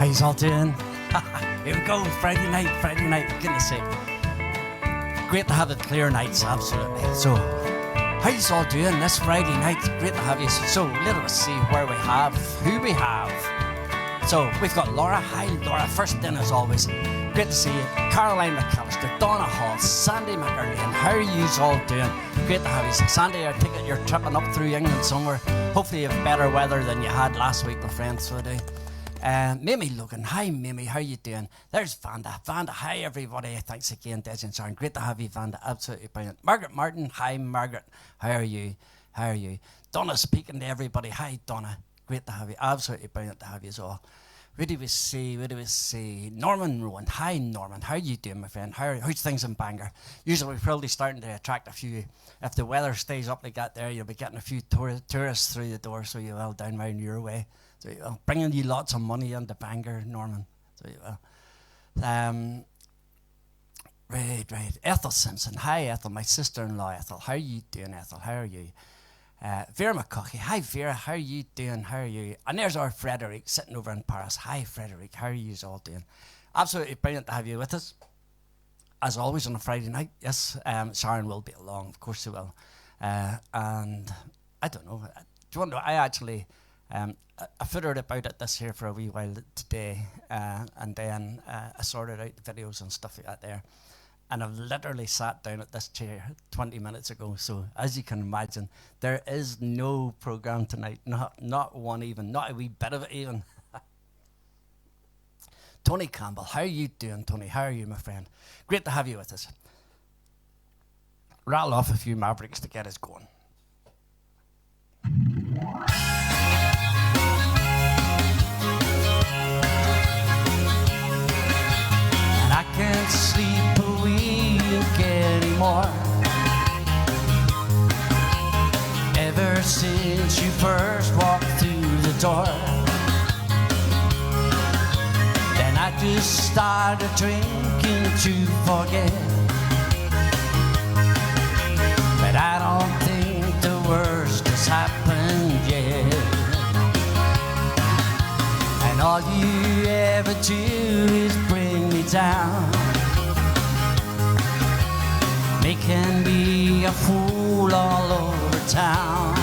How you all doing? Here we go, Friday night, goodness sake. Great to have the clear nights, absolutely. So, how you all doing this Friday night? Great to have you. So, let us see who we have. So, we've got Laura. Hi, Laura. First in, as always. Great to see you. Caroline McAllister, Donna Hall, Sandy McErlane. How are you all doing? Great to have you. Sandy, I take it you're tripping up through England somewhere. Hopefully you have better weather than you had last week, my friends, today. Mimi Logan, hi Mimi, how you doing? There's Vanda. Vanda, hi everybody. Thanks again, Desy and Sharon. Great to have you, Vanda. Absolutely brilliant. Margaret Martin, hi Margaret. How are you? Donna speaking to everybody. Hi Donna. Great to have you. Absolutely brilliant to have you all. Where do we see? Norman Rowan. Hi Norman. How are you doing, my friend? How's things in Bangor? Usually we're probably starting to attract a few. If the weather stays up like that there, you'll be getting a few tourists through the door, so you will down round your way. So you will. Bringing you lots of money into Bangor, Norman. So you will. Right. Ethel Simpson. Hi Ethel, my sister-in-law Ethel. How are you doing, Ethel? How are you? Vera McCaughey. Hi Vera, how are you doing? How are you? And there's our Frederick sitting over in Paris. Hi Frederick, how are you all doing? Absolutely brilliant to have you with us. As always on a Friday night, yes, Sharon will be along, of course she will. And I don't know, do you want to know, I actually, I footered about it this here for a wee while today, and then I sorted out the videos and stuff like that there. And I've literally sat down at this chair 20 minutes ago. So as you can imagine, there is no program tonight. Not one even. Not a wee bit of it even. Tony Campbell. How are you doing, Tony? How are you, my friend? Great to have you with us. Rattle off a few Mavericks to get us going. And I can't sleep anymore. Ever since you first walked through the door, then I just started drinking to forget. But I don't think the worst has happened yet. And all you ever do is bring me down, making me a fool all over town.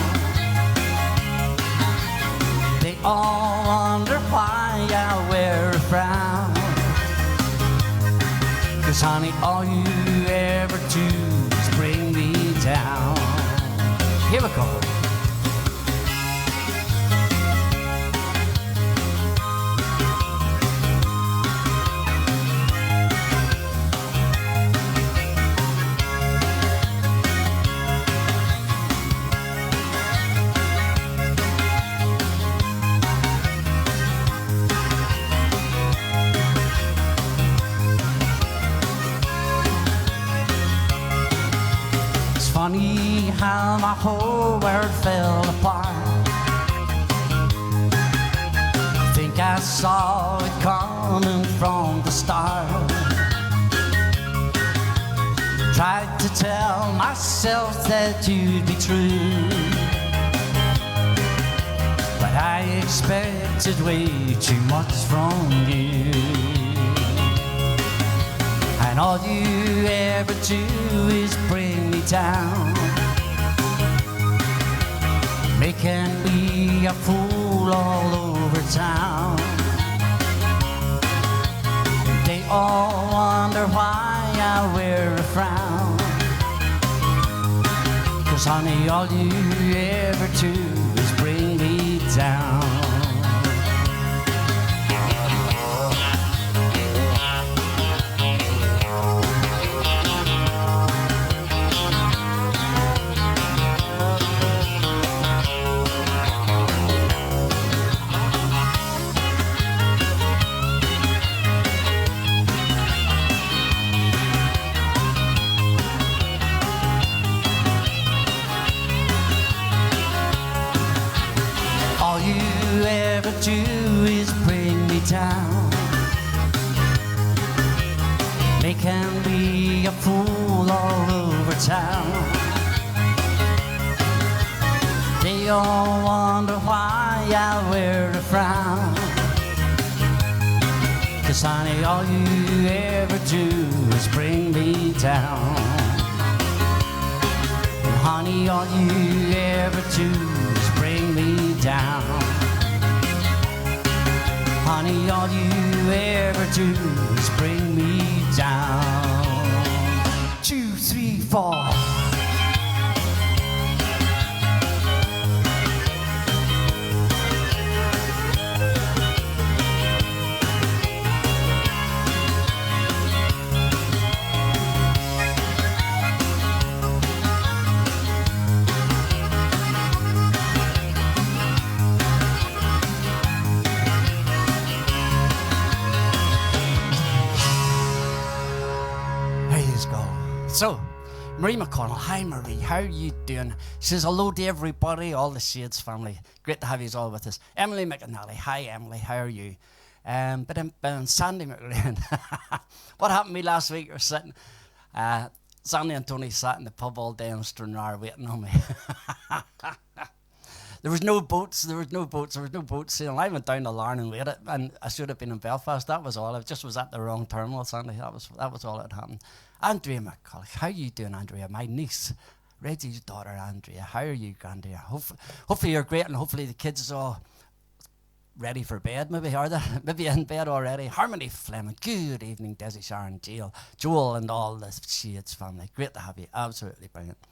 They all wonder why I wear a frown. 'Cause honey, all you ever do is bring me down. Here we go. Funny how my whole world fell apart. I think I saw it coming from the start. Tried to tell myself that you'd be true, but I expected way too much from you. And all you ever do is bring me down, making me a fool all over town. They all wonder why I wear a frown. 'Cause honey, all you ever do is bring me down. Do is bring me down, making me a fool all over town. They all wonder why I wear a frown. 'Cause honey, all you ever do is bring me down. And honey, all you ever do is bring me down. Honey, all you ever do is bring me down. 2, 3, 4. So, Marie McConnell, hi Marie, how are you doing? She says hello to everybody, all the Shades family. Great to have you all with us. Emily McAnally, hi Emily, how are you? Sandy McLean, what happened to me last week? We were sitting, Sandy and Tony sat in the pub all day in Stranraer waiting on me. There was no boats sailing. I went down to Larne and waited, and I should have been in Belfast. That was all. I just was at the wrong terminal, Sandy. That was all that happened. Andrea McCulloch, how are you doing, Andrea? My niece, Reggie's daughter, Andrea. How are you, Andrea? Hopefully you're great, and hopefully the kids are all ready for bed. Maybe are they? Maybe in bed already. Harmony Fleming, good evening, Desy, Sharon, Joel, and all the Shades family. Great to have you. Absolutely brilliant.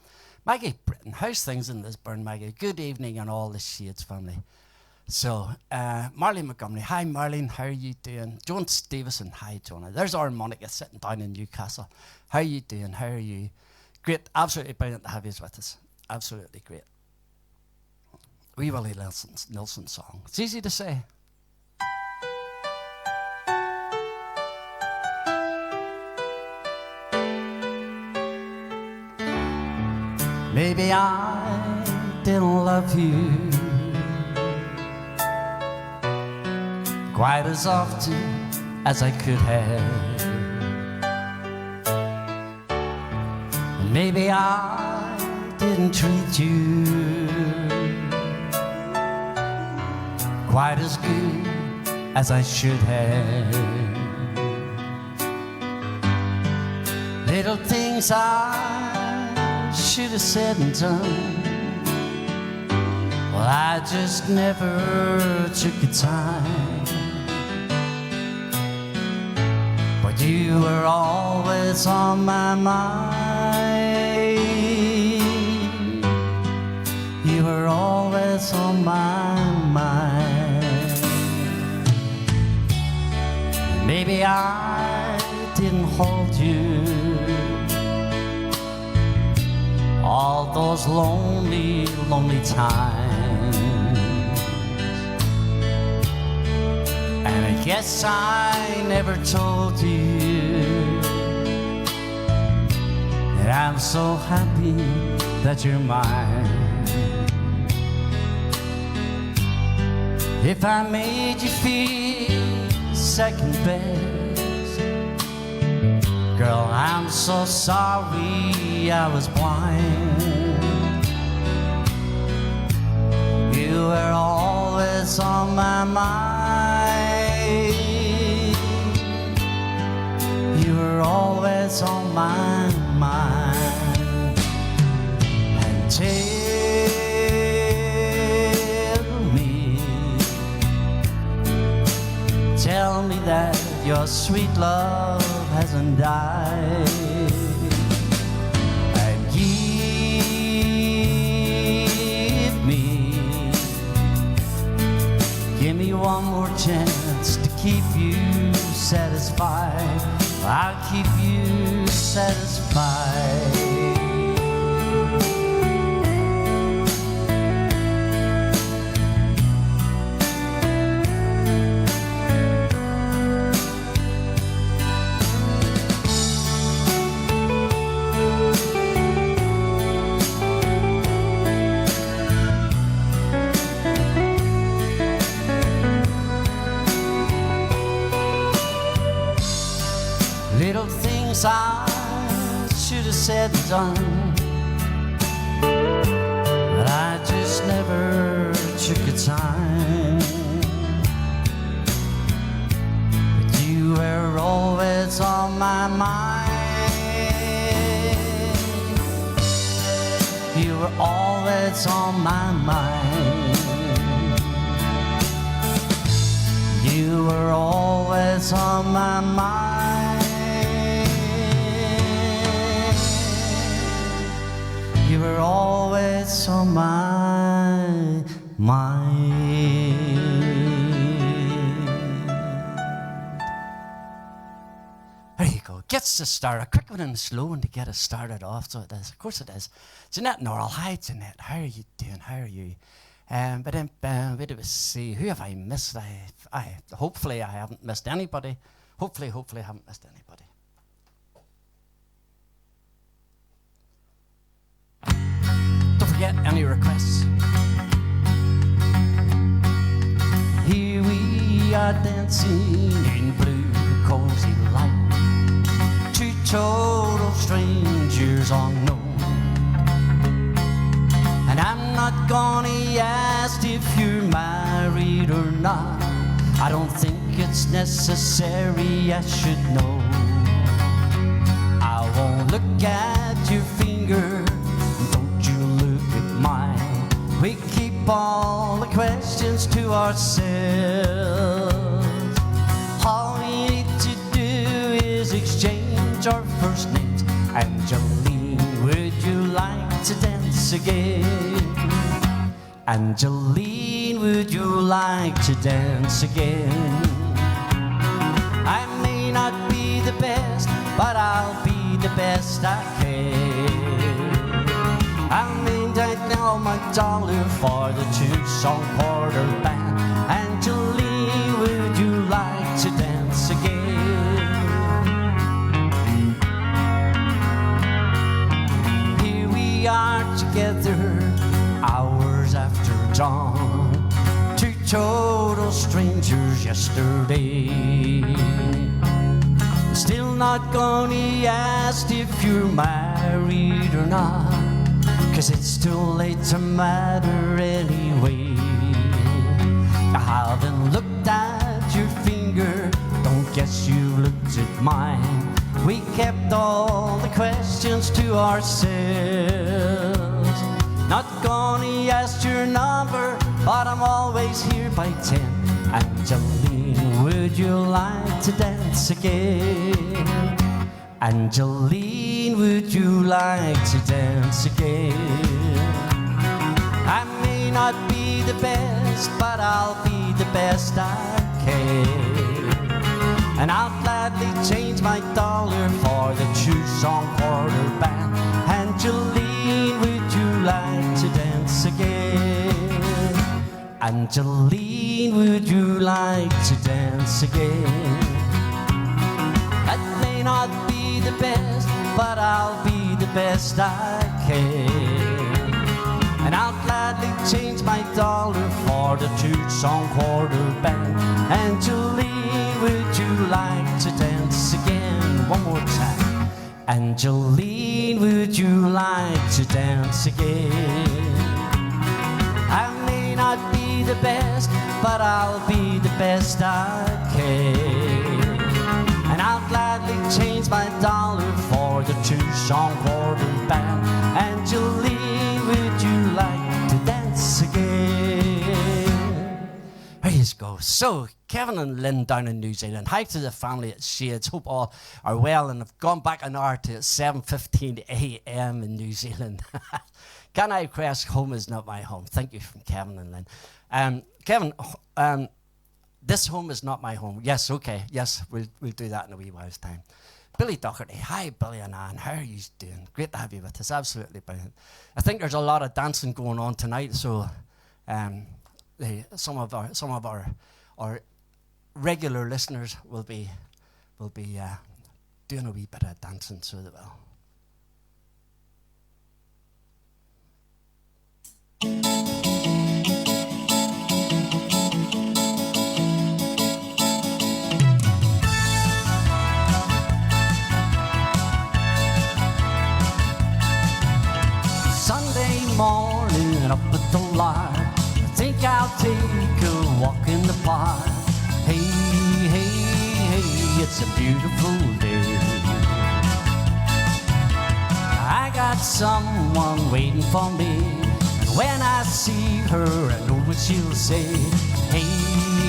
Maggie Britton, how's things in Lisburn, Maggie? Good evening, and all the Shades family. So, Marlene Montgomery, hi Marlene, how are you doing? Joan Stevenson, hi Jonah. There's our Monica sitting down in Newcastle. How are you doing? How are you? Great, absolutely brilliant to have you with us. Absolutely great. Wee Willie Nilsson song. It's easy to say. Maybe I didn't love you quite as often as I could have. And maybe I didn't treat you quite as good as I should have. Little things I should have said and done, well, I just never took the time. But you were always on my mind. You were always on my mind. Maybe I didn't hold you all those lonely, lonely times. And I guess I never told you that I'm so happy that you're mine. If I made you feel second best, girl, I'm so sorry I was blind. You were always on my mind. You were always on my mind. And tell me that your sweet love hasn't died. And give me one more chance to keep you satisfied. I'll keep you satisfied. Little things I should have said and done, but I just never took the time. But you were were always on my mind. You were always on my mind. You were always on my mind. There you go. Gets the start. A quick one and slow one to get us started off. So it is. Of course it is. Jeanette Norrell. Hi, Jeanette. How are you doing? How are you? But then, where do we see? Who have I missed? Hopefully I haven't missed anybody. Hopefully I haven't missed anybody. Don't forget any requests. Here we are dancing in blue cozy light. Two total strangers unknown. And I'm not gonna ask if you're married or not. I don't think it's necessary, I should know. I won't look at your finger, don't you look at mine. We keep all the questions to ourselves. All we need to do is exchange our first names. Angeline, would you like to dance again? Angeline, would you like to dance again? I may not be the best, but I'll be the best I can. I'll need all my dollar for the two-song quarter band. Angeline, would you like to dance again? Here we are together, hours after dawn. Two total strangers yesterday. Still not gonna ask if you're married or not, 'cause it's too late to matter anyway. I haven't looked at your finger, don't guess you looked at mine. We kept all the questions to ourselves. Not gonna ask your number, but I'm always here by 10. Angeline, would you like to dance again? Angeline, would you like to dance again? I may not be the best, but I'll be the best I can. And I'll gladly change my dollar for the two-song quarter band. Angeline, would you like to dance again? Angeline, would you like to dance again? That may not be the best, but I'll be the best I can. And I'll gladly change my dollar for the two-song quarter band. Angeline, would you like to dance again? One more time. Angeline, would you like to dance again? I may not be the best, but I'll be the best I can. And I'll gladly change my dollar for the two-song quarter band. Angeline, would you like to dance again? There you go. So, Kevin and Lynn down in New Zealand. Hi to the family at Shades. Hope all are well and have gone back an hour to 7:15 a.m. in New Zealand. Can I request home is not my home? Thank you from Kevin and Lynn. Kevin, this home is not my home. Yes, okay. Yes, we'll do that in a wee while's time. Billy Doherty. Hi, Billy and Anne. How are you doing? Great to have you with us. Absolutely brilliant. I think there's a lot of dancing going on tonight, so some of our regular listeners will be doing a wee bit of dancing, so they will. Sunday morning up at the lot, I think I'll take a walk in the park. Hey, hey, hey, it's a beautiful day. I got someone waiting for me. And when I see her, I know what she'll say. Hey,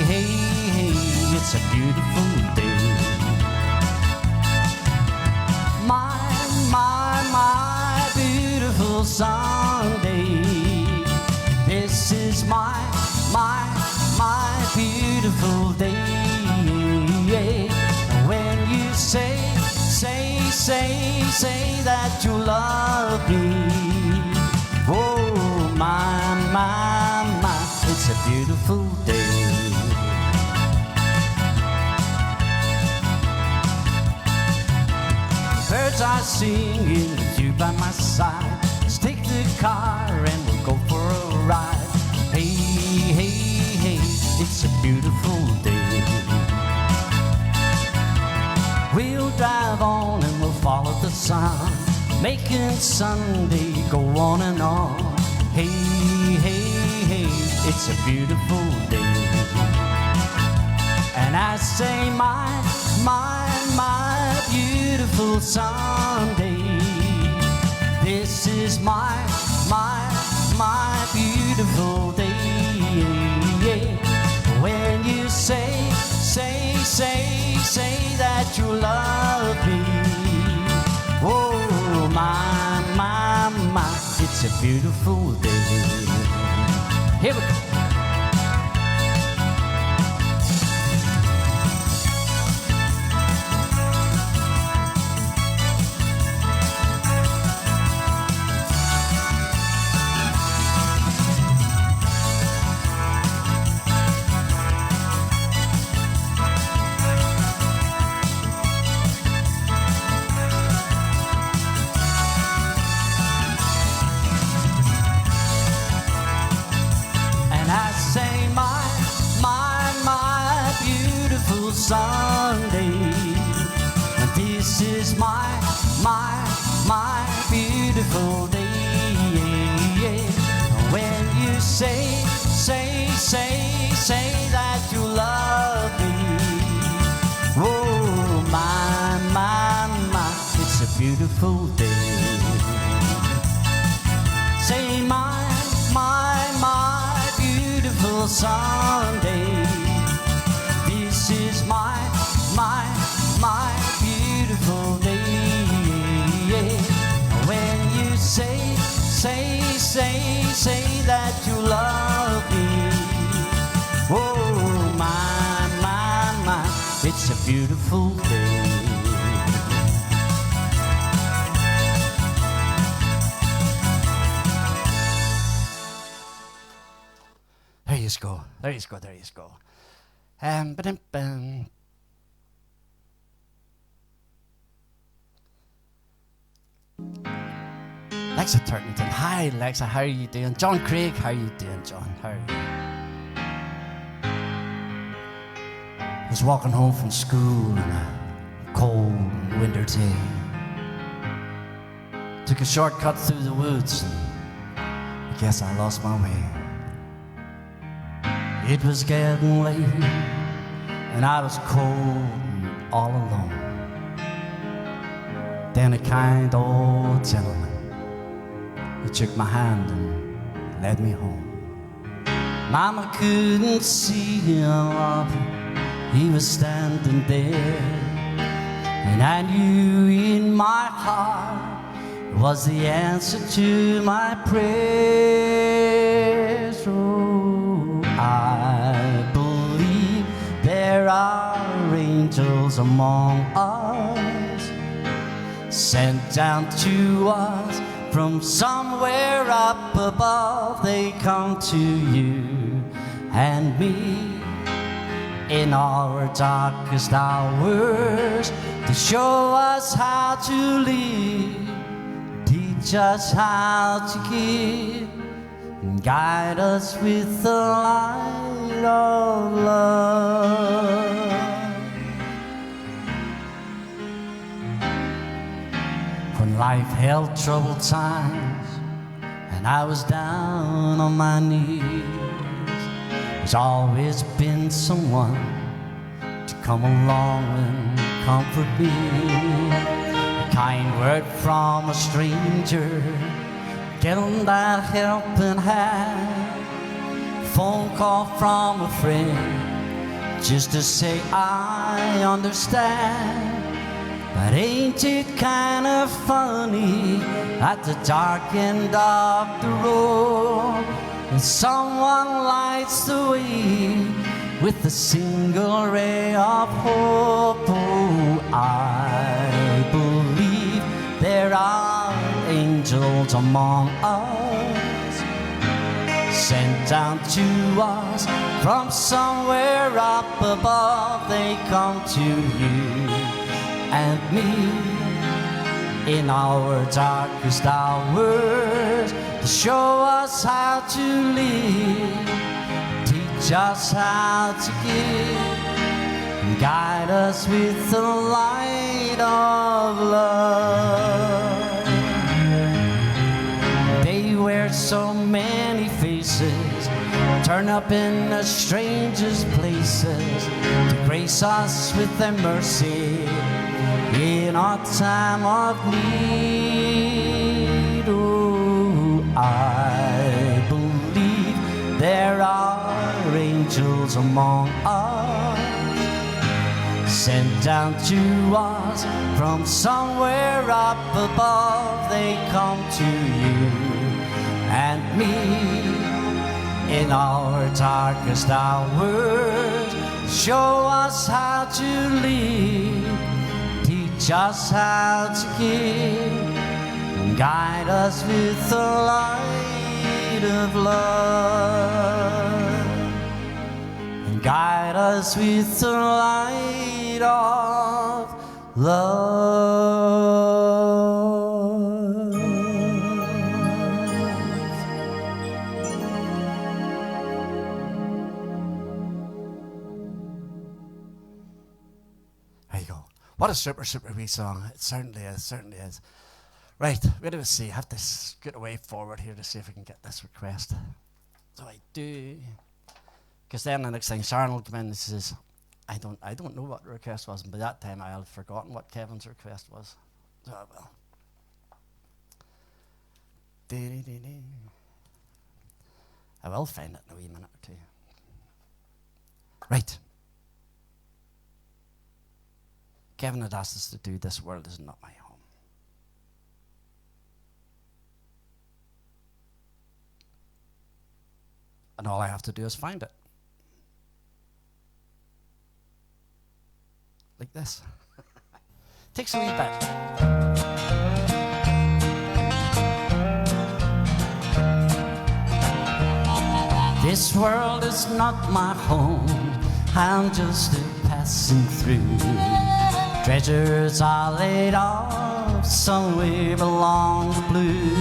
hey, hey, it's a beautiful day. My beautiful Sunday. This is my beautiful day. When you say that you love me. Oh, my, it's a beautiful day. Birds are singing with you by my side. Let's take the car and we'll go for a ride. Hey, hey, hey, it's a beautiful day. We'll drive on and we'll follow the sun, making Sunday go on and on. Hey, hey, hey, it's a beautiful day. And I say my beautiful Sunday. This is my beautiful day. When you say that you love me. Oh, my, it's a beautiful day. Here we go. Sunday, and this is my beautiful day. When you say that you love me. Oh, my, it's a beautiful day. Say my beautiful Sunday. This is my beautiful day. When you say that you love me. Oh, my, it's a beautiful day. There you go. There you go. There you go. Lexa Turkington. Hi, Lexa. How are you doing? John Craig. How are you doing, John? How are you? I was walking home from school on a cold winter day. Took a shortcut through the woods, and I guess I lost my way. It was getting late, and I was cold and all alone. Then a kind old gentleman, he took my hand and led me home. Mama couldn't see him, he was standing there, and I knew in my heart it was the answer to my prayers. Oh, I believe there are angels among us, sent down to us from somewhere up above. They come to you and me in our darkest hours to show us how to live, teach us how to give, and guide us with the light of love. When life held troubled times and I was down on my knees, there's always been someone to come along and comfort me. kind word from a stranger, getting that helping hand, phone call from a friend, just to say I understand. But ain't it kind of funny at the dark end of the road, when someone lights the way with a single ray of hope? Oh, I believe there are angels among us, sent down to us from somewhere up above. They come to you and me in our darkest hours to show us how to live, teach us how to give, and guide us with the light of love. They wear so many faces, turn up in the strangest places to grace us with their mercy in our time of need. Oh, I believe there are angels among us, sent down to us from somewhere up above. They come to you and me in our darkest hours, show us how to live, teach us how to give, and guide us with the light of love, and guide us with the light of love. There you go. What a super, super wee song. It certainly is, certainly is. Right, wait a see. I have to scoot away forward here to see if I can get this request. So I do. Because then the next thing, Sharon will come in and says, I don't know what the request was, and by that time I had forgotten what Kevin's request was. So I will. I will find it in a wee minute or two. Right. Kevin had asked us to do This World Is Not My Home. And all I have to do is find it. Like this. Takes a wee bit. This world is not my home, I'm just a passing through. Treasures are laid off somewhere along the blue.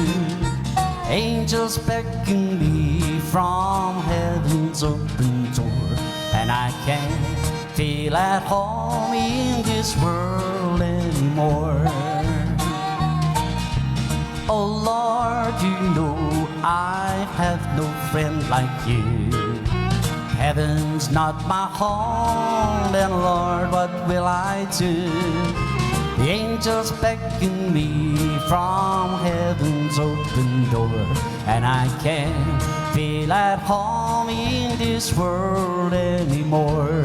Angels beckon me from heaven's open door, and I can't feel at home in this world anymore. Oh Lord, you know I have no friend like you. Heaven's not my home, then Lord, what will I do? The angels beckon me from heaven's open door, and I can't feel at home in this world anymore.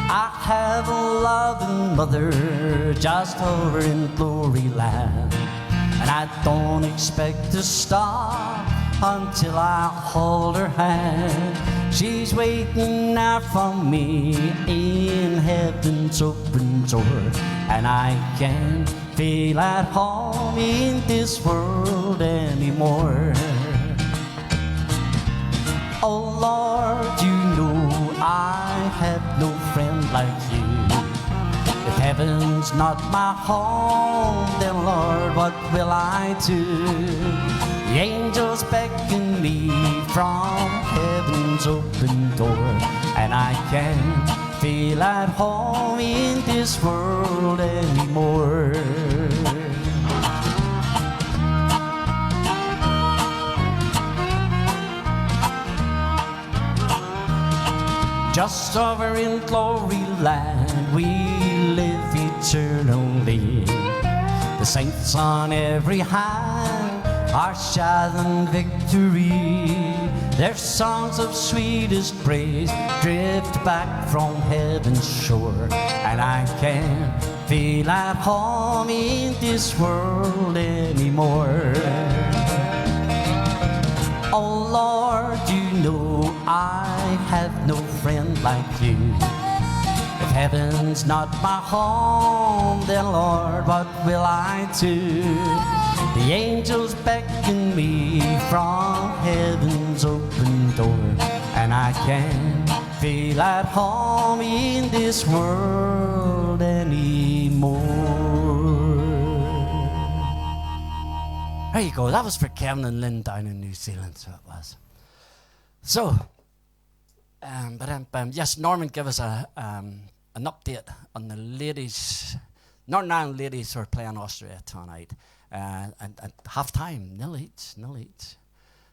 I have a loving mother just over in glory land, and I don't expect to stop until I hold her hand. She's waiting out for me in heaven's open door, and I can't feel at home in this world anymore. Oh Lord, you know I have no friend like you. If heaven's not my home, then Lord, what will I do? The angels beckon me from heaven's open door, and I can't feel at home in this world anymore. Just over in glory land we live eternally. The saints on every hand are shouting victory. Their songs of sweetest praise drift back from heaven's shore, and I can't feel at home in this world anymore. Oh Lord, you know I have no friend like you. If heaven's not my home, then Lord, what will I do? The angels beckon me from heaven's open door, and I can't feel at home in this world anymore. There you go. That was for Kevin and Lynn down in New Zealand, so it was. So, yes, Norman, give us an update on the ladies. Northern Ireland ladies are playing Austria tonight. And at half time, nil each.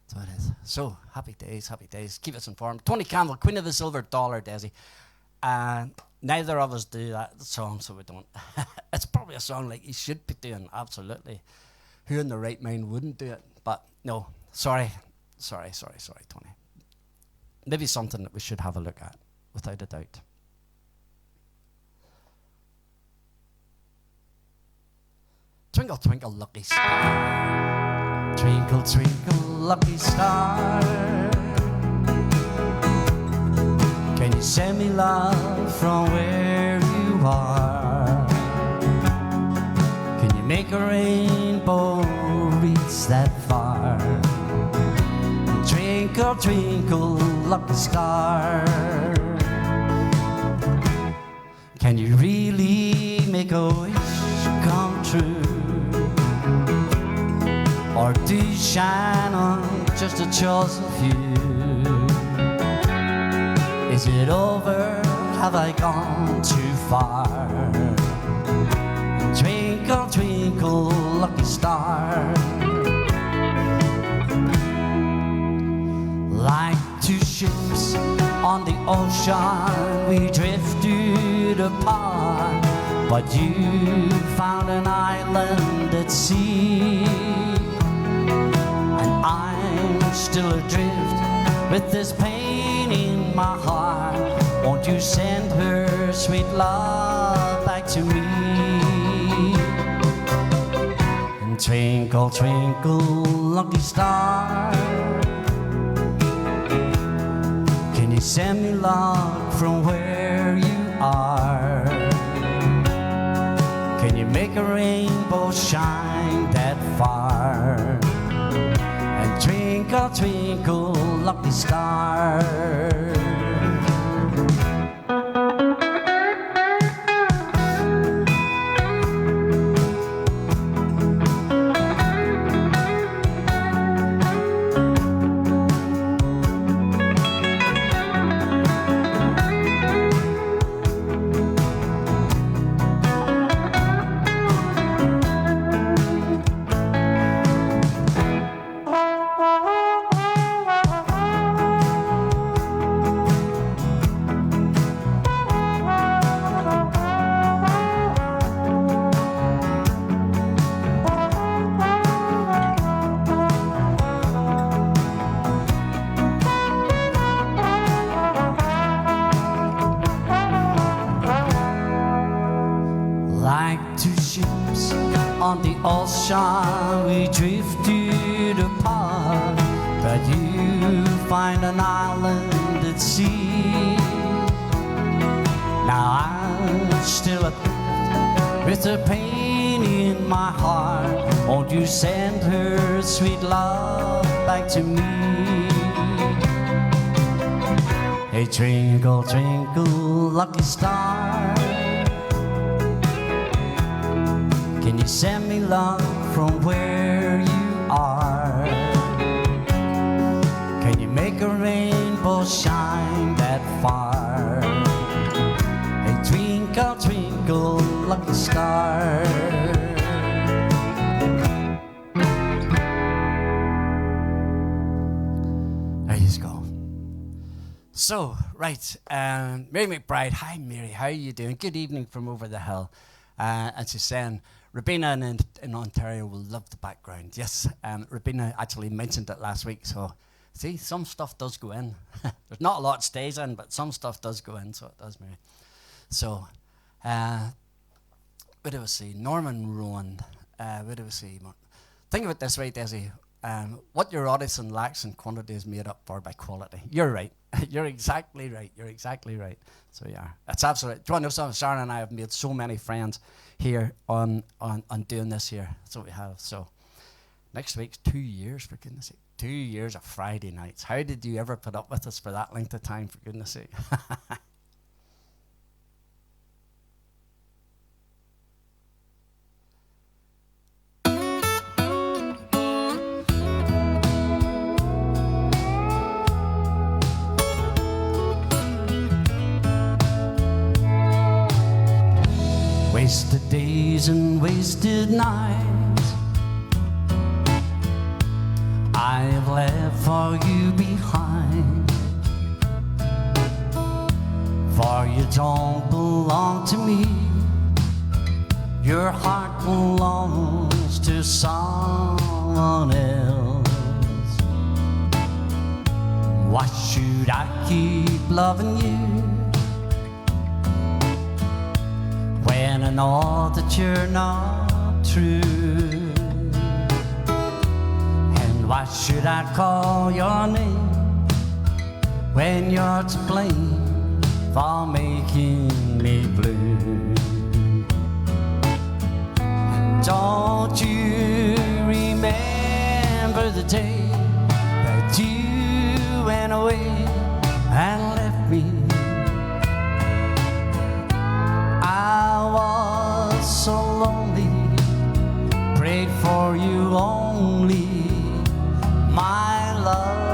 So it is. So, happy days. Keep us informed. Tony Campbell, Queen of the Silver Dollar, Desy. Neither of us do that song, so we don't. It's probably a song like you should be doing, absolutely. Who in the right mind wouldn't do it? But no, sorry, Tony. Maybe something that we should have a look at, without a doubt. Twinkle, twinkle, lucky star. Twinkle, twinkle, lucky star. Can you send me love from where you are? Can you make a rainbow reach that far? Twinkle, twinkle, lucky star. Can you really make a wish come true? Or do you shine on just a chosen few? Is it over? Have I gone too far? Twinkle, twinkle, lucky star. Like two ships on the ocean, we drifted apart, but you found an island at sea, and I'm still adrift with this pain in my heart. Won't you send her sweet love back to me? And twinkle, twinkle, lucky star, can you send me love from where you are? Can you make a rainbow shine that far? And twinkle, twinkle, lucky star. Ocean, we drifted apart, but you find an island at sea. Now I'm still adrift with the pain in my heart. Won't you send her sweet love back to me? Hey, twinkle, twinkle, lucky star, can you send me love from where you are? Can you make a rainbow shine that far? Hey, twinkle, twinkle, lucky star. There you go. So, right, Mary McBride. Hi, Mary. How are you doing? Good evening from over the hill. And she's saying, Rabina in Ontario will love the background. Yes, Rabina actually mentioned it last week. So, see, some stuff does go in. There's not a lot stays in, but some stuff does go in, so it does, Mary. So, what do we see? Norman Rowan. What do we see? Think of it this way, Desy. What your audience lacks in quantity is made up for by quality. You're right. You're exactly right. You're exactly right. So yeah, it's absolutely. Do you want to know something? Sharon and I have made so many friends here on doing this here. That's what we have. So next week's 2 years, for goodness sake. 2 years of Friday nights. How did you ever put up with us for that length of time, for goodness sake? Wasted days and wasted nights I've left for you behind, for you don't belong to me. Your heart belongs to someone else. Why should I keep loving you when I know that you're not true? And why should I call your name when you're to blame for making me blue? And don't you remember the day that you went away and left me? So lonely, prayed for you only, my love.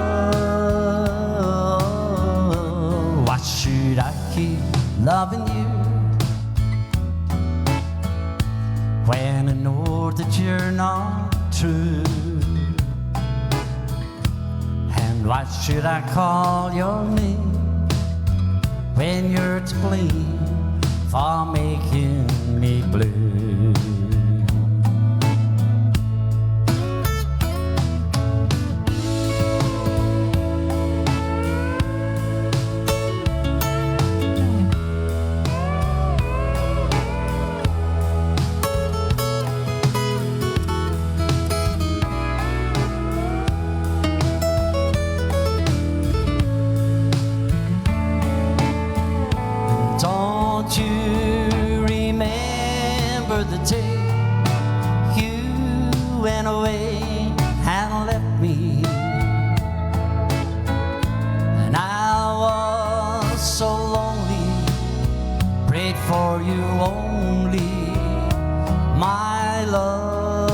Why should I keep loving you when I know that you're not true? And why should I call your name when you're to blame for making me blue? Don't you remember the day you went away and left me? And I was so lonely, prayed for you only, my love.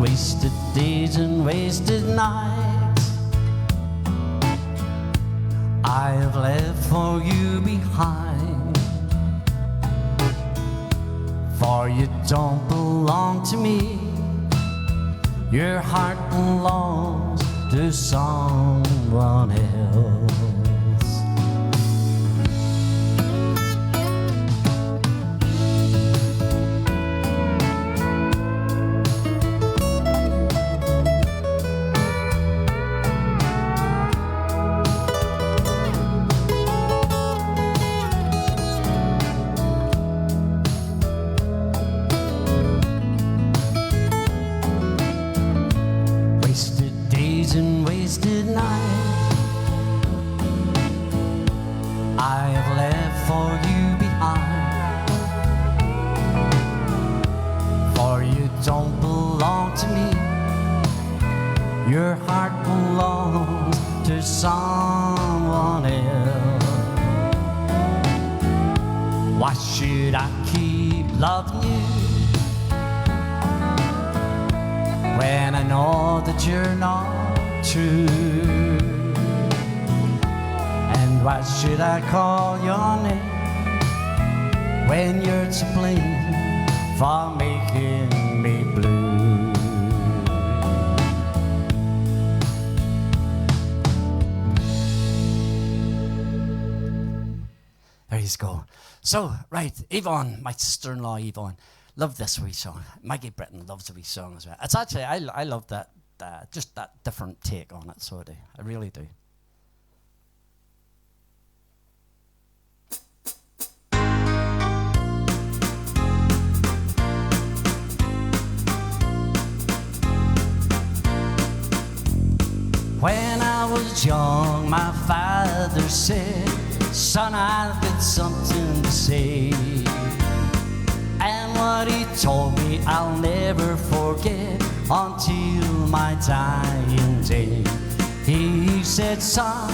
Wasted days and wasted nights I have left for you behind, for you don't belong to me. Your heart belongs to someone else. And wasted nights I have left for you behind, for you don't belong to me. Your heart belongs to someone else. Why should I keep loving you when I know that you're not true? And why should I call your name when you're to blame for making me blue? There you Praise God. So, right, Yvonne, my sister-in-law Yvonne, loved this wee song. Maggie Britton loves the wee song as well. It's actually, I love that, just that different take on it, so I do. I really do. When I was young, my father said, son, I've got something to say. And what he told me I'll never forget until my dying day. He said, son,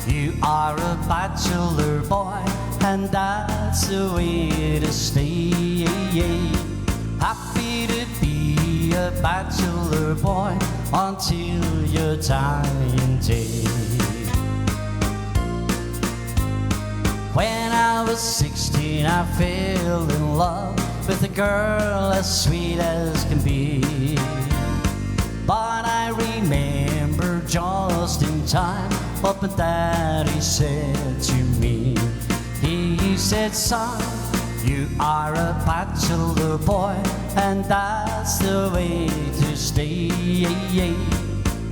you are a bachelor boy, and that's the way to stay. Happy to be a bachelor boy until your dying day. When I was 16, I fell in love with a girl as sweet as can be. But I remember just in time what my daddy said to me. He said, son, you are a bachelor boy, and that's the way to stay.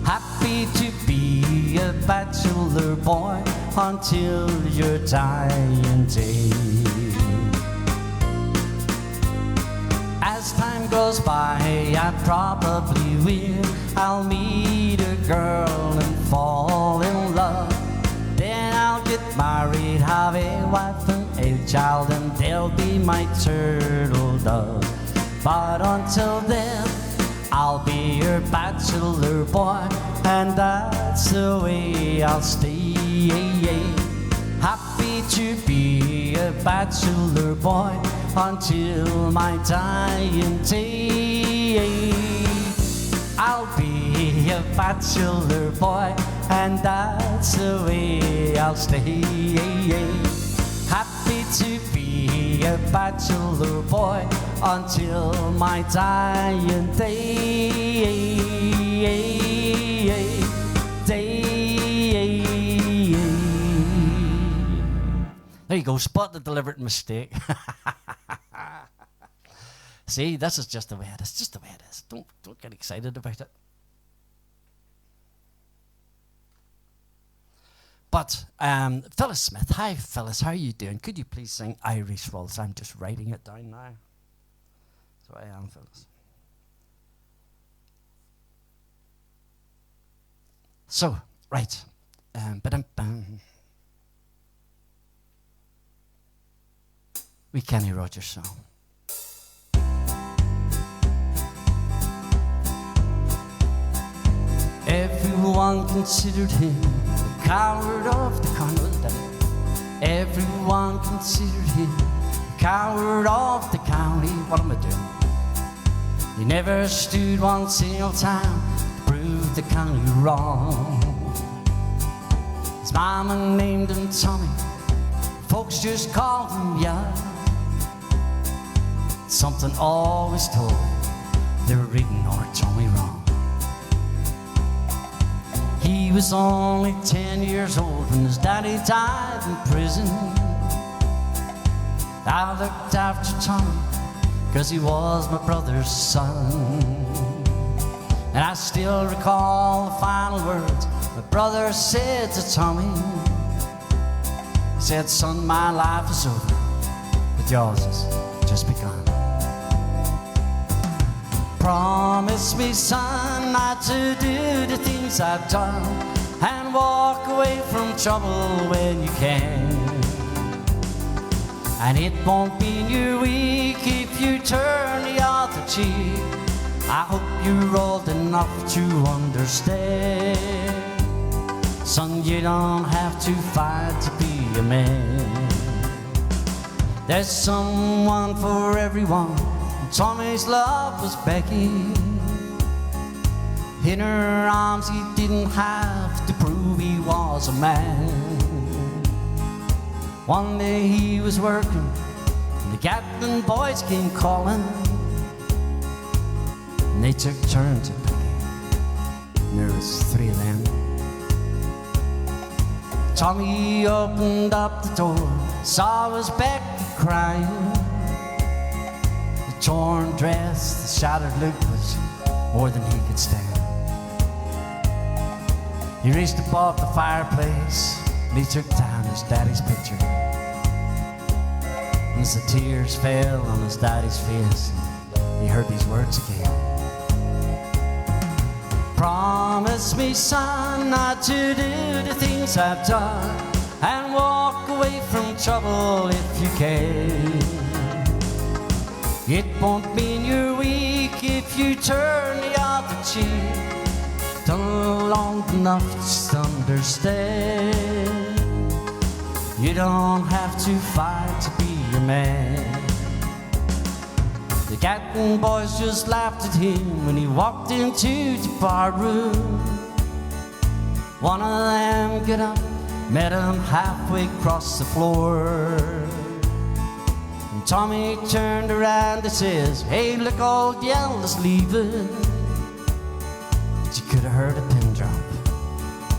Happy to be a bachelor boy until your dying day. As time goes by, I probably will. I'll meet a girl and fall in love. Then I'll get married, have a wife and a child, and they'll be my turtle dove. But until then, I'll be your bachelor boy, and that's the way I'll stay. Happy to be a bachelor boy until my dying day. I'll be a bachelor boy, and that's the way I'll stay. Happy to be a bachelor boy until my dying day. There you go, spot the deliberate mistake. See, this is just the way it is. Just the way it is. Don't get excited about it. But Phyllis Smith, hi Phyllis, how are you doing? Could you please sing Irish Waltz? I'm just writing it down now. So I am, Phyllis. So, right. We Kenny Rogers song. Everyone considered him the coward of the county. Everyone considered him the coward of the county. What am I doing? He never stood one single time to prove the county wrong. His mama named him Tommy. Folks just called him young. Something always told they were reading our Tommy wrong. He was only 10 years old when his daddy died in prison. I looked after Tommy 'cause he was my brother's son. And I still recall the final words my brother said to Tommy. He said, son, my life is over, but yours has just begun. Promise me, son, not to do the things I've done, and walk away from trouble when you can. And it won't be your weak if you turn the other cheek. I hope you're old enough to understand. Son, you don't have to fight to be a man. There's someone for everyone. Tommy's love was Becky. In her arms he didn't have to prove he was a man. One day he was working and the Gatlin boys came calling, and they took turns at Becky, and there was 3 of them. Tommy opened up the door, saw his back crying. The torn dress, the shattered look was more than he could stand. He reached above the fireplace and he took down his daddy's picture. And as the tears fell on his daddy's face, he heard these words again. Promise me, son, not to do the things I've done, and walk away from trouble if you can. It won't mean you're weak if you turn the other cheek. Done long enough just to understand. You don't have to fight to be a man. The Gatling boys just laughed at him when he walked into the bar room. One of them got up, met him halfway across the floor. And Tommy turned around and says, "Hey, look, old Yell is leaving." But you could have heard a pin drop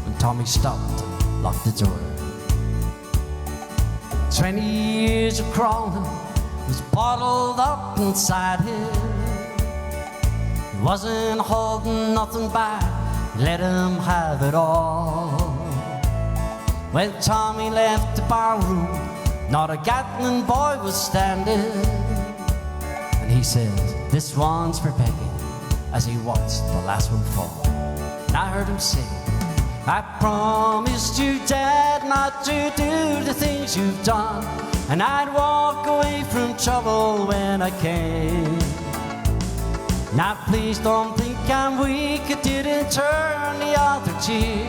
when Tommy stopped and locked the door. 20 years of crawling was bottled up inside him. He wasn't holding nothing back, let him have it all. When Tommy left the barroom, not a Gatling boy was standing. And he says, "This one's for Peggy," as he watched the last one fall. And I heard him say, "I promised you, Dad, not to do the things you've done, and I'd walk away from trouble when I can. Now please don't think I'm weak, I didn't turn the other cheek.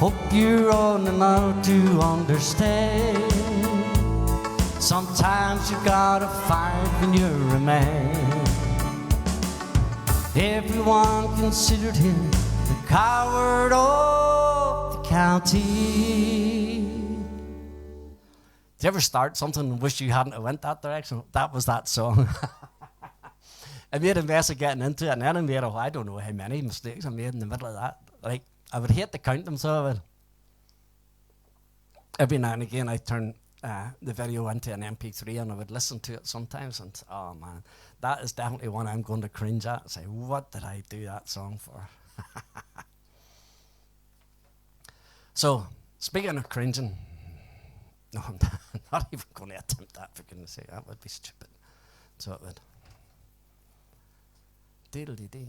Hope you're old enough to understand. Sometimes you gotta fight when you're a man." Everyone considered him the coward of the county. Did you ever start something and wish you hadn't went that direction? That was that song. I made a mess of getting into it, and then I made I don't know how many mistakes I made in the middle of that. Like, I would hate to count them, so I would. Every now and again I'd turn the video into an MP3 and I would listen to it sometimes, and oh man, that is definitely one I'm going to cringe at and say, what did I do that song for? So, speaking of cringing, no, I'm not even going to attempt that, for goodness sake. That would be stupid. So it would. Diddle-dee-dee.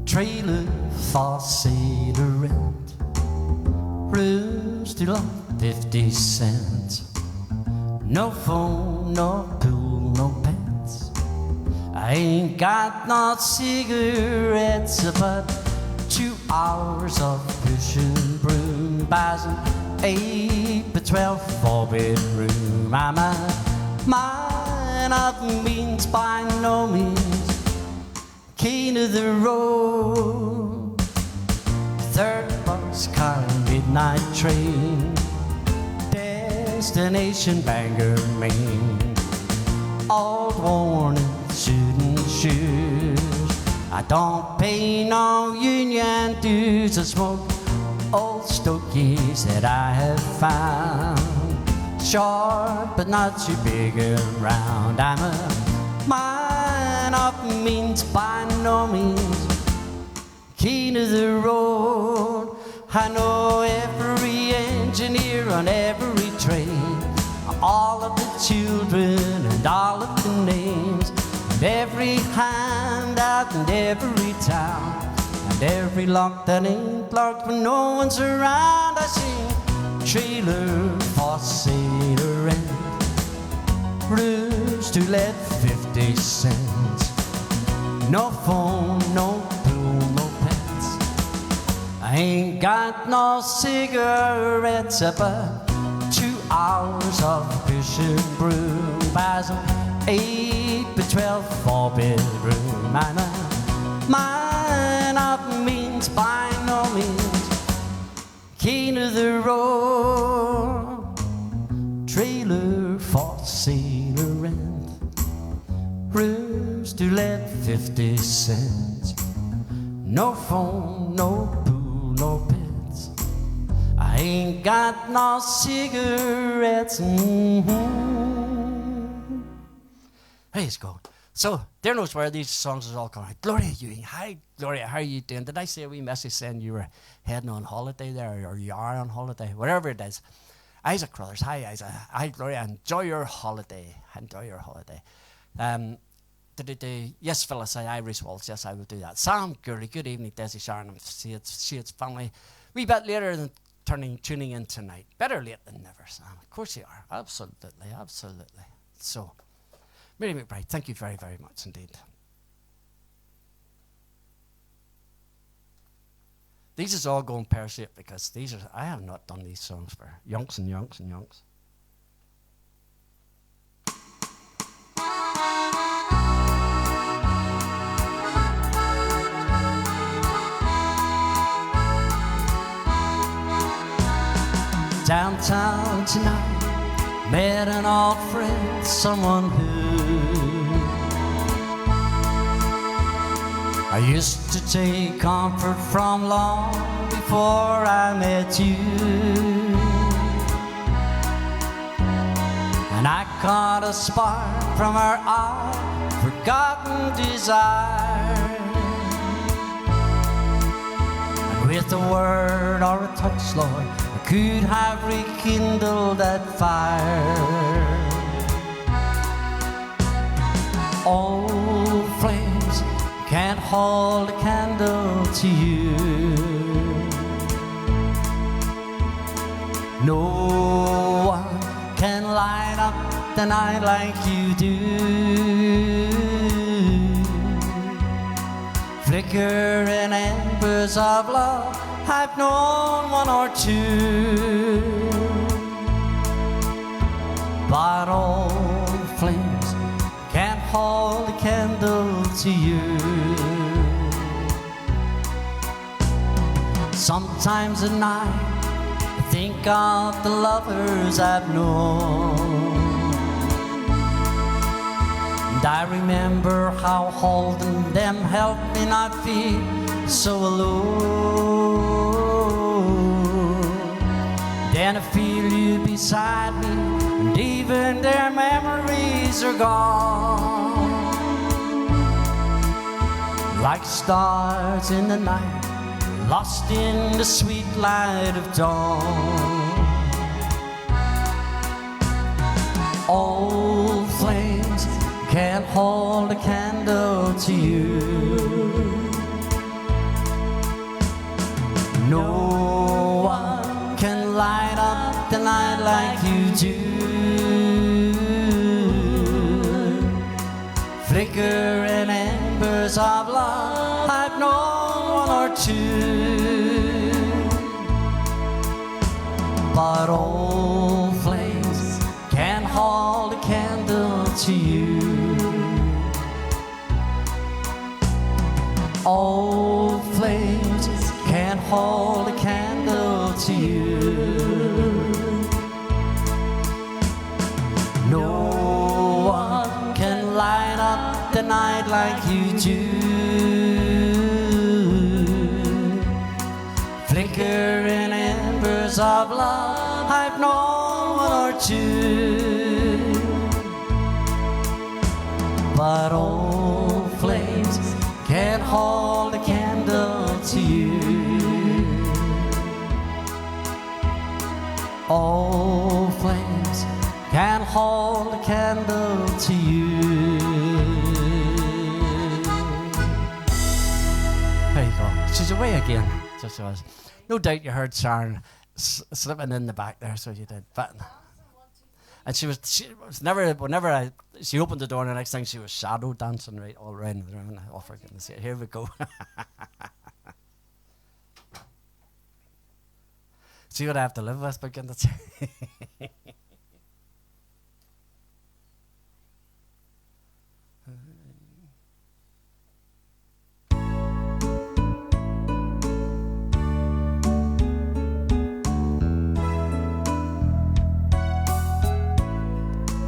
Trailer for sale to rent, rooms to like 50 cents. No phone, no pool, no pets. I ain't got no cigarettes, but 2 hours of pushing broom buys an 8 by 12 4-bedroom. I'm a man of means by no means, keen to the road. 3rd boxcar, midnight train, destination Bangor, Maine. Old worn and shooting shoes. I don't pay no union dues. I smoke old stogies that I have found, short but not too big and round. I'm a man of means by no means, keen to the road. I know every engineer on every train, all of the children and all of the names, and every hand out in every town, and every lock that ain't locked when no one's around. I sing trailer for sale to rent, rooms to let 50 cents. No phone, no pool, no pets. I ain't got no cigarettes, but 2 hours of pushing broom buys an 8 by 12 4-bedroom. I'm a man of means by no means, keen to the road. to let 50 cents. No phone, no pool, no pets. I ain't got no cigarettes. Praise God. So, there knows where these songs are all coming. Gloria Ewing. Hi, Gloria. How are you doing? Did I say a wee message saying you were heading on holiday there, or you are on holiday? Whatever it is. Isaac Crothers. Hi, Isaac. Hi, Gloria. Enjoy your holiday. Enjoy your holiday. Yes, Phyllis, Irish Waltz. Yes, I will do that. Sam Gurley. Good evening, Desy, Sharon, and see its family. Wee bit later than tuning in tonight. Better late than never, Sam. Of course you are. Absolutely, absolutely. So, Mary McBride, thank you very, very much indeed. These is all going pear-shaped because I have not done these songs for yonks and yonks and yonks. Downtown tonight, met an old friend, someone who I used to take comfort from long before I met you. And I caught a spark from her eye, forgotten desire. And with a word or a touch, Lord, I could have rekindled that fire. Old flames can't hold a candle to you. No one can light up the night like you do. Flickering embers of love, I've known one or two. But old flames can't hold a candle to you. Sometimes at night I think of the lovers I've known, and I remember how holding them helped me not feel so alone. Then I feel you beside me, and even their memories are gone. Like stars in the night, lost in the sweet light of dawn. Old flames can't hold a candle to you. No one can light up the night like you do. Flickering embers of love, I've known one or two. But old flames can't hold a candle to you. Old flames can't hold a candle to you. No one can light up the night like you do. Flickering embers of love, I've known one or two. But old flames can't hold a candle to you. Old flames can't hold a candle to you. There you go. She's away again. Just was. No doubt you heard Sharon slipping in the back there, so you did. But and she was never. Whenever she opened the door, and the next thing she was shadow dancing right all around. Oh, for goodness sake! Here we go. See what I have to live with, but goodness.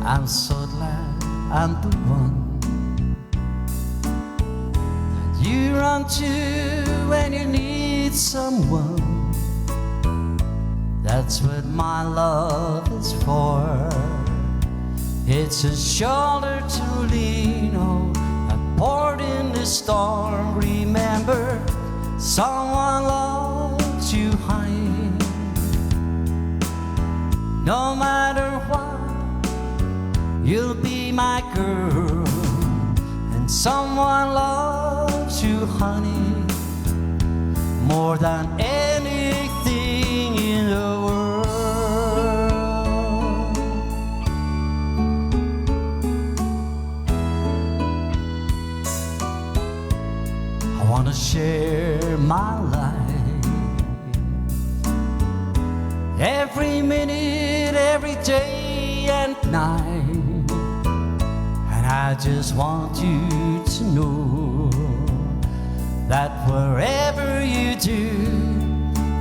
I'm so glad I'm the one you run to when you need someone. That's what my love is for. It's a shoulder to lean on, a port in the storm. Remember, someone loves you, honey. No matter what, you'll be my girl. And someone loves you, honey, more than anything in the world. I want to share my life, every minute, every day and night. And I just want you to know that wherever you do,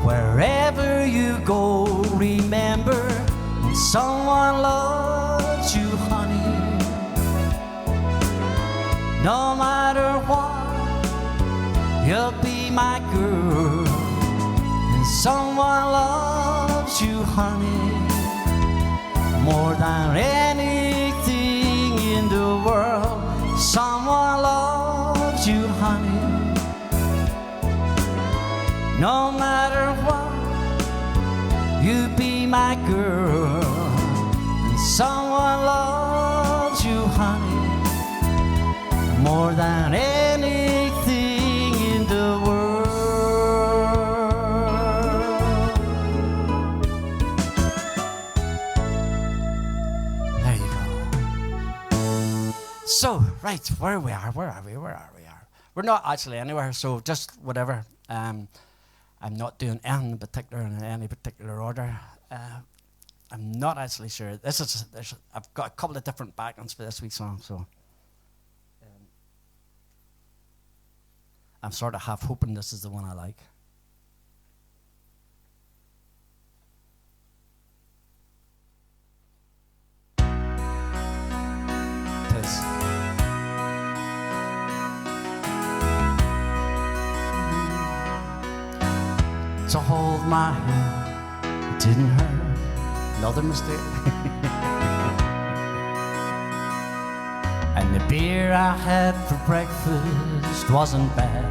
wherever you go, remember, someone loves you, honey. No matter what, you'll be my girl. And someone loves you, honey, more than anything in the world. Someone loves you, honey. No matter what, you be my girl. And someone loves you, honey, more than anything in the world. There you go. So, right, where are we? We're not actually anywhere, so just whatever. I'm not doing anything particular in any particular order. I'm not actually sure. I've got a couple of different backgrounds for this week's song, so I'm sort of half hoping this is the one I like. It is. To hold my hand, it didn't hurt. Another mistake. And the beer I had for breakfast wasn't bad.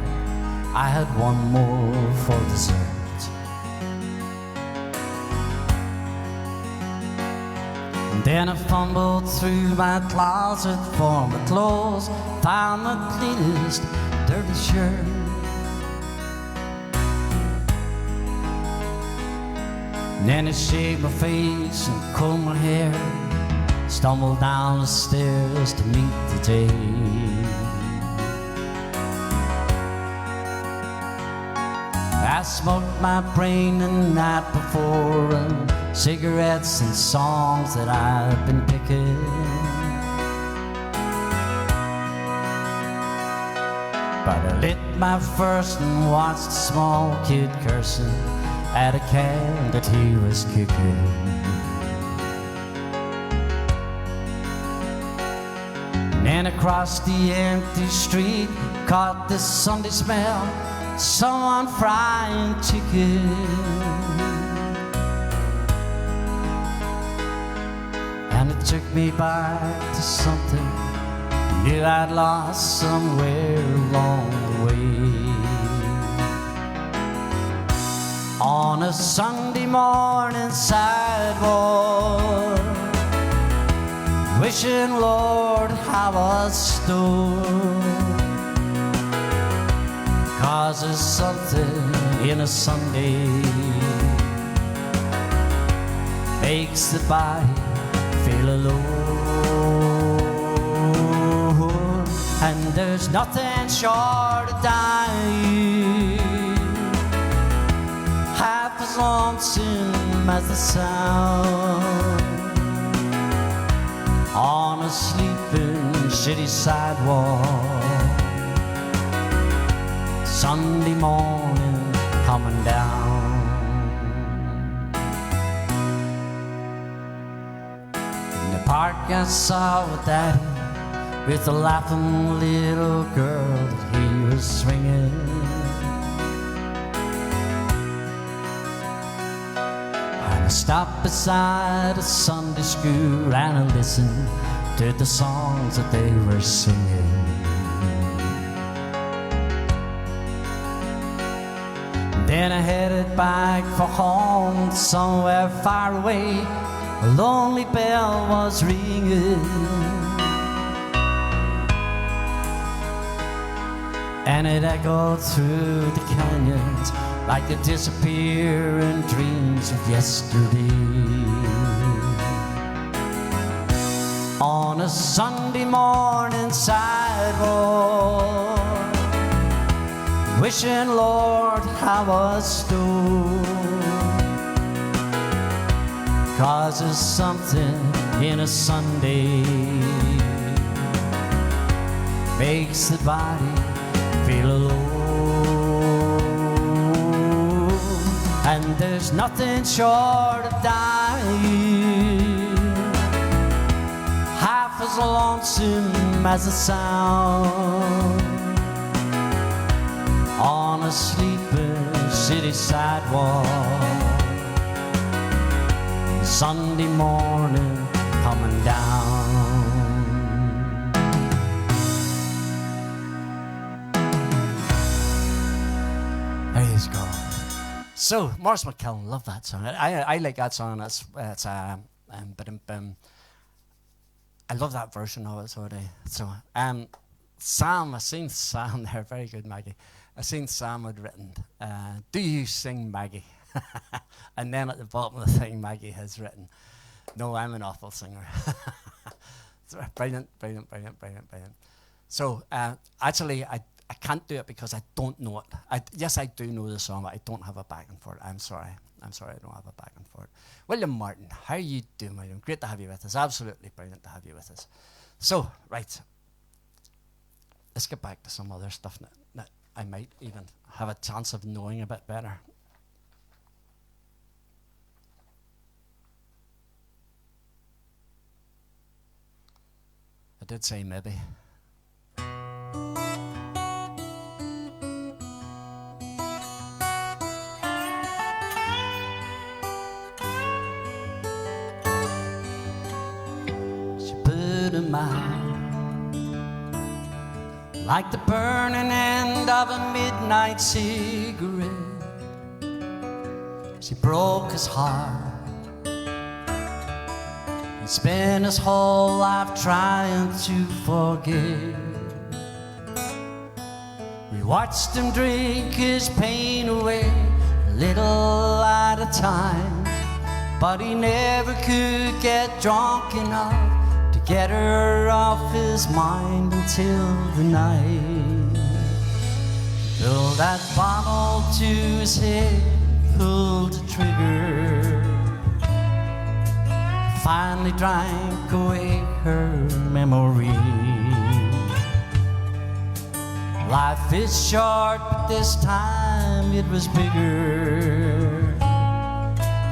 I had one more for dessert. And then I fumbled through my closet for my clothes, found the cleanest dirty shirt. And then I shaved my face and combed my hair, stumbled down the stairs to meet the day. I smoked my brain the night before, and cigarettes and songs that I've been picking. But I lit my first and watched a small kid cursing at a can that he was kicking. And then across the empty street, caught the Sunday smell, someone frying chicken. And it took me back to something I knew I'd lost somewhere along the way. On a Sunday morning sidewalk, wishing, Lord, I was stoned. 'Cause there's something in a Sunday makes the body feel alone. And there's nothing short of dying half as lonesome as the sound on a sleeping city sidewalk, Sunday morning coming down. In the park I saw a daddy with the laughing little girl that he was swinging. And I stopped beside a Sunday school and I listened to the songs that they were singing. Then I headed back for home, somewhere far away. A lonely bell was ringing, and it echoed through the canyons like the disappearing dreams of yesterday. On a Sunday morning sidewalk, wishing, Lord, I was stoned. 'Cause there's something in a Sunday makes the body feel alone. And there's nothing short of dying half as lonesome as the sound on a sleeping city sidewalk. Sunday morning coming down. Praise God. So, Morris McKellen, love that song. I like that song. It's I love that version of it. So, Sam, I seen Sam there. Very good, Maggie. I seen Sam had written, "Do you sing, Maggie?" And then at the bottom of the thing, Maggie has written, "No, I'm an awful singer." Brilliant. So actually, I can't do it because I don't know it. Yes, I do know the song, but I don't have a backing for it. I'm sorry, I don't have a backing for it. William Martin, how are you doing, William? Great to have you with us. Absolutely brilliant to have you with us. So, right, let's get back to some other stuff that I might even have a chance of knowing a bit better. I did say maybe. She put him out like the burning end of a midnight cigarette. She broke his heart and spent his whole life trying to forget. We watched him drink his pain away, a little at a time, but he never could get drunk enough to get her off his mind until the night. He filled that bottle to his head, pulled the trigger, finally drank away her memory. Life is short, but this time it was bigger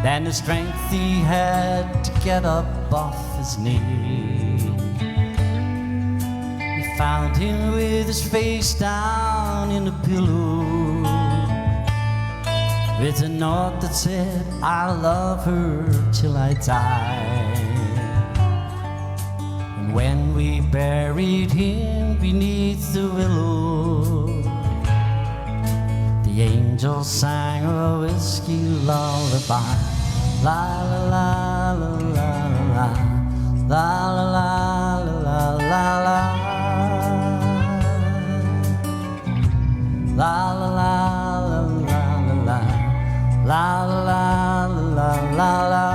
than the strength he had to get up off his knee. He found him with his face down in the pillow, with a note that said, "I love her till I die." And when we buried him beneath the willow, the angels sang a whiskey lullaby. La la la la la la la la la la la la la la. La la la la la la.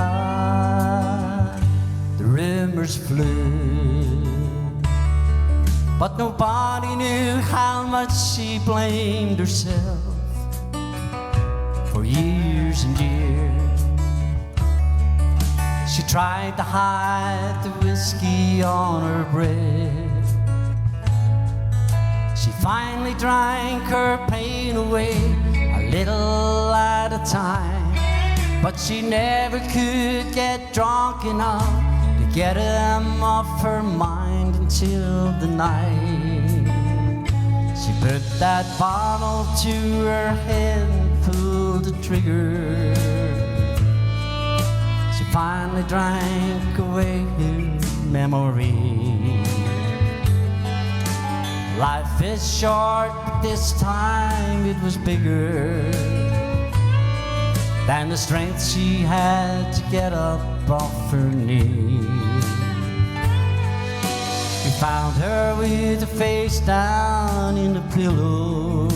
The rumors flew, but nobody knew how much she blamed herself for years and years. She tried to hide the whiskey on her breath. She finally drank her pain away, a little at a time, but she never could get drunk enough to get him off her mind till the night. She put that bottle to her head and pulled the trigger. She finally drank away her memory. Life is short, but this time it was bigger than the strength she had to get up off her knee. We found her with her face down in the pillow.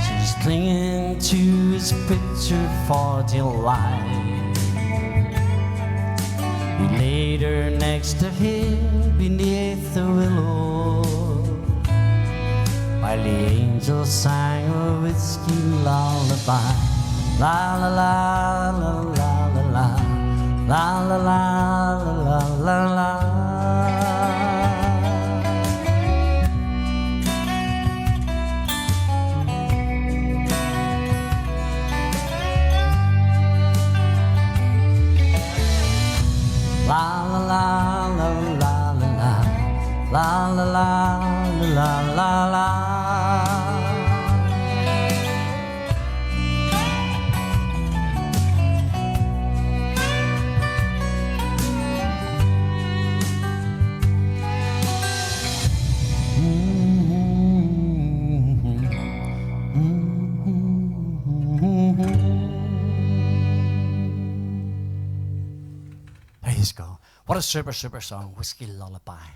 She's clinging to his picture for dear life. We laid her next to him beneath the willow, while the angels sang a whiskey lullaby. La la la la la la la, la la la la la la. La la la la la la la la la la la la. Go. What a super song, Whiskey Lullaby.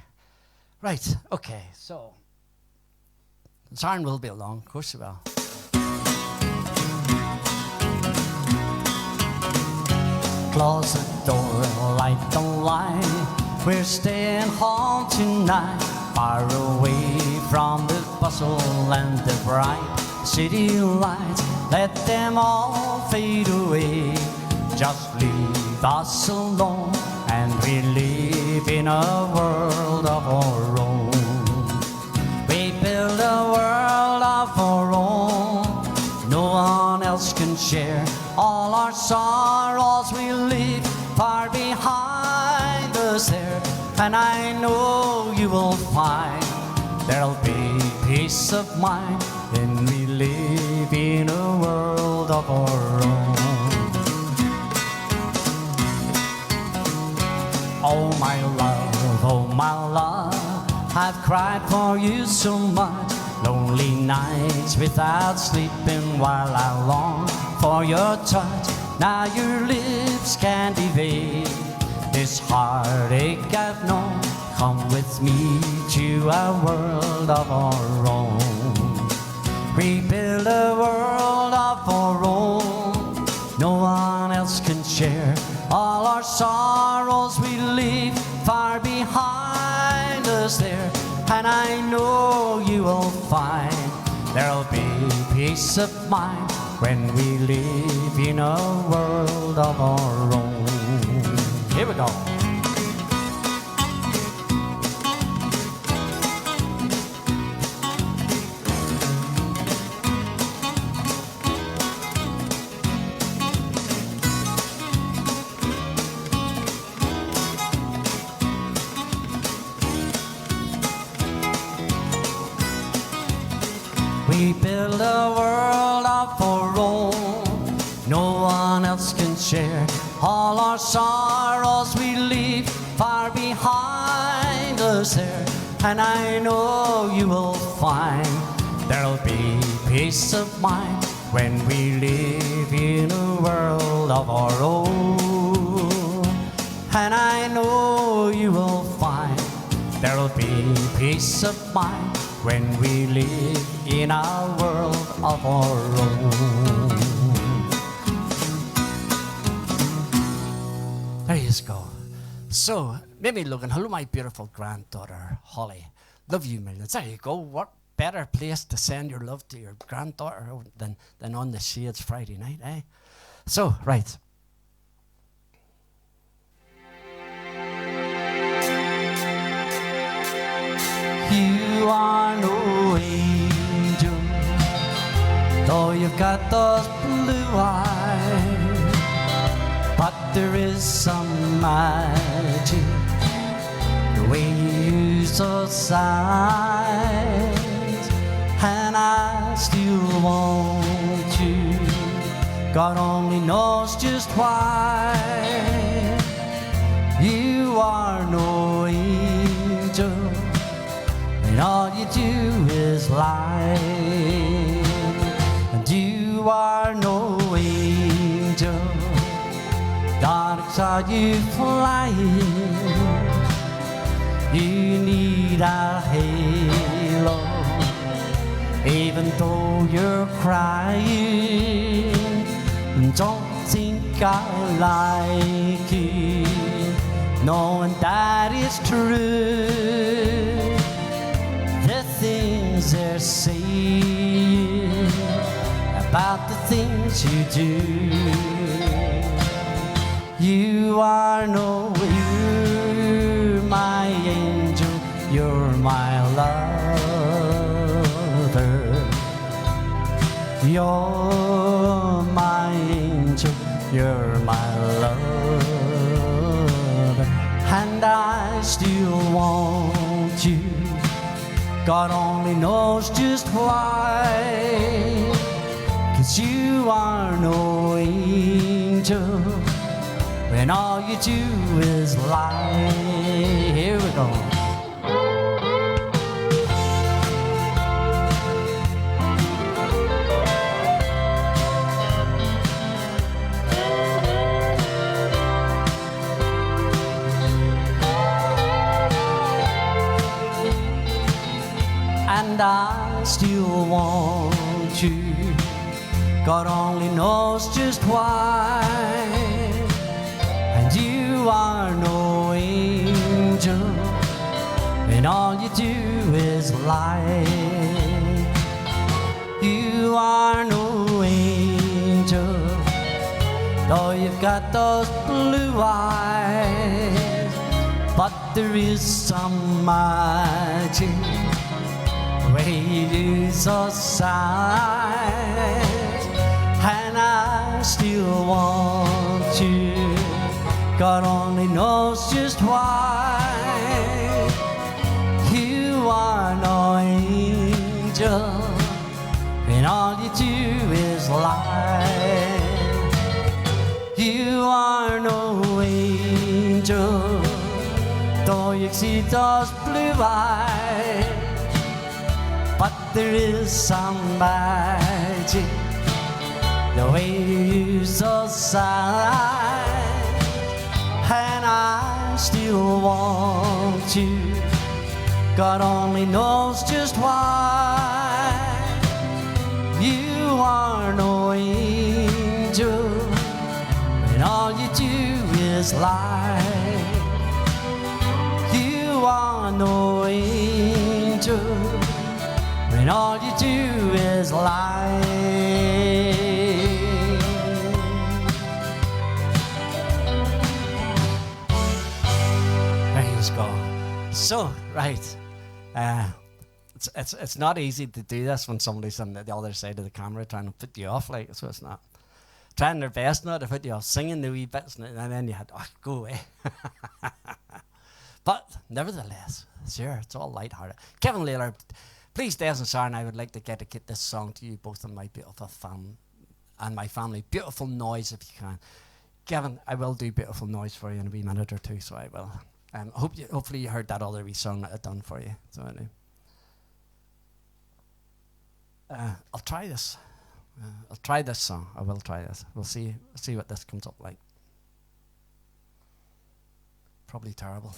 Right, okay, so Sharon will be along, of course she will. Close the door and light the light. We're staying home tonight, far away from the bustle and the bright city lights. Let them all fade away, just leave us alone, and we live in a world of our own. We build a world of our own, no one else can share. All our sorrows we leave far behind us there, and I know you will find there'll be peace of mind when we live in a world of our own. Oh my love, I've cried for you so much. Lonely nights without sleeping while I long for your touch. Now your lips can't evade this heartache I've known. Come with me to a world of our own. We build a world of our own, no one else can share. All our sorrows we leave far behind us there, and I know you will find there'll be peace of mind when we live in a world of our own. Here we go. We build a world of our own, no one else can share. All our sorrows we leave far behind us there, and I know you will find there'll be peace of mind when we live in a world of our own. And I know you will find there'll be peace of mind when we live in our world of our own. There you go. So, maybe looking, hello my beautiful granddaughter, Holly. Love you millions. There you go. What better place to send your love to your granddaughter than on the Shades Friday night, eh? So, right. You are no angel, though you've got those blue eyes, but there is some magic the way you used those signs, and I still want you. God only knows just why. You are no angel, and all you do is lie. And you are no angel, God saw you flying. You need a halo, even though you're crying. Don't think I like it, knowing that it's true. The things they're saying about the things you do. You are no, you're my angel, you're my lover. You're my angel, you're my lover, and I still want you. God only knows just why, 'cause you are no angel, when all you do is lie. Here we go. And I still want you. God only knows just why. And you are no angel, and all you do is lie. You are no angel, though you've got those blue eyes. But there is some magic way you lose those sighs, and I still want you. God only knows just why. You are no angel, and all you do is lie. You are no angel, though you see those blue eyes. But there is some magic, the way you use those signs, and I still want you. God only knows just why. You are no angel, and all you do is lie. You are no angel, and all you do is lie. Praise God. So, right. It's not easy to do this when somebody's on the other side of the camera trying to put you off, like, so it's not. Trying their best not to put you off, singing the wee bits, and then you had to go away. But nevertheless, sure, it's all lighthearted. Kevin Layler, please, Desy and Sharon, I would like to dedicate this song to you both and my beautiful family and my family. Beautiful noise, if you can. Kevin, I will do beautiful noise for you in a wee minute or two, so I will. Hopefully you heard that other wee song that I've done for you. So I do. I'll try this. I'll try this song. I will try this. We'll see what this comes up like. Probably terrible.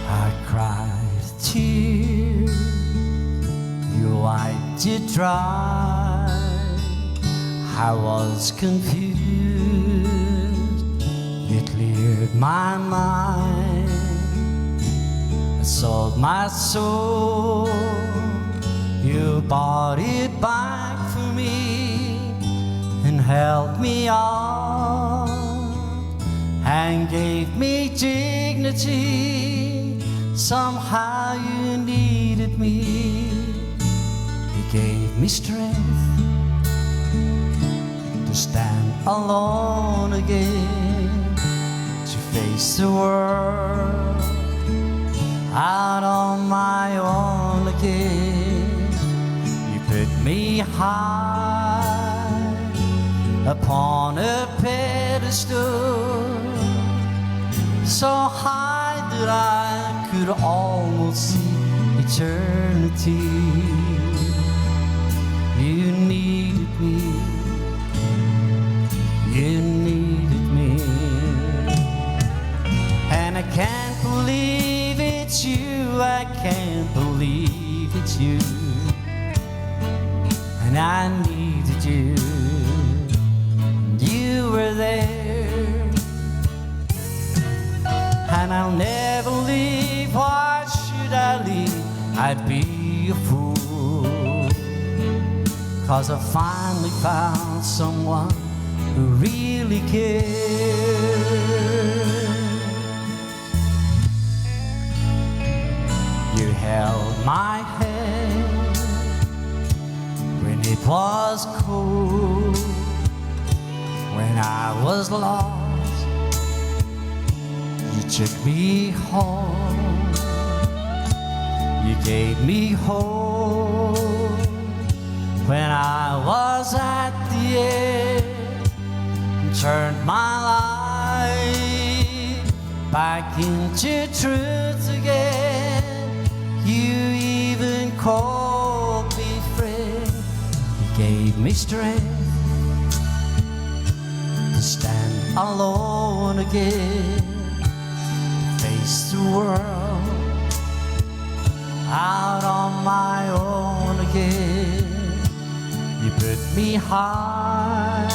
I cried a tear, you wiped it dry. I was confused, you cleared my mind. I sold my soul, you bought it back for me and held me up and gave me dignity. Somehow you needed me. You gave me strength to stand alone again, to face the world out on my own again. You put me high upon a pedestal, so high that I could almost see eternity. You needed me, you needed me, and I can't believe it's you, I can't believe it's you, and I needed you, and you were there, and I'll never leave. Why should I leave? I'd be a fool, 'cause I finally found someone who really cares. You held my hand when it was cold, when I was lost. You took me home, you gave me hope when I was at the end, turned my life back into truth again. You even called me friend. You gave me strength to stand alone again, face the world out on my own again. You put me high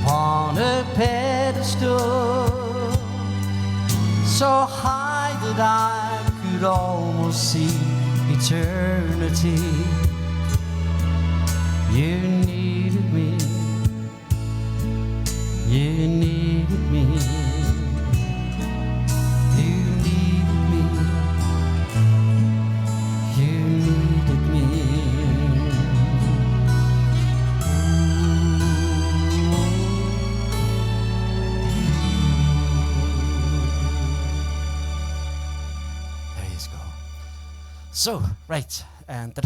upon a pedestal, so high that I could almost see eternity. You needed me, you needed me, you needed me, you needed me. So, right, and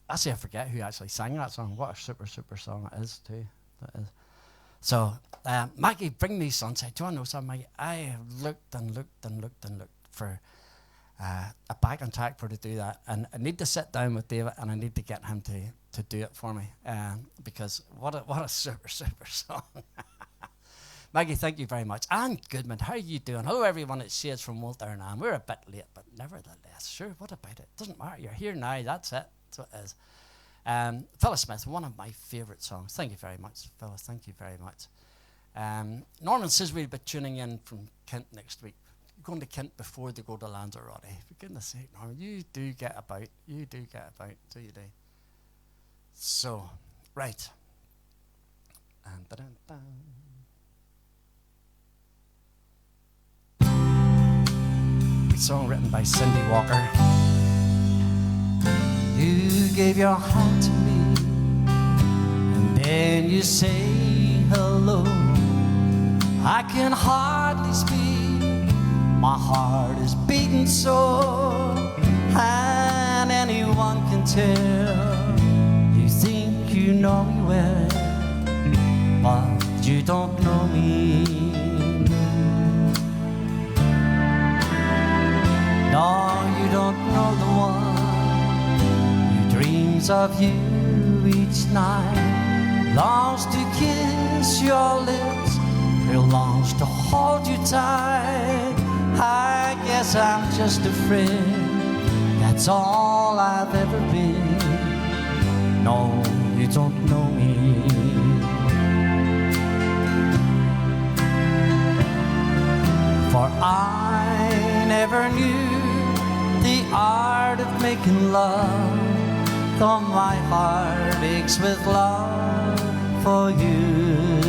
actually I forget who actually sang that song. What a super, super song it is too. That is. So, Maggie, bring me sunset. Do you want to know something, Maggie? I have looked and looked and looked and looked for a backing track for to do that, and I need to sit down with David and I need to get him to do it for me, because what a super, super song. Maggie, thank you very much. Anne Goodman, how are you doing? Hello, everyone. It's Shades from Walter and Anne. We're a bit late, but nevertheless, sure, what about it? Doesn't matter. You're here now. That's it. That's what it is. Phyllis Smith, one of my favourite songs. Thank you very much, Phyllis. Thank you very much. Norman says we'll be tuning in from Kent next week. Going to Kent before they go to Lanzarote. For goodness sake, Norman, you do get about. You do get about, do you do? So, right. And song written by Cindy Walker. You gave your heart to me, and then you say hello. I can hardly speak, my heart is beating so, and anyone can tell. You think you know me well, but you don't know me. No, you don't know the one who dreams of you each night, longs to kiss your lips, who longs to hold you tight. I guess I'm just a friend, that's all I've ever been. No, you don't know me. For I never knew the art of making love, though my heart aches with love for you.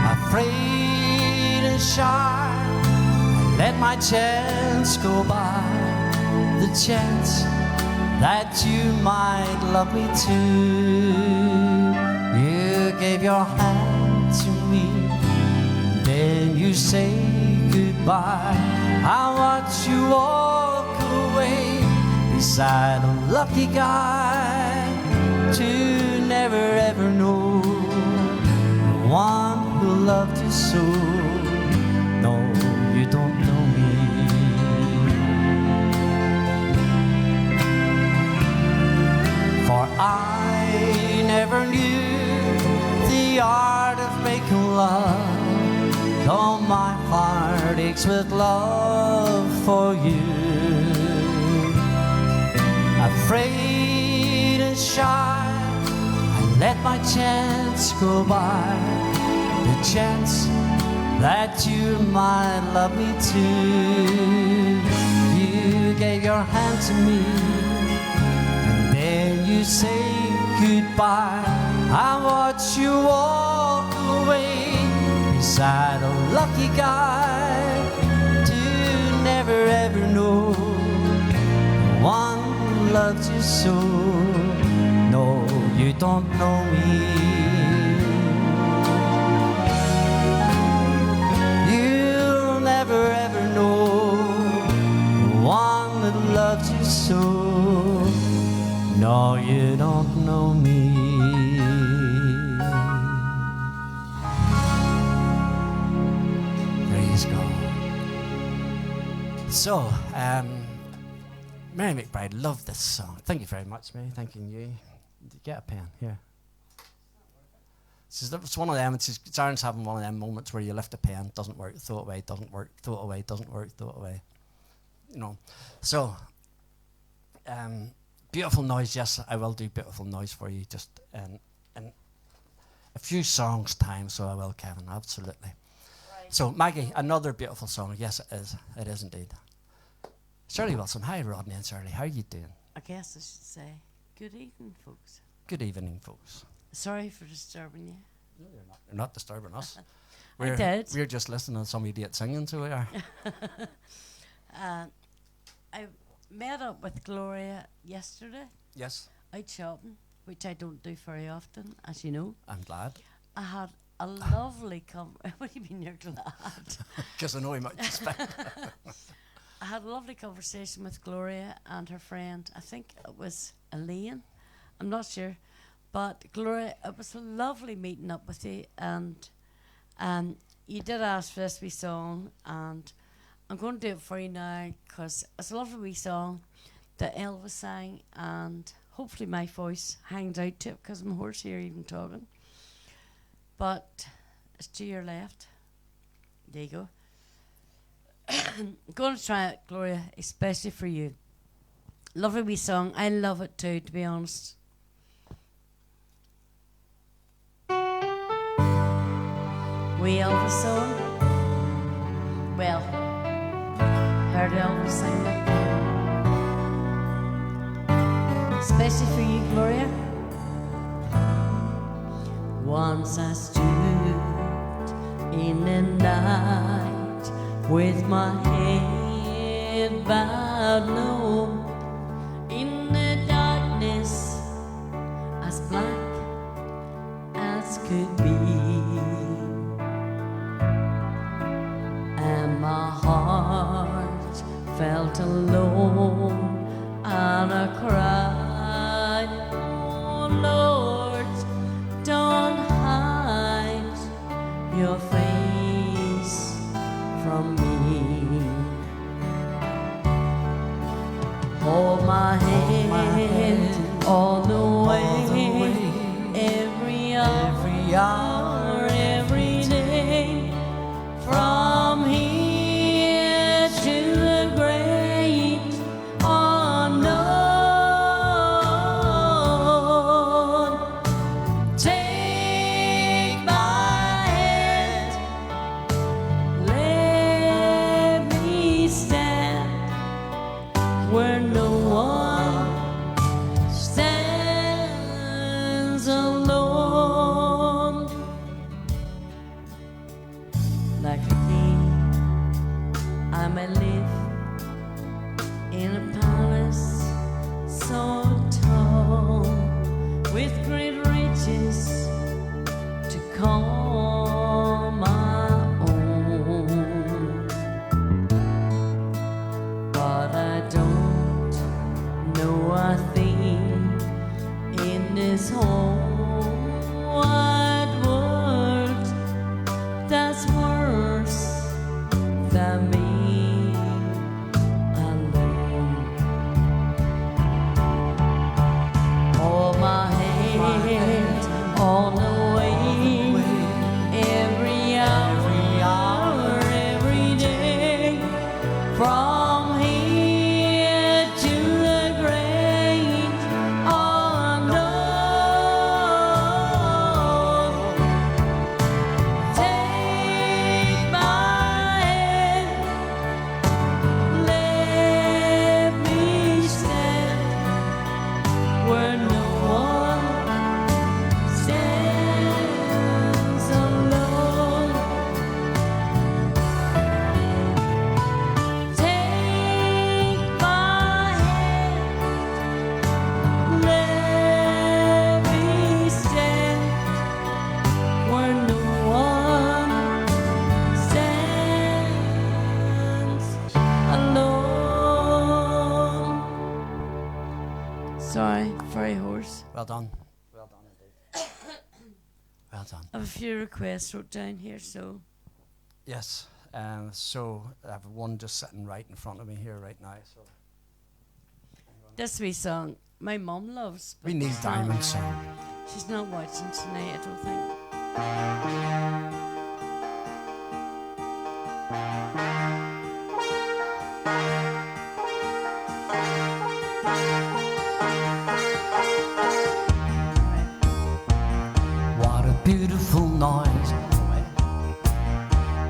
Afraid to and shy. I let my chance go by, the chance that you might love me too. You gave your hand to me, then you say goodbye. I watch you walk away beside a lucky guy to never ever know the one who loved you so. No, you don't know me. For I never knew the art of making love, though my heart aches with love for you. Afraid and shy, I let my chance go by, the chance that you might love me too. You gave your hand to me, and then you say goodbye. I watch you walk away beside a lucky guy to never ever know the one who loves you so. No, you don't know me. You'll never ever know the one that loves you so. No, you don't know me. Praise God. So, Mary McBride, love this song. Thank you very much, Mary. Thanking you. Get a pen here. It's one of them. Sharon's having one of them moments where you lift a pen, doesn't work, throw it away, doesn't work, throw it away, doesn't work, throw it away. You know. So, beautiful noise. Yes, I will do beautiful noise for you. Just in a few songs' time. So I will, Kevin. Absolutely. Right. So Maggie, another beautiful song. Yes, it is. It is indeed. Shirley Wilson. Hi, Rodney and Shirley. How are you doing? I guess I should say good evening, folks. Good evening, folks. Sorry for disturbing you. No, you're not. You're not disturbing us. I did. We're just listening to some idiot singing, so we are. I met up with Gloria yesterday. Yes. Out shopping, which I don't do very often, as you know. I'm glad. I had a lovely What do you mean you're glad? Because I know he might expect. I had a lovely conversation with Gloria and her friend. I think it was Elaine. I'm not sure. But Gloria, it was a lovely meeting up with you. And you did ask for this wee song. And I'm going to do it for you now because it's a lovely wee song that Elvis sang. And hopefully my voice hangs out to it because I'm hoarse here even talking. But it's to your left. There you go. I'm going to try it, Gloria, especially for you. Lovely wee song. I love it too, to be honest. We Elvis song. Well, heard Elvis sing it. Especially for you, Gloria. Once I stood in the night with my head bowed low in the darkness as black as could be, and my heart felt alone, and I cried, oh Lord, don't hide your face from me. Hold my hand all the way, every hour, every day, from here to the great unknown. Take my hand, let me stand where no one stands alone, like a king may live in a palace so tall, with great riches to call my own. But I don't know a thing in this whole wide world that's worse than me alone. Hold my hand all the way, every hour, every day, from here to the grave. Oh no, take my hand, let me stand where no one stands alone. Take my hand, let me stand where no one stands alone. Sorry, very hoarse. Well done. Well done indeed. Well done. I have a few requests wrote down here, so Yes. So I have one just sitting right in front of me here right now. So this wee song my mum loves. we but need she's not- Diamond song. She's not watching tonight, I don't think. What a beautiful noise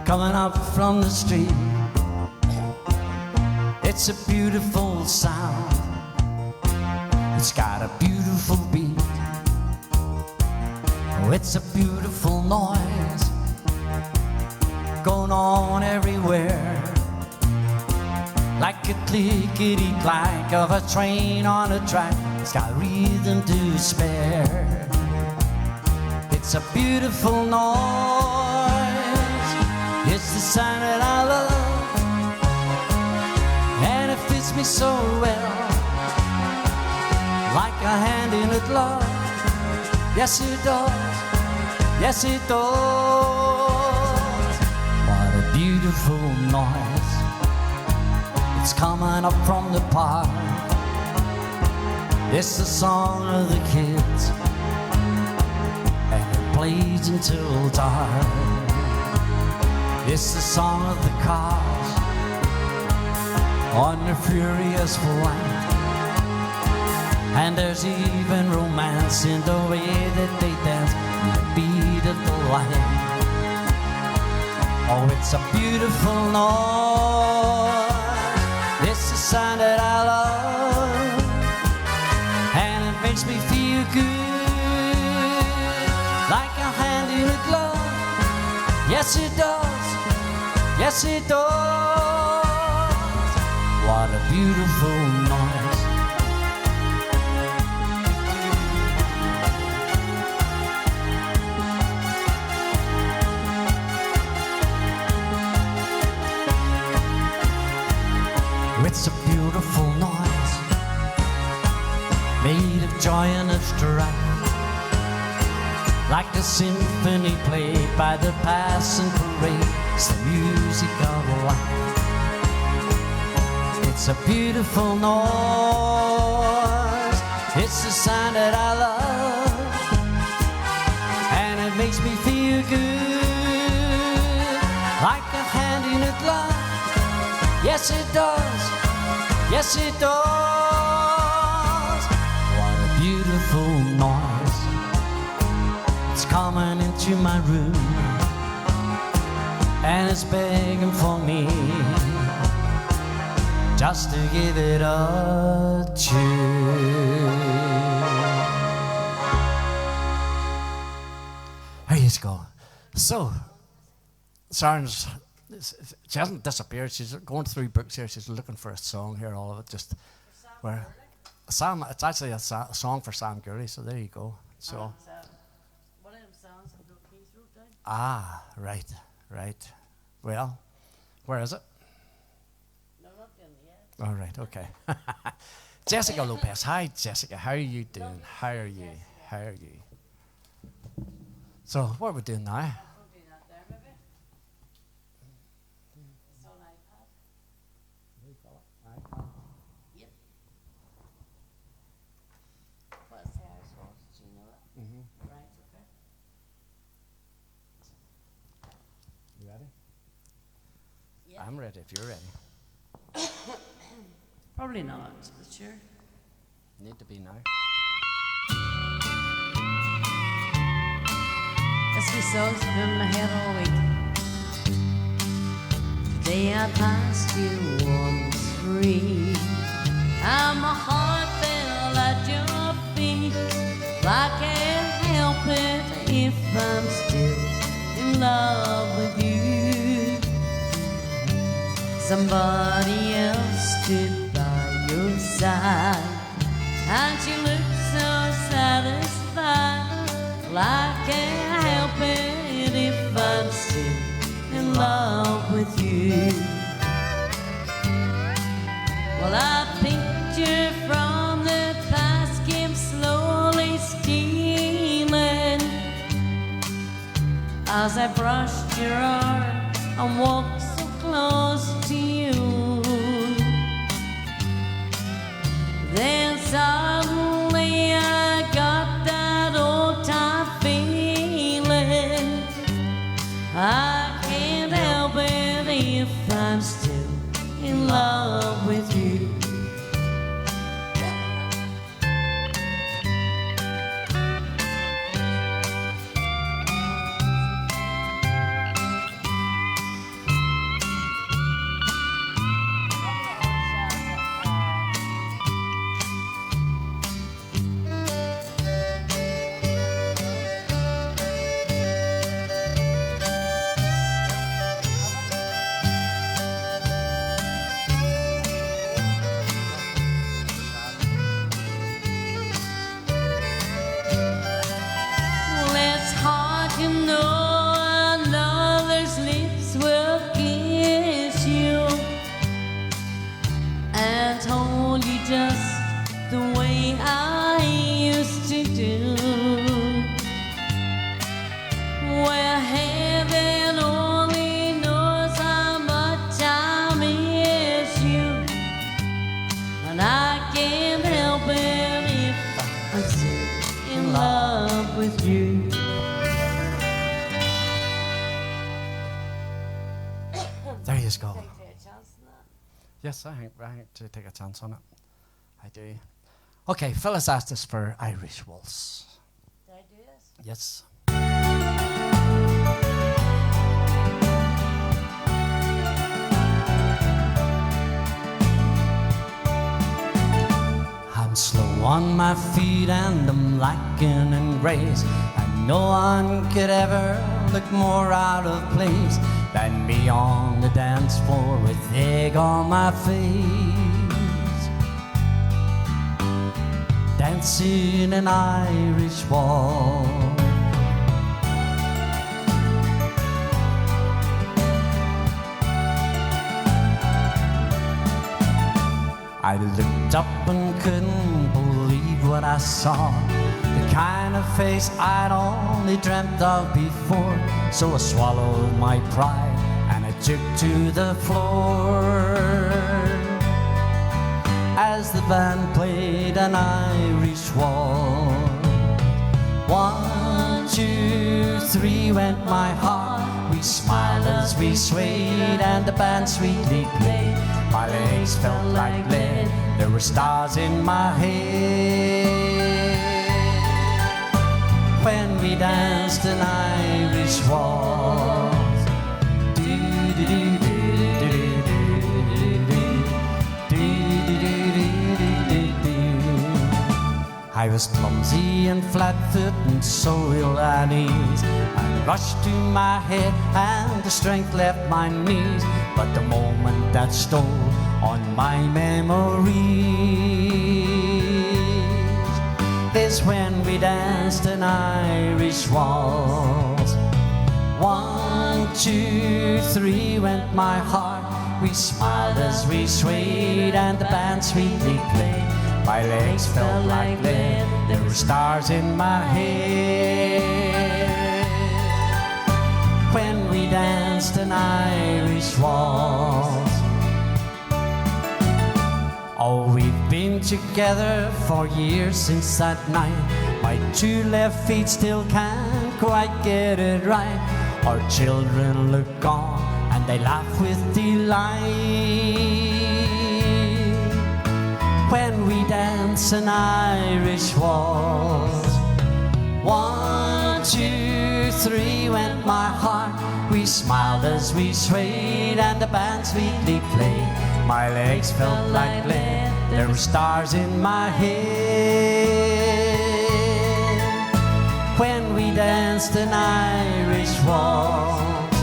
coming up from the street. It's a beautiful sound. It's got a beautiful beat. Oh, it's a beautiful noise going on everywhere, like a clickety-clack of a train on a track. It's got rhythm to spare. It's a beautiful noise. It's the sound that I love, and it fits me so well, like a hand in a glove. Yes, it does. Yes, it does. What a beautiful noise. It's coming up from the park. It's the song of the kids, and it plays until dark. It's the song of the cars on the furious flight. And there's even romance in the way that they dance, and the beat of the light. Oh, it's a beautiful noise. It's the sound that I love, and it makes me feel good, like a hand in a glove. Yes, it does. Yes, it does. What a beautiful noise. It's a beautiful noise, made of joy and of strife, like a symphony played by the passing parade. It's the music of life. It's a beautiful noise. It's the sound that I love, and it makes me feel good, like a hand in a glove. Yes, it does. Yes, it does. What a beautiful noise. It's coming into my room, and it's begging for me just to give it a tune. There you go. So, Sharon's she hasn't disappeared. She's going through books here. She's looking for a song here, all of it. Just where Sam, it's actually a song for Sam Gurley, so there you go. So one of them songs that Bill Keith wrote down. ah, right. Well, where is it? No, not doing it yet. All right, okay. Jessica Lopez. Hi, Jessica. How are you doing? How are you? How are you? So, what are we doing now? We'll do that there, maybe. It's on iPad. Yep. What's the Irish waltz? Do you know it? Mm-hmm. Right, okay. You ready? Yeah. I'm ready if you're ready. Probably not, but sure. Need to be now. This wee song's been in my head all week. Today I passed you on the street, and my heart fell at your feet. I can't help it if I'm still in love with you. Somebody else stood by your side, and she looked so satisfied. Well, I can't help it if I'm still in love with you. Well, a picture from the past came slowly stealing as I brushed your arm and walked so close to you. Then suddenly I got that old time feeling. I can't help it if I'm still in love with you. Yes, I think to take a chance on it. I do. Okay, Phyllis asked us for Irish Waltz. Did I do this? Yes. I'm slow on my feet and I'm lacking in grace, and no one could ever look more out of place than me on the dance floor with egg on my face, dancing an Irish waltz. I looked up and couldn't believe what I saw, the kind of face I'd only dreamt of before. So I swallowed my pride and I took to the floor as the band played an Irish waltz. 1, 2, 3 went my heart. We smiled as we swayed and the band sweetly played. My legs felt like lead, there were stars in my head when we danced an Irish waltz. I was clumsy and flat-footed and so ill at ease. I rushed to my head and the strength left my knees. But the moment that stole on my memories is when we danced an Irish waltz. 1, 2, 3 went my heart. We smiled as we swayed and the band sweetly played. My legs felt like lead, there were stars in my head when we danced an Irish waltz. Oh, we've been together for years since that night. My 2 left feet still can't quite get it right. Our children look on and they laugh with delight when we dance an Irish waltz. 1, 2, 3 went my heart. We smiled as we swayed and the band sweetly played. My legs felt like lead, there were stars in my head when we danced an Irish waltz.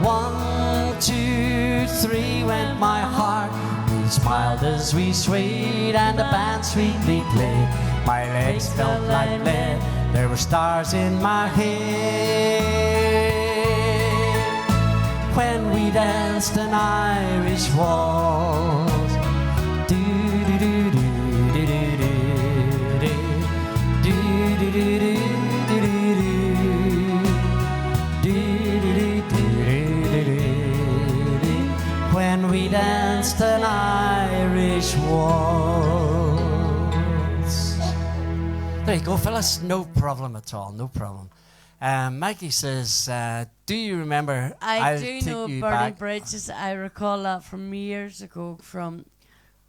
1, 2, 3 went my heart. We smiled as we swayed and the band sweetly played. My legs felt like lead, there were stars in my head when we danced an Irish waltz. Do do do do do do do do do do. When we danced an Irish waltz. There you go, fellas. No problem at all. No problem. Maggie says, do you remember? I do know Burning Bridges. I recall that from years ago from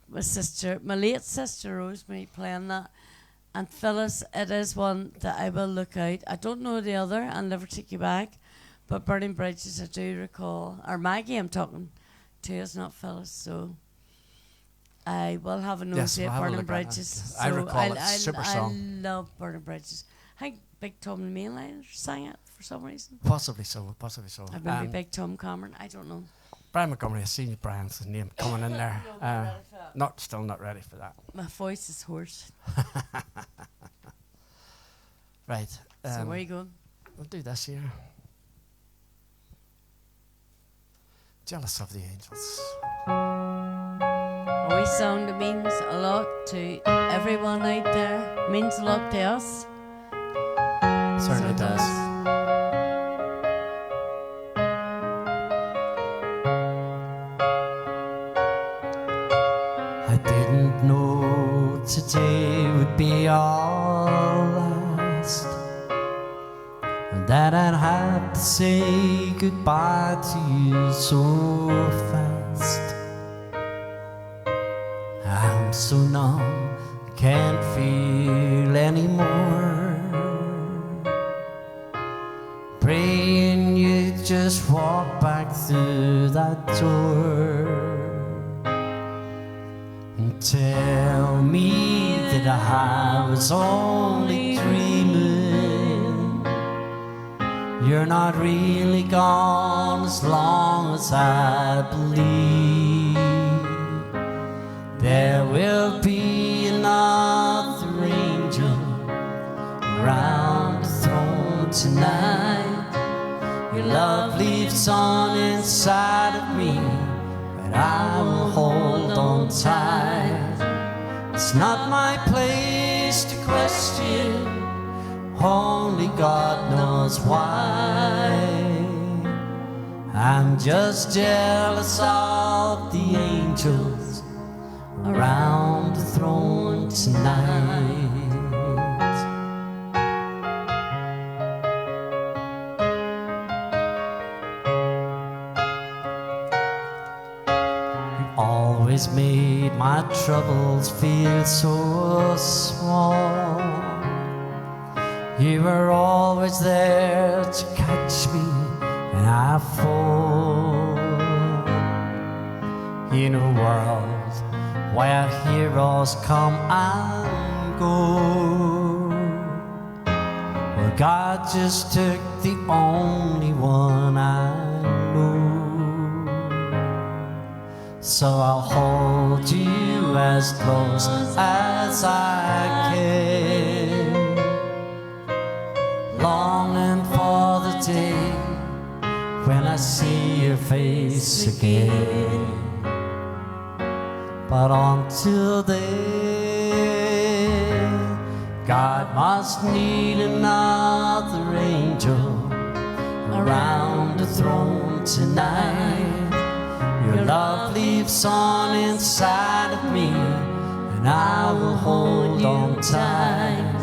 my sister, my late sister Rosemary playing that. And Phyllis, it is one that I will look out. I don't know the other. I'll never take you back. But Burning Bridges, I do recall. Or Maggie, I'm talking to, is not Phyllis. So I will have a nosy at Burning Bridges. So I recall it. Super song. I love Burning Bridges. I think Big Tom and Mainliner sang it for some reason. Possibly so. Possibly so. Or maybe Big Tom Cameron. I don't know. Brian Montgomery, I seen Brian's name coming in there. Still not ready for that. My voice is hoarse. Right. So where are you going? We'll do this here. Jealous of the Angels. A wee song that means a lot to everyone out there. Means a lot to us. Certainly does. I didn't know today would be our last, and that I'd have to say goodbye to you so fast. I'm so numb, I can't feel anymore. Praying you just walk back through that door and tell me that I was only dreaming. You're not really gone as long as I believe. There will be another angel around the throne tonight. Your love lives on inside of me, but I will hold on tight. It's not my place to question, only God knows why. I'm just jealous of the angels around the throne tonight. Always made my troubles feel so small. You were always there to catch me when I fall. In a world where heroes come and go, where God just took the only one I know. So I'll hold you as close as I can, longing for the day when I see your face again. But until then, God must need another angel around the throne tonight. Your love lives on inside of me, and I will hold on tight.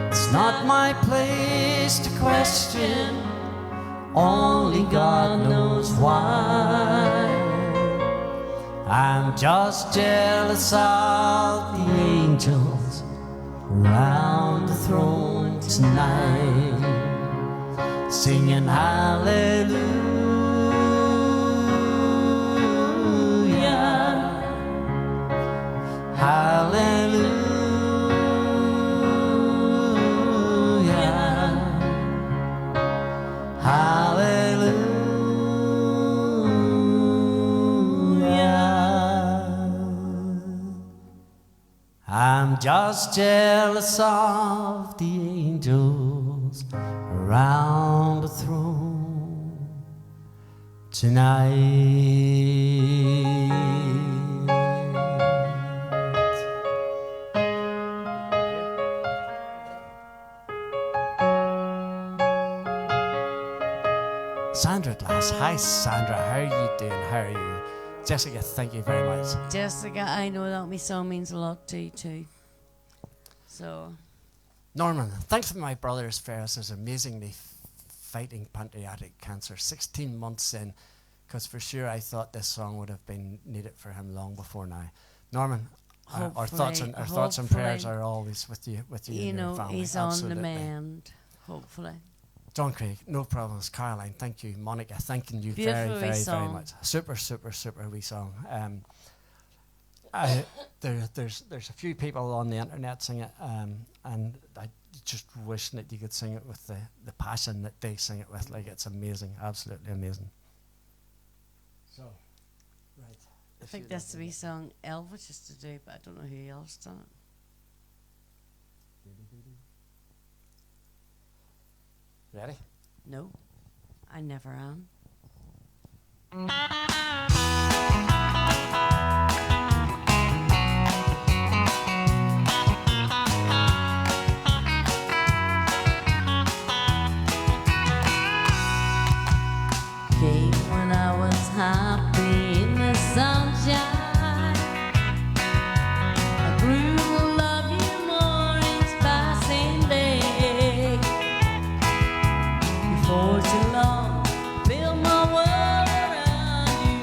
It's not my place to question, only God knows why. I'm just jealous of the angels around the throne tonight, singing hallelujah. Hallelujah, hallelujah. I'm just jealous of the angels around the throne tonight. Sandra Glass. Hi, Sandra. How are you doing? How are you? Jessica, thank you very much. Jessica, I know that my song means a lot to you too. So. Norman, thanks for my brother's Ferris is amazingly fighting pancreatic cancer 16 months in, because for sure I thought this song would have been needed for him long before now. Norman, our thoughts and prayers are always with you and your family. He's Absolutely. on the mend, hopefully. John Craig, no problems. Caroline, thank you. Monica, thanking you Beautiful very song. much. Super wee song. There's a few people on the internet sing it, and I just wish that you could sing it with the passion that they sing it with. Like, it's amazing, absolutely amazing. So, right. I think that's the wee song Elvis used to do, but I don't know who else done it. Ready? No, I never am. Came when I was happy in the sunshine. I grew to love you more each passing day. Before too long, build my world around you,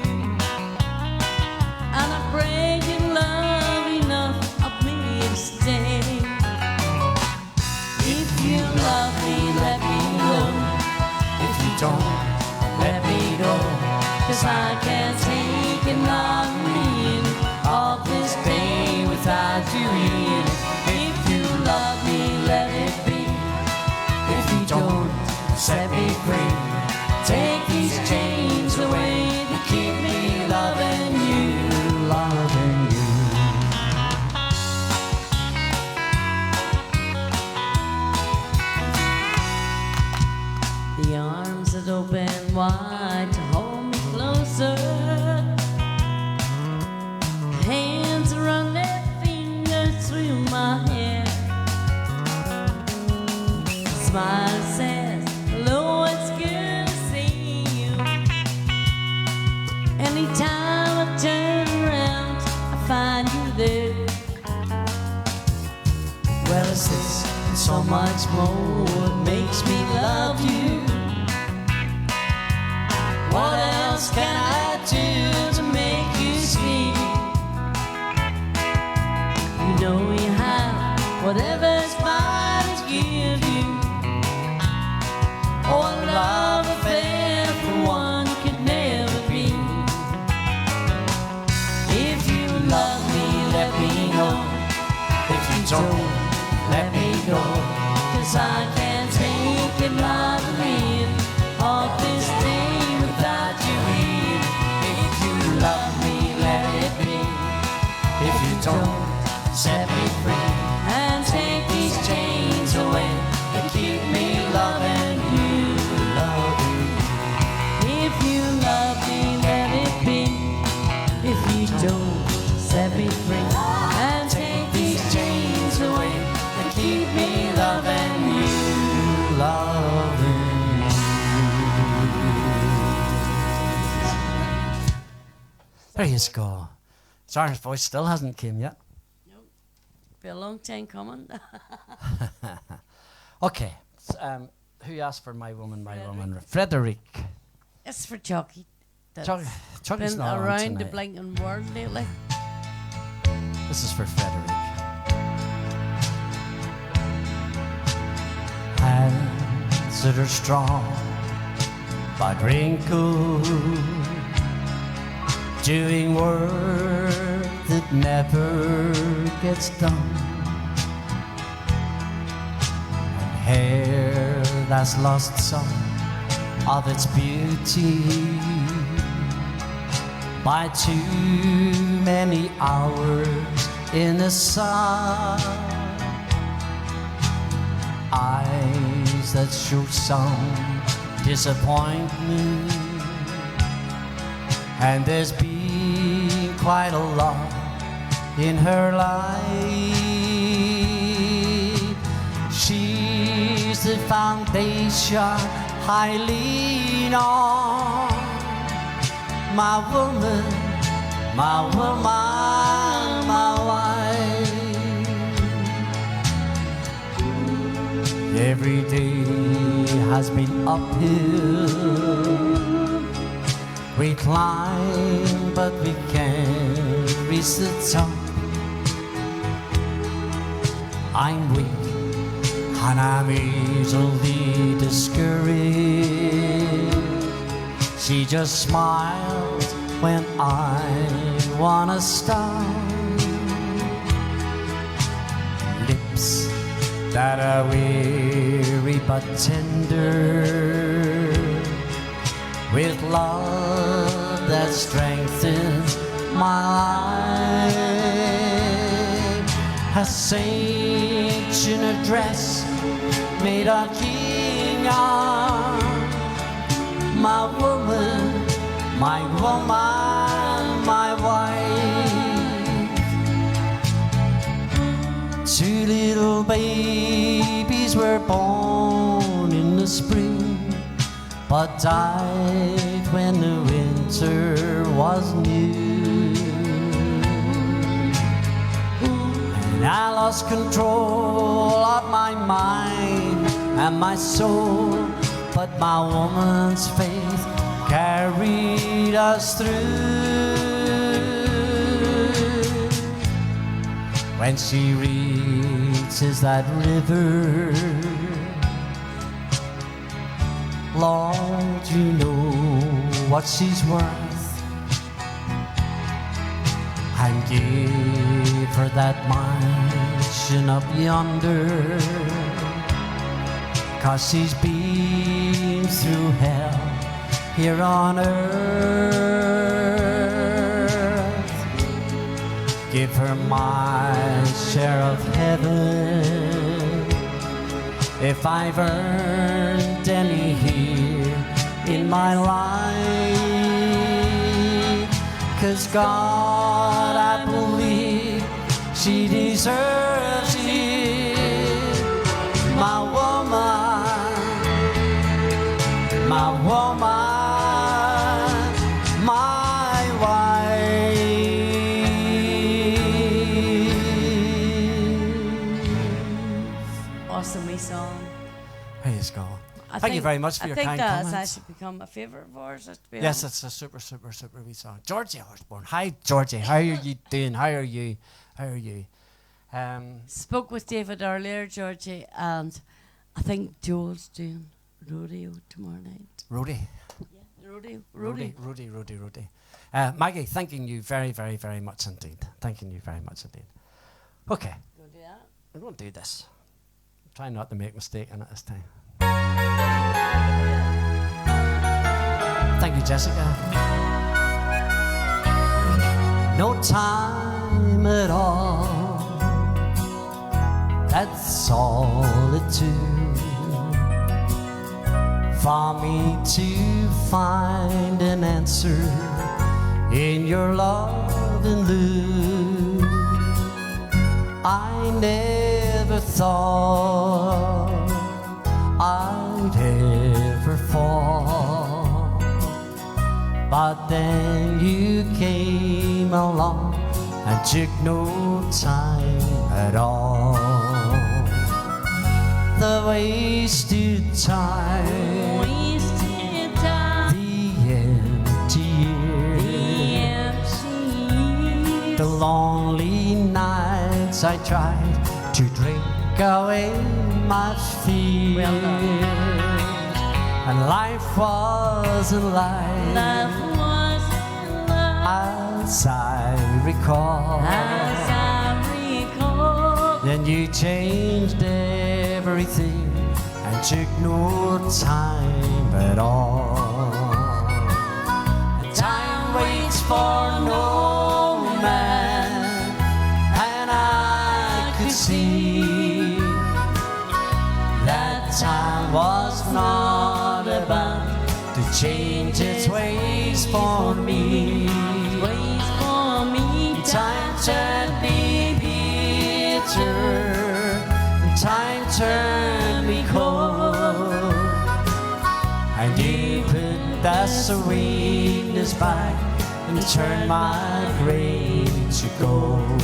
and I pray you love enough of me to stay. If you love me, let me know. If you don't, Let me go, 'cause I can't take another minute of this day without you in. If you love me, let it be. If you don't, set me free. Take these chains away to keep me loving you, loving you. The arms that open wide to hold me closer, hands run their fingers through my hair. Smile says, hello, it's good to see you. Anytime I turn around, I find you there. Well, it's this and so much more that makes me love you. What else can I do to make you see? You know you have whatever's mine to give you. Oh, a love affair for one could never be. If you love me, let me know. If you don't, let me go, 'cause I can't take There you go. Sharon's voice still hasn't came yet. Nope. Be a long time coming. Okay. Who asked for My Woman, My Woman? Frederick. It's for Chucky. That's Chucky's been not on around the tonight. blinking world lately. This is for Frederick. Hands that are strong but wrinkled, doing work that never gets done, and hair that's lost some of its beauty by too many hours in the sun. Eyes that show some disappointment, and there's been quite a lot in her life. She's the foundation I lean on. My woman, my woman, my wife. Every day has been uphill. We climb, but we can't reach the top. I'm weak and I'm easily discouraged. She just smiles when I wanna stop. Lips that are weary but tender, with love that strengthens my life. A saint in a dress made a king of. My woman, my woman, my wife. Two little babies were born in the spring, but died when the winter was new. And I lost control of my mind and my soul, but my woman's faith carried us through. When she reaches that river, Lord, you know what she's worth, and give her that mansion up yonder, 'cause she's been through hell here on earth. Give her my share of heaven, if I've earned any here in my life. 'Cause God, I believe she deserves it. My woman, my woman, my wife. Awesome wee song. Praise God. I Thank you very much for your kind I think that has comments. actually become a favourite of ours. To be Yes, honest. it's a super, super, super wee song. Georgie Osborne. Hi, Georgie. How are you doing? How are you? How are you? Spoke with David earlier, Georgie, and I think Joel's doing rodeo tomorrow night. Rudy. Yeah, rodeo. Rudy. Maggie, thanking you very, very, very much indeed. Thanking you very much indeed. Okay, Go do that. we're going to do this. Try not to make a mistake in it this time. Thank you, Jessica. No time at all. That's solitude for me to find an answer in your love and lose. I never thought I'd ever fall, but But then you came along and took no time at all. The wasted time, the empty years, the lonely nights I tried to drink away my fears. And life wasn't life, as I recall. Then you changed everything and took no time at all. And time waits for no man, and I could see that time was not about to change its ways for me. Time turned me bitter, time turned me cold, and you put the sweetness back and turned my grain to gold.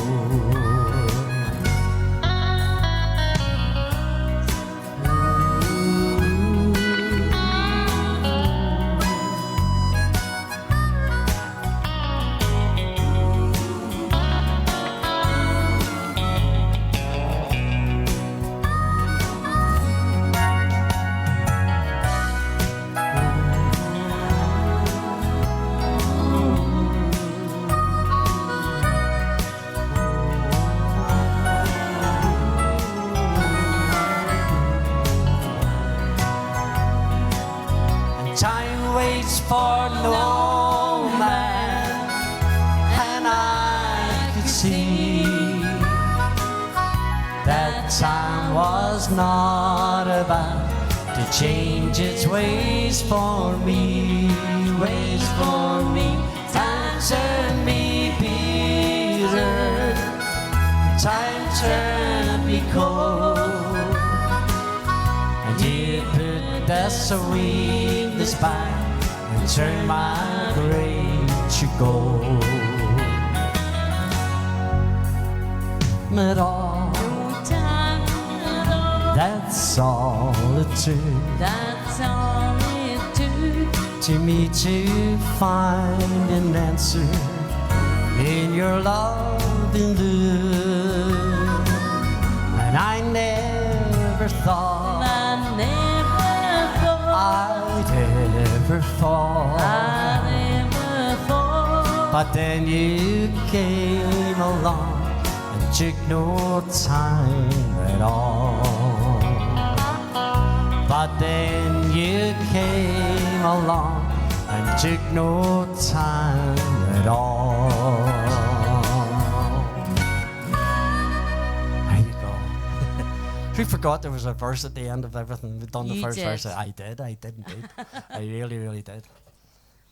For no man, and I could see that time was not about to change its ways for me. Ways for me. Time turned me bitter, time turned me cold, and you put the sweetness back and turn my grain to gold. At all, that's all it took. That's all it took to me to find an answer in your loving look. And I never thought I'd ever fall. But then you came along and took no time at all. But then you came along and took no time at all. There you go. Who forgot there was a verse at the end of everything? We'd done the first verse. I did indeed. I really did.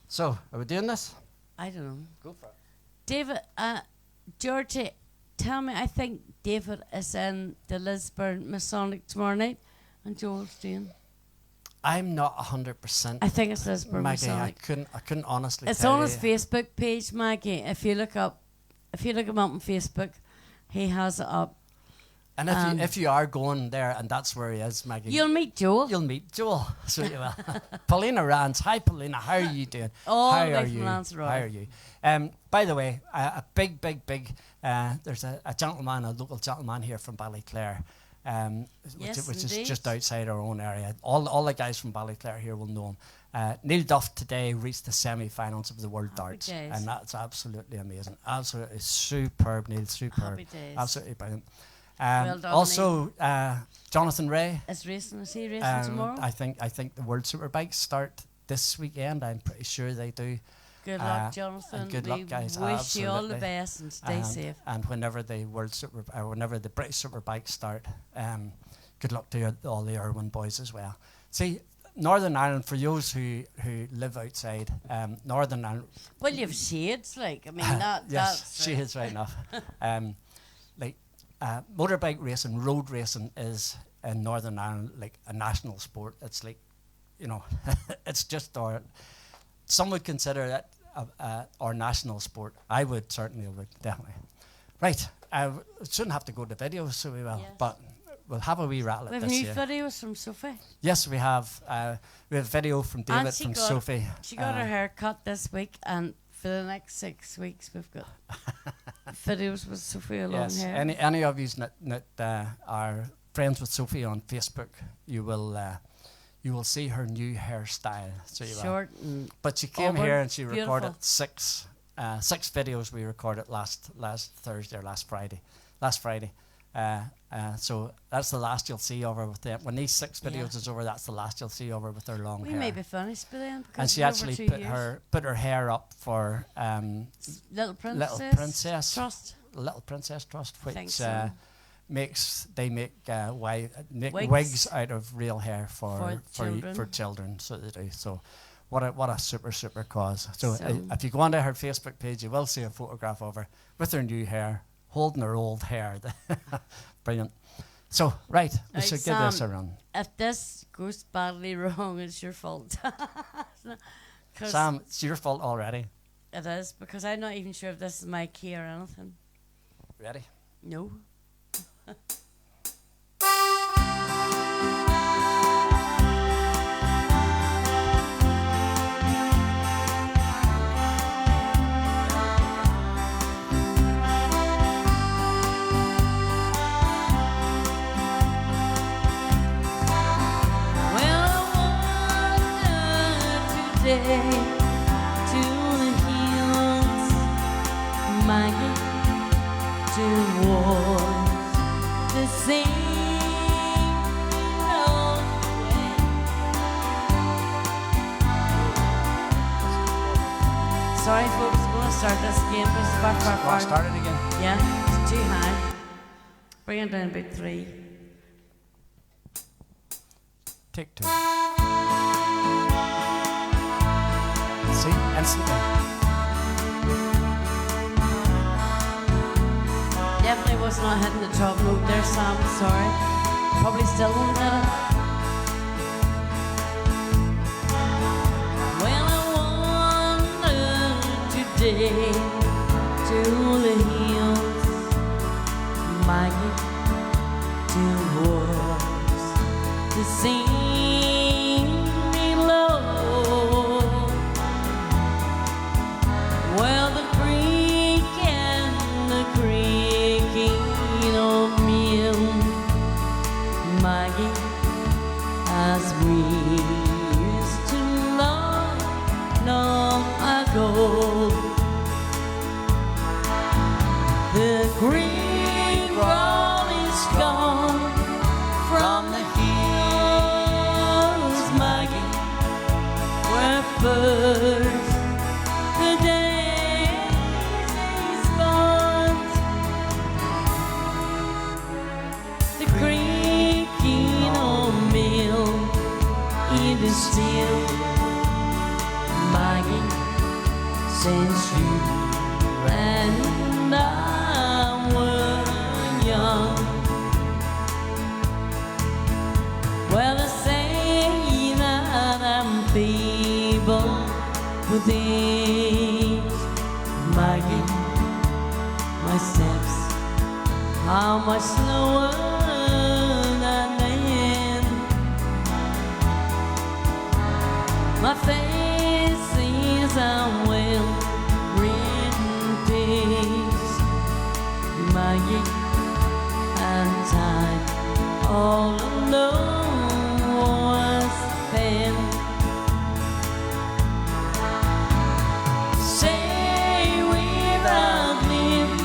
So, are we doing this? I don't know. Go for it. David, Georgie, tell me, I think David is in the Lisburn Masonic tomorrow night, and Joel's doing. I'm not 100%. I think it's Lisburn Maggie, Masonic. I couldn't honestly It's tell on you. his Facebook page, Maggie. If you look him up on Facebook, he has it up. And if you are going there and that's where he is, Maggie, You'll meet Joel. You'll meet Joel. So you will. Paulina Rance. Hi, Paulina. How are you doing? All How the are way from you? Lanzarote. How are you? By the way, a big. There's a gentleman, a local gentleman here from Ballyclare, Yes, which is indeed. just outside our own area. All the guys from Ballyclare here will know him. Neil Duff today reached the semi-finals of the World Darts, days. and that's absolutely amazing. Absolutely superb, Neil. Superb. Happy days. Absolutely brilliant. Well done, Also, Jonathan Ray. Is he racing tomorrow? I think the World Superbikes start this weekend. I'm pretty sure they do. Good luck, Jonathan. And good we luck, guys. wish you all the Absolutely. best and stay safe. And whenever the whenever the British Superbikes start, good luck to all the Irwin boys as well. See, Northern Ireland, for those who live outside, Northern Ireland. Well, you've shades, like, I mean, yes, that's... she is right enough. Motorbike racing, road racing is in Northern Ireland like a national sport. It's like, it's just our. Some would consider that our national sport. I would definitely. Right, shouldn't have to go to videos, so we will. Yes. But we'll have a wee rattle We at have this new year. videos from Sophie. Yes, we have. We have video from David, she from got- Sophie. She got her hair cut this week, and for the next 6 weeks, we've got videos with Sophie along Yes, hair. any of you that are friends with Sophie on Facebook, you will see her new hairstyle. So you will. Short and But she came auburn, here and she beautiful. recorded six videos. We recorded last Thursday or last Friday. So that's the last you'll see of her with them. When these 6 videos is over, that's the last you'll see of her with her long we hair. may be finished by then. Because And she it's over actually 2 put years. her hair up for Little Princess, Princess Trust. Little Princess Trust, I think which so. make Wigs. wigs out of real hair for children. children. So they do. So what a super cause. So, So- if you go onto her Facebook page, you will see a photograph of her with her new hair, holding her old hair. Brilliant. So right, we Right, should give this a Sam, run. If this goes badly wrong, it's your fault. 'Cause Sam, it's your fault already. it is, because I'm not even sure if this is my key or anything. Ready? No. Well, I wonder today to the hills, my towards the same old way. Sorry, folks, I'm going to start this again, but it's far. I'll start it again. Yeah, it's too high. Bring it down about 3. Take 2. See, instantly. Definitely was not hitting the top note there, Sam. Sorry. Probably still won't hit it. Well, I wandered today to the hills, mighty towards the sea below. Well, the creek and the creaking of mill, Maggie, as we used to long, long ago. The green wall is gone from the hills, Maggie, where first the daisies bud. The creaking of mill, it is still, Maggie, since you and I were young. Well, they say that I'm feeble with age, Maggie. My steps are much slower than then. My face is a well-written page, Maggie, and time all alone was spent. Say we've outlived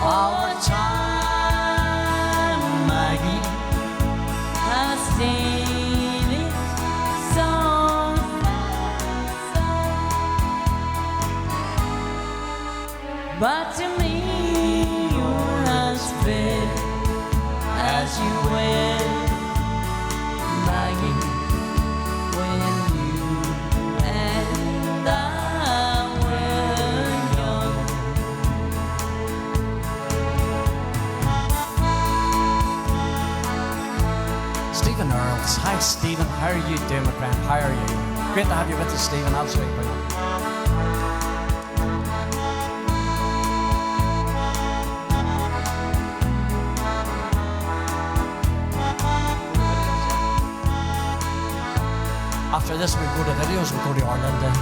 all the time, Maggie, has stayed it so fast. But to me, you're as fit as you went, Maggie, when you and I were young. Stephen Earls. Hi, Stephen. How are you doing, my friend? How are you? Great to have you with us, Stephen. Absolutely brilliant. after this, we go to videos, we go to Orlando.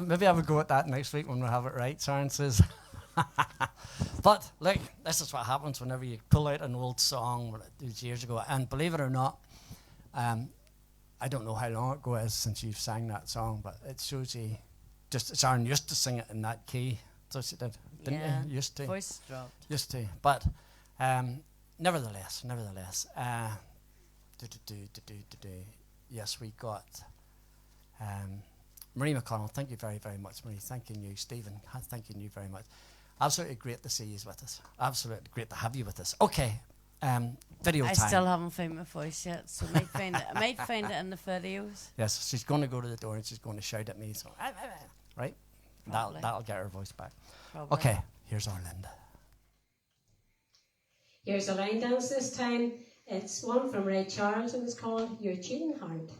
Maybe I would go at that next week when we have it right, Sharon says. But, look, this is what happens whenever you pull out an old song years ago. And believe it or not, I don't know how long ago it is since you've sang that song, but it shows you, just Sharon used to sing it in that key. So she did, didn't you? Used to. Voice dropped. Used to. But, nevertheless, yes, we got... Marie McConnell, thank you very, very much. Marie, thanking you. Stephen, thanking you very much. Absolutely great to see you with us. Absolutely great to have you with us. Okay, video time. I still haven't found my voice yet, so I might find it in the videos. Yes, she's going to go to the door and she's going to shout at me. So, right? That'll get her voice back. Probably. Okay, here's our Linda. Here's a line dance this time. It's one from Ray Charles and it's called Your Cheating Heart.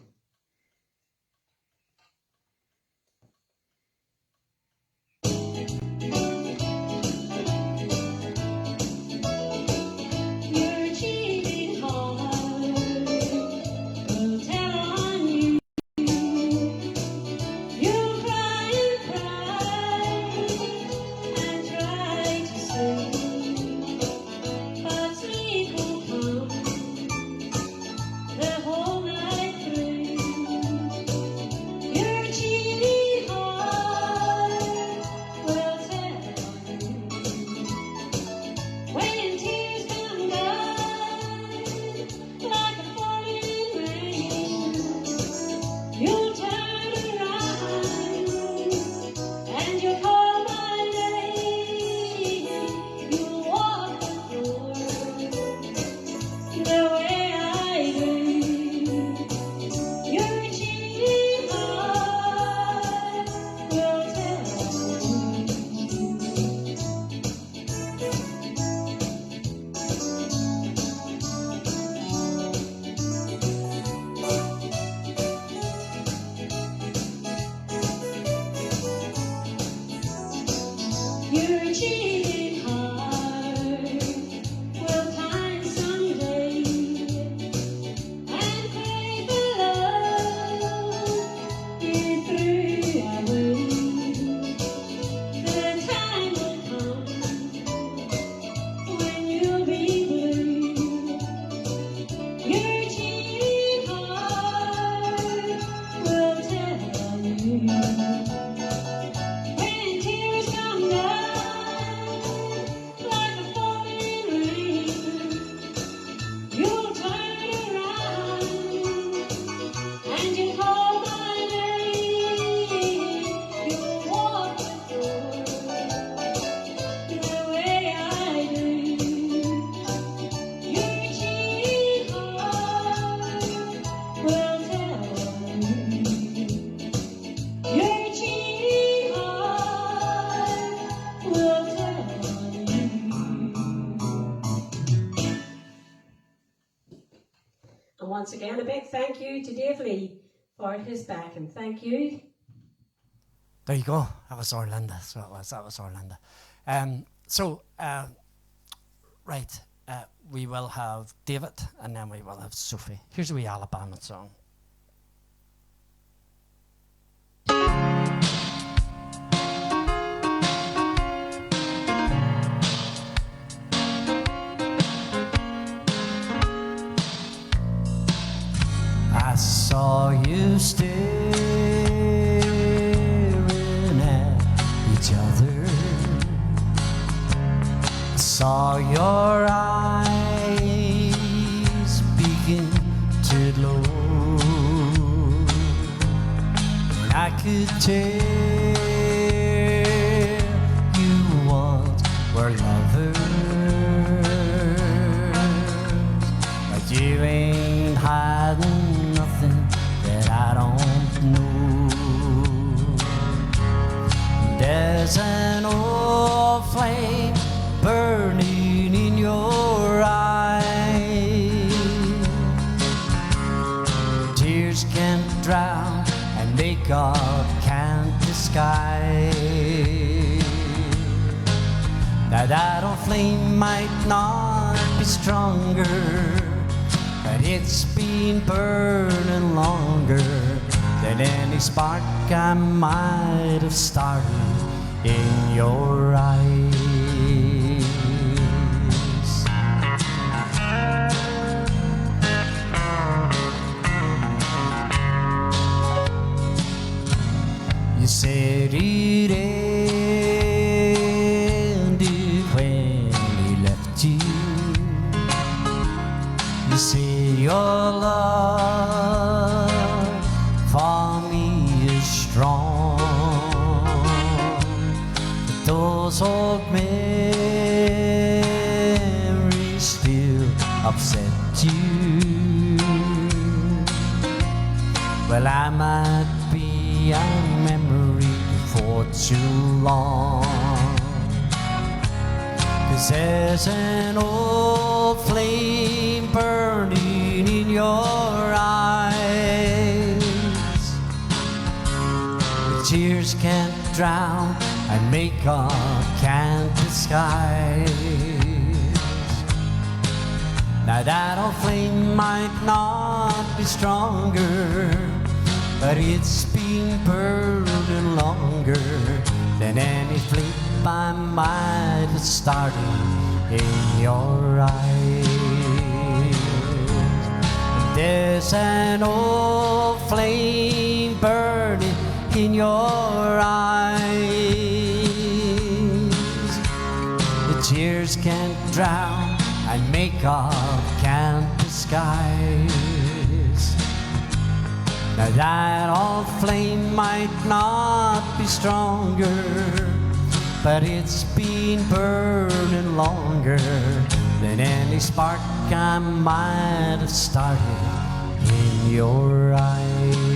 Once again, a big thank you to Dave Lee for his back, and thank you. There you go. That was Orlando. So it was. That was Orlando. Right. We will have David, and then we will have Sophie. Here's a wee Alabama song. I saw you stare saw your eyes begin to glow, and I could tell you once were lovers, but you ain't hiding nothing that I don't know. There's an old flame burning in your eyes. Tears can't drown and makeup can't disguise. Now that old flame might not be stronger, but it's been burning longer than any spark I might have started in your eyes. You said it ended when he left you. You said your love for me is strong, but those old memories still upset you. Well, I might be a memory for too long, 'cause there's an old flame burning in your eyes. The tears can't drown and makeup can't disguise. Now that old flame might not be stronger, but it's been burning longer than any flame I might have started in your eyes. There's an old flame burning in your eyes. The tears can't drown and makeup can't disguise. Now that old flame might not be stronger, but it's been burning longer than any spark I might have started in your eyes.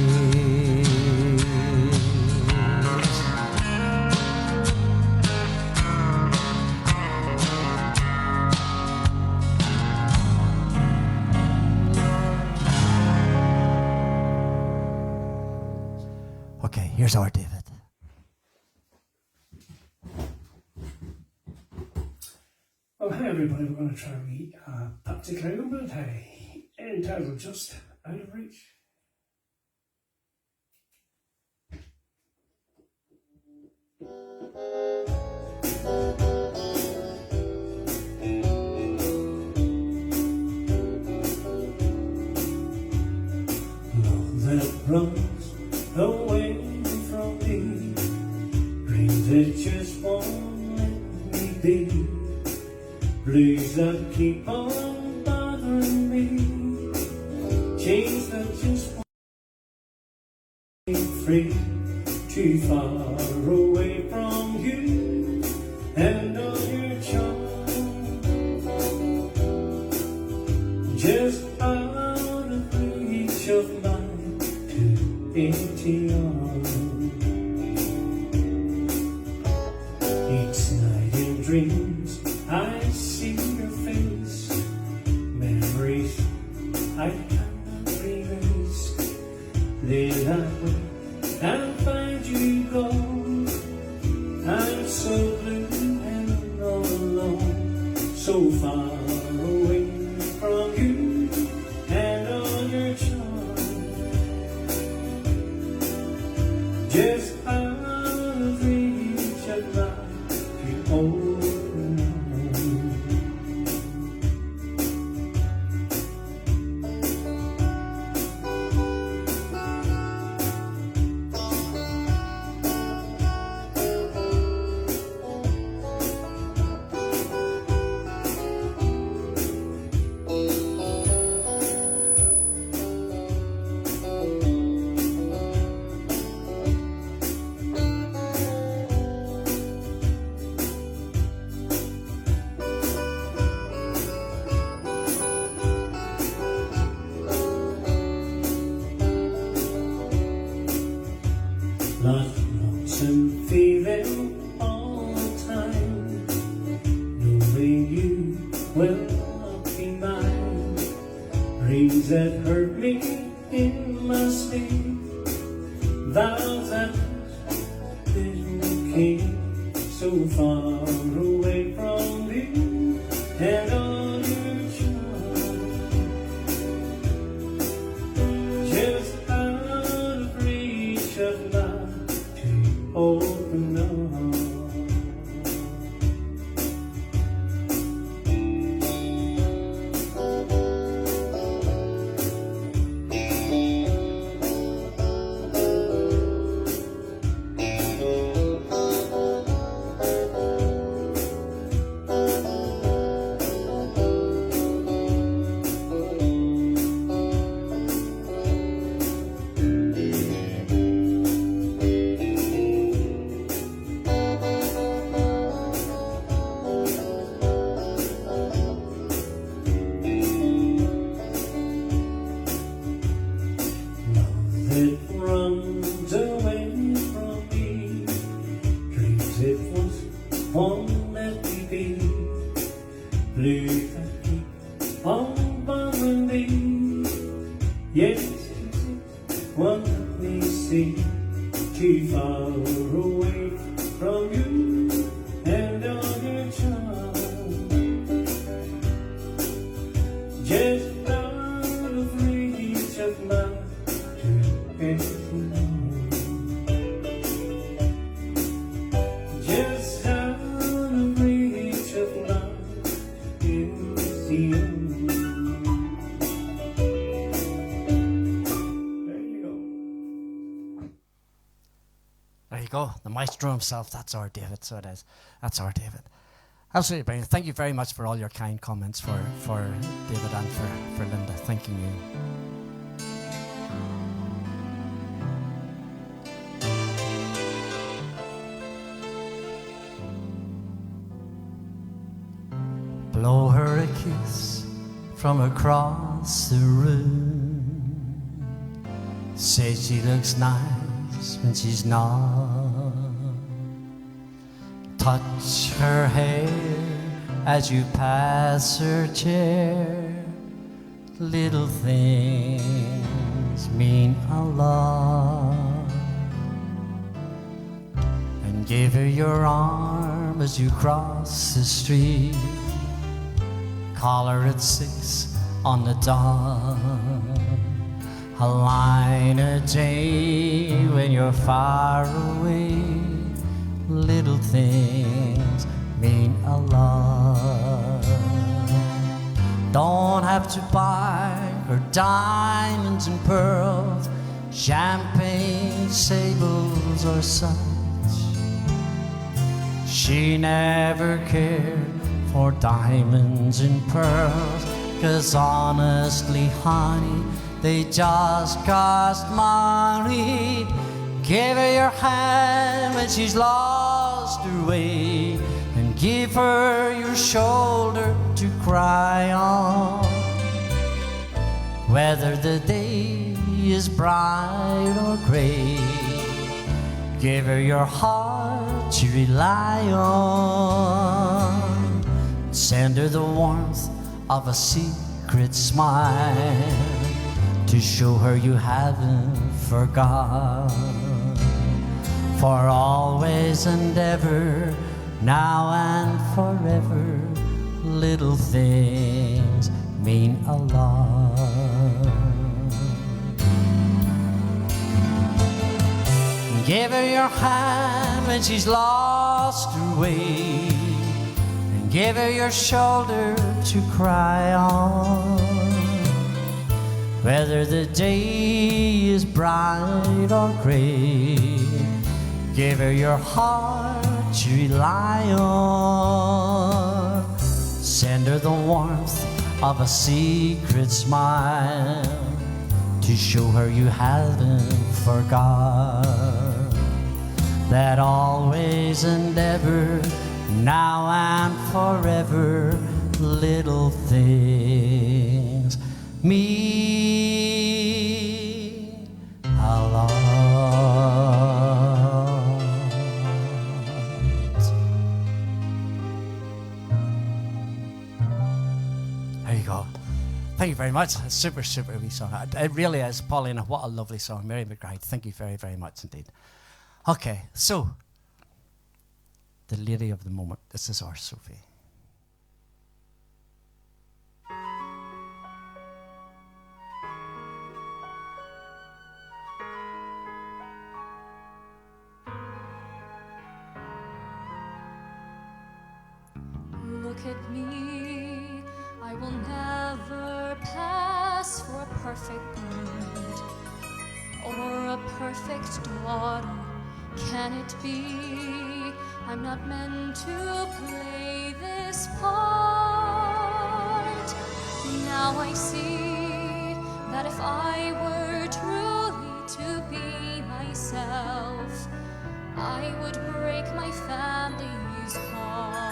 Okay, here's our David. Oh, hi everybody, we're going to try particularly number entitled Just Out of Reach. Love that runs away from me, dreams that just won't let me be, blues that keep on bothering me, chains that just won't be free, too far away from you and all your charm, just out of reach of my two empty arms. Each night in dreams I see your face, memories I cannot erase. Then I wait and find you gone. I'm so blue and all alone, so far away from you and all your charm. Just out of reach of my open arms. will not be mine. Dreams that hurt me in my sleep, vows that didn't keep, so far away from me and all your charm, just out of reach of my open arms. It runs away from me, dreams it was, won't let me be, blues that keep on bothering me. Yes, won't let me see, too far away from you and all your charm, just out of reach of my just out of reach of love is you. There you go. There you go. The maestro himself. That's our David. So it is. That's our David. Absolutely brilliant. Thank you very much for all your kind comments for David and for Linda. Thanking you. Blow her a kiss from across the room. Say she looks nice when she's not. Touch her hair as you pass her chair. Little things mean a lot. And give her your arm as you cross the street. Call her at 6 on the dot. A line a day when you're far away. Little things mean a lot. Don't have to buy her diamonds and pearls, champagne, sables or such. She never cared for diamonds and pearls, 'cause honestly, honey, they just cost money. Give her your hand when she's lost her way, and give her your shoulder to cry on. Whether the day is bright or gray, give her your heart to rely on. Send her the warmth of a secret smile, to show her you haven't forgot. For always and ever, now and forever, little things mean a lot. Give her your hand when she's lost her way, and give her your shoulder to cry on. Whether the day is bright or gray, give her your heart to rely on. Send her the warmth of a secret smile, to show her you haven't forgot. That always and ever, now and forever, little things mean a lot. you go. Thank you very much. A super, super wee song. It really is. Paulina, what a lovely song. Mary McBride, thank you very, very much indeed. Okay, so, the lady of the moment. This is our Sophie. Look at me, I will never pass for a perfect bride or a perfect daughter. Can it be I'm not meant to play this part? Now I see that if I were truly to be myself, I would break my family's heart.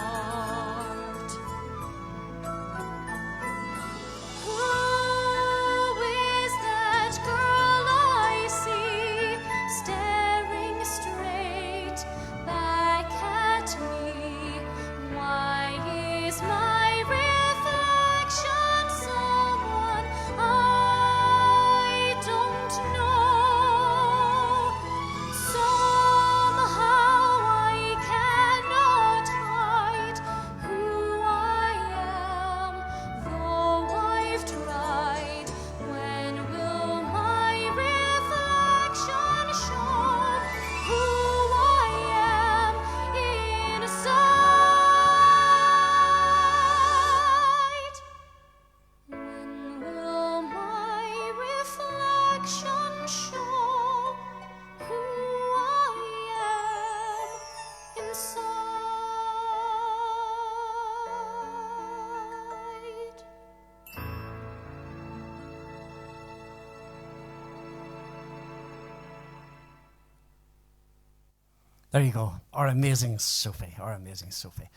There you go. Our amazing Sophie. Our amazing Sophie.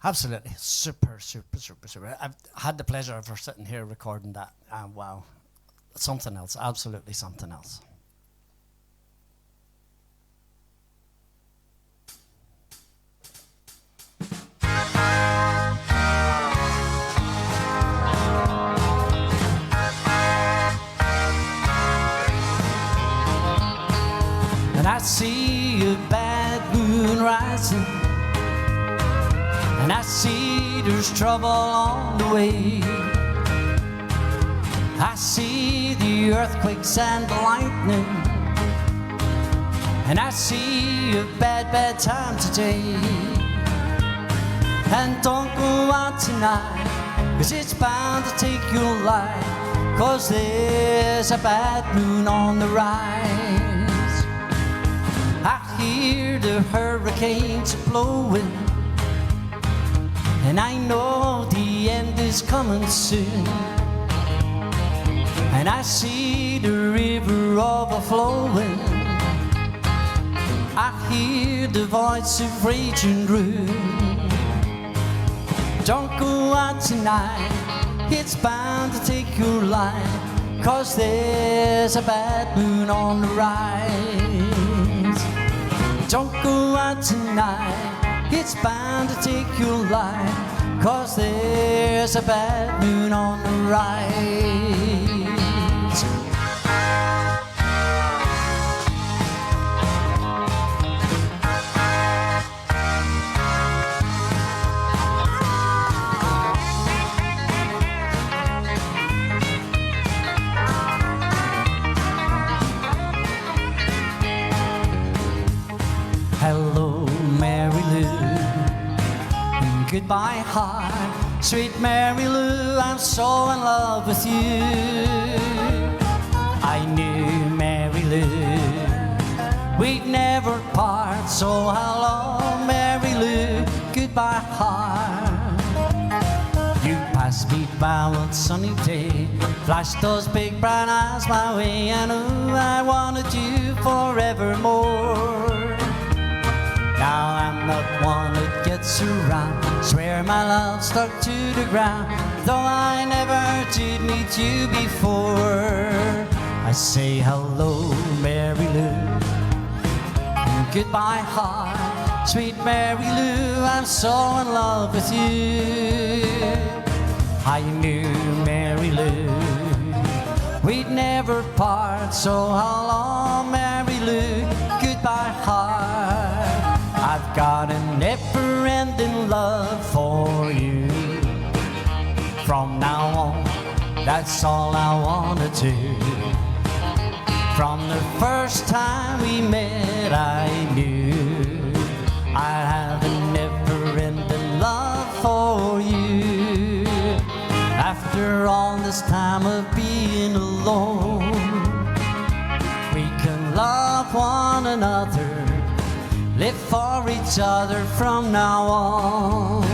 Absolutely. Super, super, super, super. I've had the pleasure of her sitting here recording that. Wow. Something else. Absolutely something else. And I see a bad moon rising, and I see there's trouble on the way. I see the earthquakes and the lightning, and I see a bad, bad time today. And don't go out tonight, 'cause it's bound to take your life, 'cause there's a bad moon on the rise. I hear the hurricanes blowing, and I know the end is coming soon. And I see the river overflowing. I hear the voice of raging ruin. Don't go out tonight, it's bound to take your life, 'cause there's a bad moon on the rise. Don't go out tonight, it's bound to take your life, 'cause there's a bad moon on the rise. Hello, Mary Lou, and goodbye, heart. Sweet Mary Lou, I'm so in love with you. I knew, Mary Lou, we'd never part. So hello, Mary Lou, goodbye, heart. You passed me by one sunny day, flashed those big brown eyes my way, and oh, I wanted you forevermore. Now I'm not one that gets around, swear my love stuck to the ground, though I never did meet you before. I say hello, Mary Lou, and goodbye, heart. Sweet Mary Lou, I'm so in love with you. I knew Mary Lou, we'd never part, so how long, Mary Lou, goodbye heart. I've got a never-ending love for you. From now on, that's all I wanna do. From the first time we met, I knew I have a never-ending love for you. After all this time of being alone, we can love one another, live for each other from now on.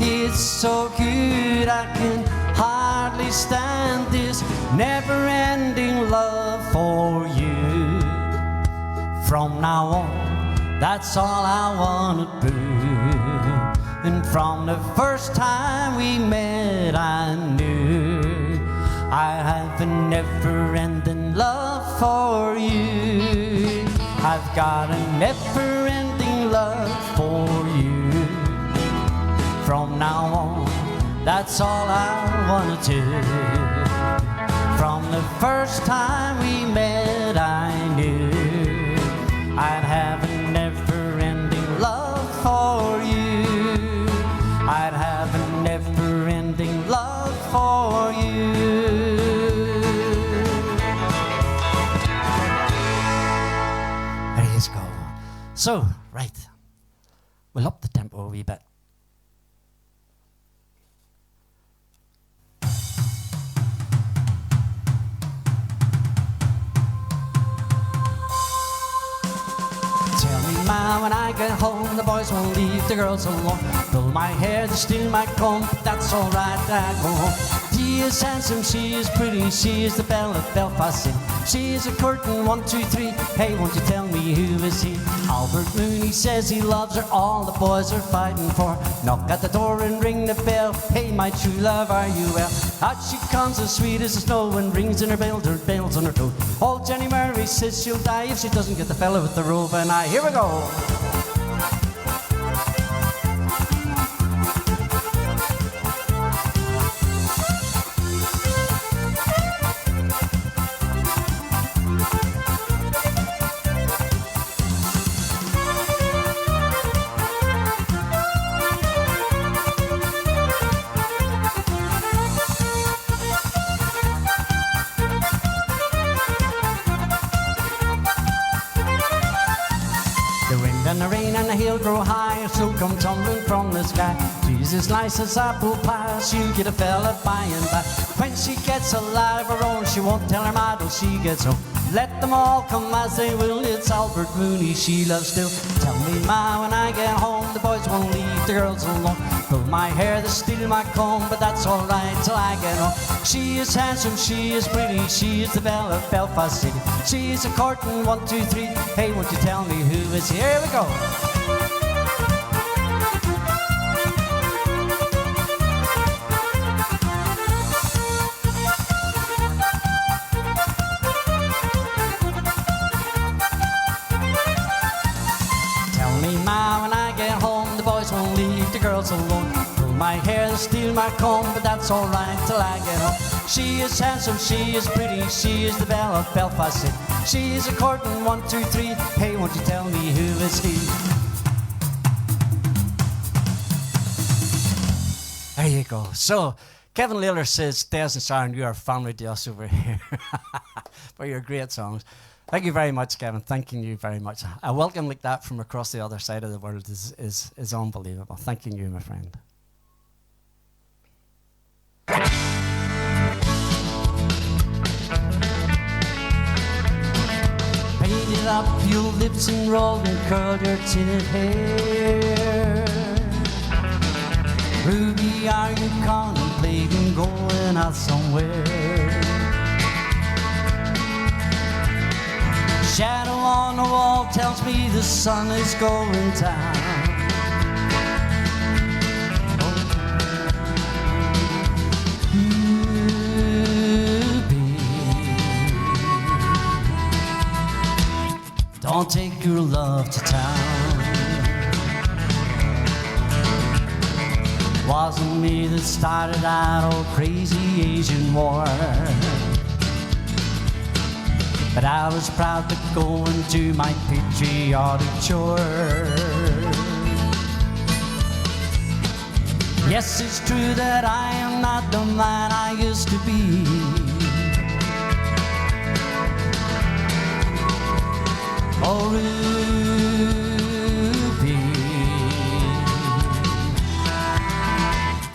It's so good I can hardly stand this never-ending love for you. From now on, that's all I wanna do. And from the first time we met, I knew I have a never-ending love for you. I've got a never-ending love for you. From now on, that's all I wanna do. From the first time we met, I knew I'd have a never-ending love for you. I'd have a never-ending love for you. There you go. So, right, we'll up the tempo a wee bit. When I get home, the boys won't leave the girls alone. Pull my hair, they steal my comb, but that's alright, I go home. She is handsome, she is pretty, she is the belle of Belfast City. She is a curtain, 1, 2, 3. Hey, won't you tell me who is he? Albert Mooney says he loves her, all the boys are fighting for her. Knock at the door and ring the bell. Hey, my true love, are you well? Out she comes as sweet as the snow and rings in her bells on her toe. Old Jenny Murray says she'll die if she doesn't get the fella with the robe, and here we go. And the rain and the hail grow high, so come tumbling from the sky. Jesus, nice as apple pie, she'll get a fella by and by. When she gets alive her own, she won't tell her ma till she gets home. Let them all come as they will, it's Albert Mooney she loves still. Tell me ma when I get home, the boys won't leave the girls alone. Pull my hair, they steal my comb, but that's alright till I get home. She is handsome, she is pretty, she is the belle of Belfast City. She is a courtin', 1, 2, 3. Hey, won't you tell me who is here? Here we go. When I get home, the boys won't leave the girls alone. Pull my hair, they steal my comb, but that's alright till I get home. She is handsome, she is pretty, she is the belle of Belfast City. She is a courtin', 1, 2, 3. Hey, won't you tell me who is he? There you go. So, Kevin Layler says, Des and Sharon, you are family to us over here. For your great songs. Thank you very much, Kevin. Thanking you very much. A welcome like that from across the other side of the world is unbelievable. Thanking you, my friend. Painted up your lips and rolled and curled your tinted hair. Ruby, are you contemplating going out somewhere? Shadow on the wall tells me the sun is going down. Ruby, don't take your love to town. While wasn't me that started that old crazy Asian war. But I was proud to go and do my patriotic chore. Yes, it's true that I am not the man I used to be. Oh, Ruby,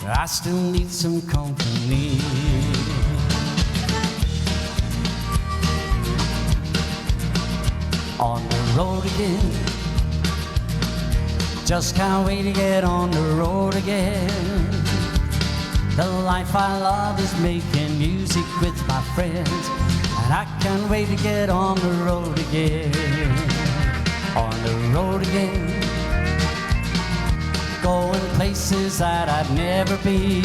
I still need some company. On the road again, just can't wait to get on the road again. The life I love is making music with my friends, and I can't wait to get on the road again. On the road again, going places that I've never been,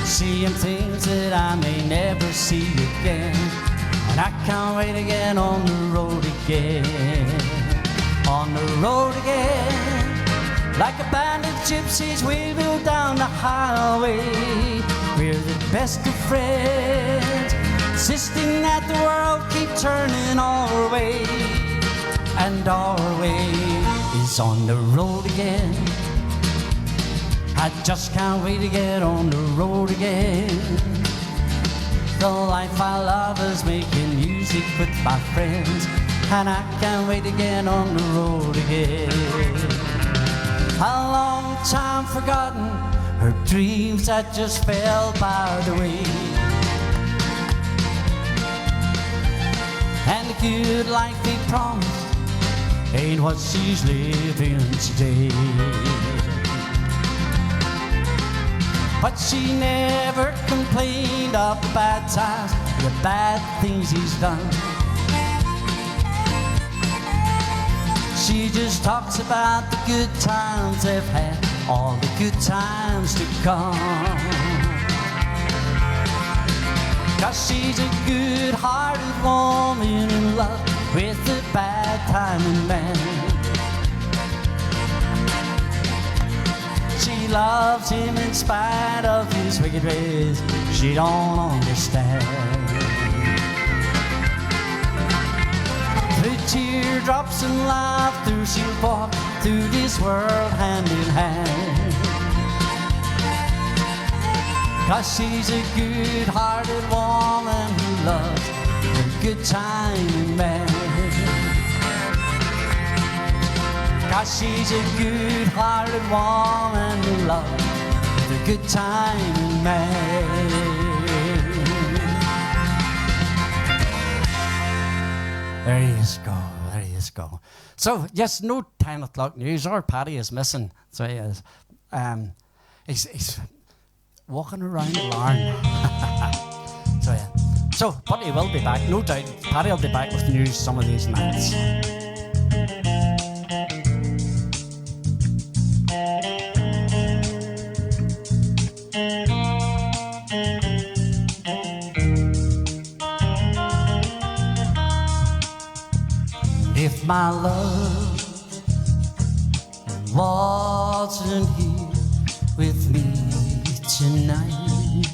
seeing things that I may never see again. And I can't wait to get on the road again. On the road again, like a band of gypsies we'll go down the highway. We're the best of friends, insisting that the world keep turning our way. And our way is on the road again. I just can't wait to get on the road again. The life I love is making music with my friends, and I can't wait to get on the road again. A long time forgotten, her dreams that just fell by the way, and the good life they promised ain't what she's living today. But she never complained of the bad times, the bad things he's done. She just talks about the good times they've had, all the good times to come. 'Cause she's a good-hearted woman in love with a bad-timing man. She loves him in spite of his wicked ways. She don't understand. Through teardrops and laughter, she'll walk through this world hand in hand. 'Cause she's a good-hearted woman who loves a good-timing man. 'Cause she's a good-hearted woman who loves a good-timing man. There you go, there you go. So, yes, no 10 o'clock news. Our Paddy is missing. So he is. He's walking around the barn. So, yeah. So, but he will be back, no doubt. Paddy will be back with news some of these nights. If my love wasn't here with me tonight,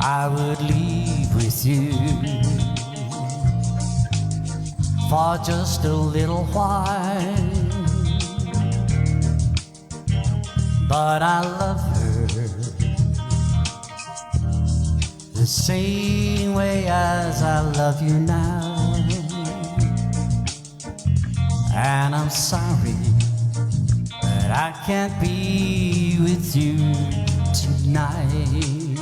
I would leave with you for just a little while. But I love her the same way as I love you now. And I'm sorry that I can't be with you tonight.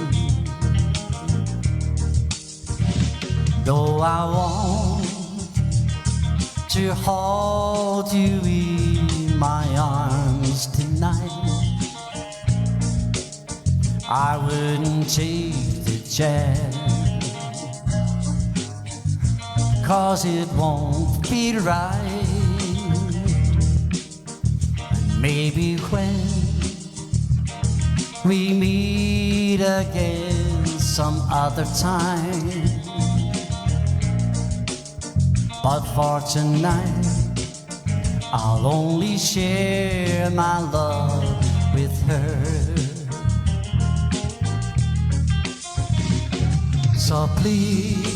Though I want to hold you in my arms tonight, I wouldn't take the chance, 'cause it won't be right. Maybe when we meet again some other time, but for tonight I'll only share my love with her. So please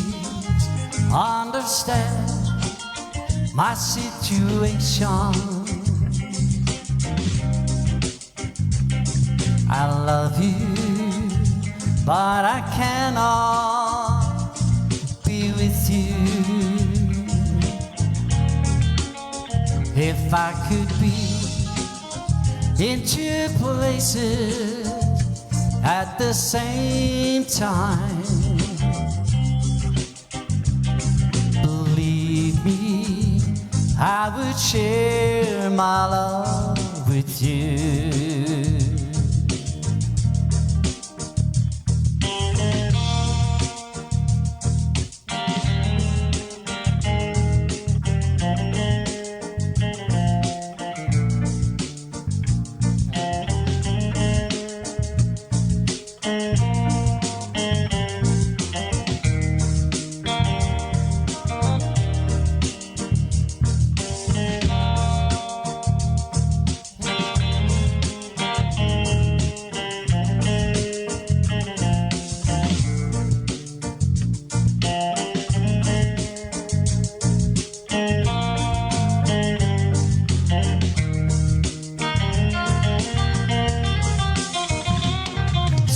understand my situation. I love you, but I cannot be with you. If I could be in two places at the same time, believe me, I would share my love with you.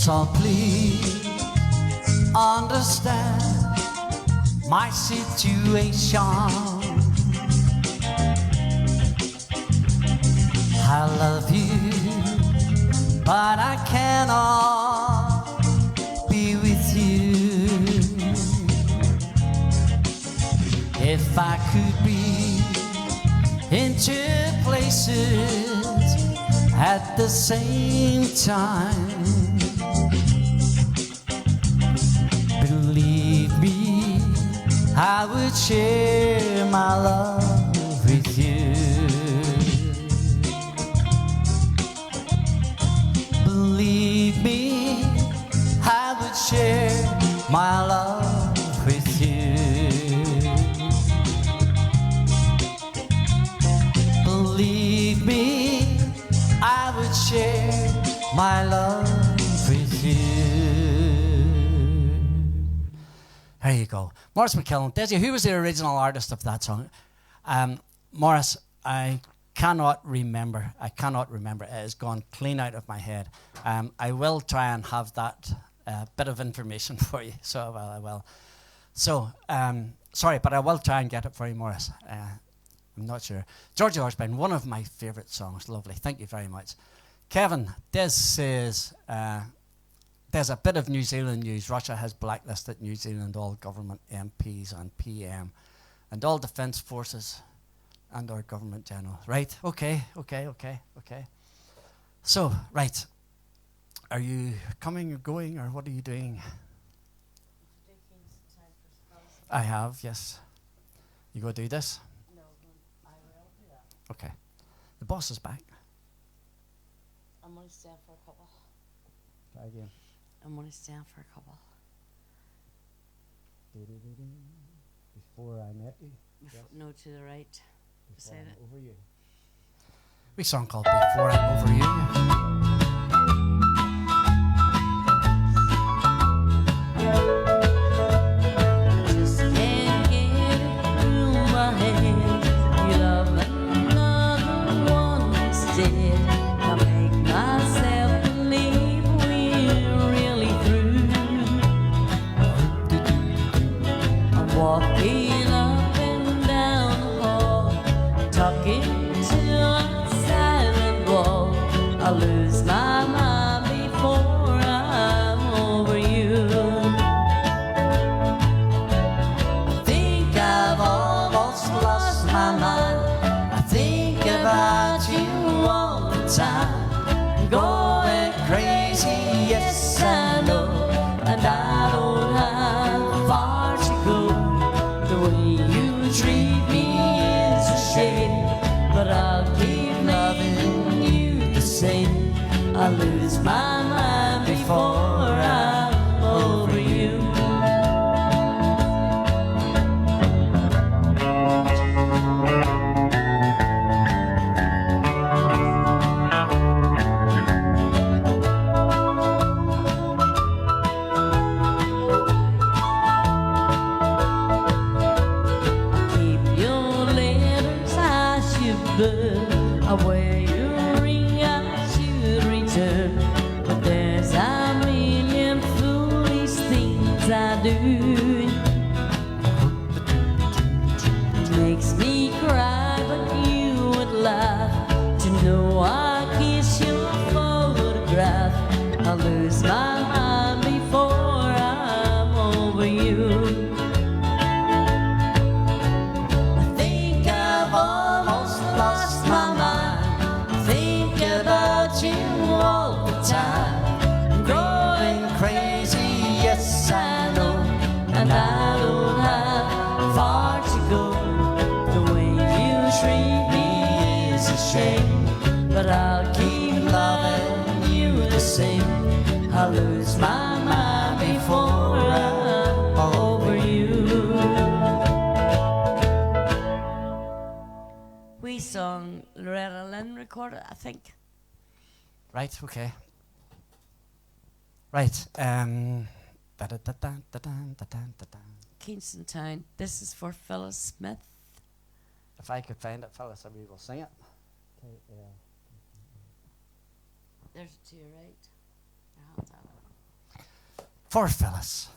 So please understand my situation. I love you, but I cannot be with you. If I could be in two places at the same time, believe me, I would share my love with you. Believe me, I would share my love with you. Believe me, I would share my love with you. There you go. Maurice McKillen. Desy, who was the original artist of that song? Maurice, I cannot remember. It has gone clean out of my head. I will try and have that bit of information for you. So I will. So, sorry, but I will try and get it for you, Maurice. I'm not sure. Georgie Horseman, one of my favourite songs. Lovely. Thank you very much. Kevin, Des says, there's a bit of New Zealand news. Russia has blacklisted New Zealand, all government MPs and PM, and all defence forces and our government general. Right, okay. So, right, are you coming or going, or what are you doing? I have, yes. You go do this? No, I will do that. Okay. The boss is back. I'm going to stand for a couple. Try again. I'm going to stand for a couple. Before I met you? No, to the right. Before Say I'm that. over you. We song called Before I'm Over You. Just can't get it through my head. You love another one instead. I make myself believe we're really through. I'm walking up and down the hall, talking to a silent wall. I lose my mind before I'm over you. Think I've almost lost my mind. I think about you all the time. Going crazy, yes I know, and I don't have far to go. The way you treat me is a shame, but I'll keep loving you the same. I lose my mind before I'm over you. do. Makes me cry, but you would laugh to know I kiss your photograph. I'll lose my mind before I'm over you. I think I've almost lost my mind. Think about you all the time. Going crazy, yes I know, and I don't have far to go. The way you treat me is a shame, but I'll keep loving you the same. I'll lose my mind before I'm over you. We song Loretta Lynn recorded, I think. Right, okay. Right. Kingston Town. This is for Phyllis Smith. If I could find it, Phyllis, we will sing it. Okay, yeah. There's it to your right. Your hands on it. For Phyllis.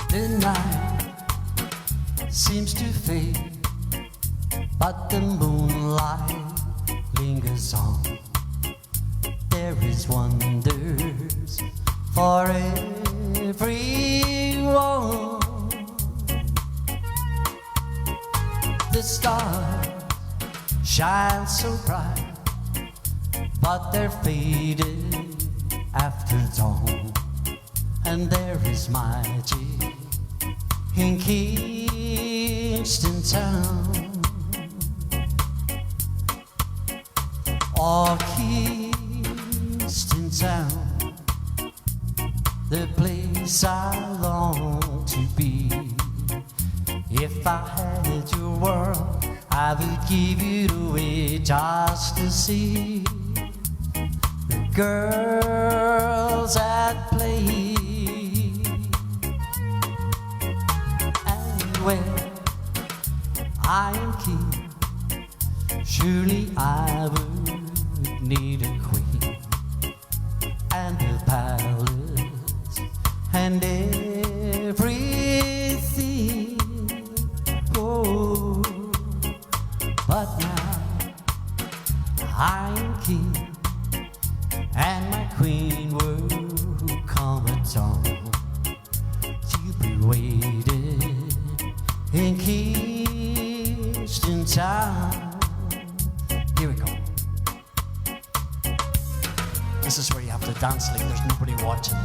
The night seems to fade, but the moonlight lingers on. There is wonders for everyone. The stars shine so bright, but they're faded after dawn. And there is magic in Kingston Town. Oh, Kingston Town, the place I long to be. If I had your world, I would give it away just to see the girls at play. And where I am king, surely I would need a queen and a palace and everything. Oh, but now I am king and my queen will come at dawn. She'll be waiting in Kingston Town. Here we go. This is where you have to dance like there's nobody watching.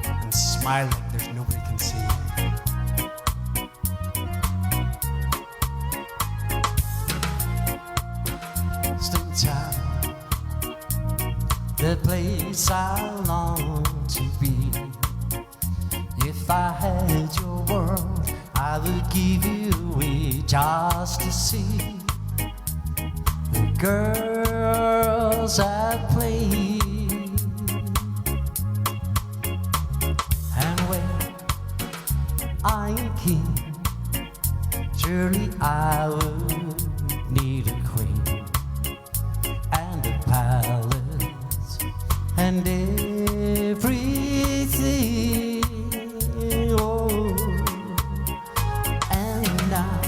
And smile like there's nobody can see you. Kingston Town, the place I long to be. If I had your world, I would give you away just to see the girls at play. And when I am king, surely I would need a queen and a palace and everything. Oh, and now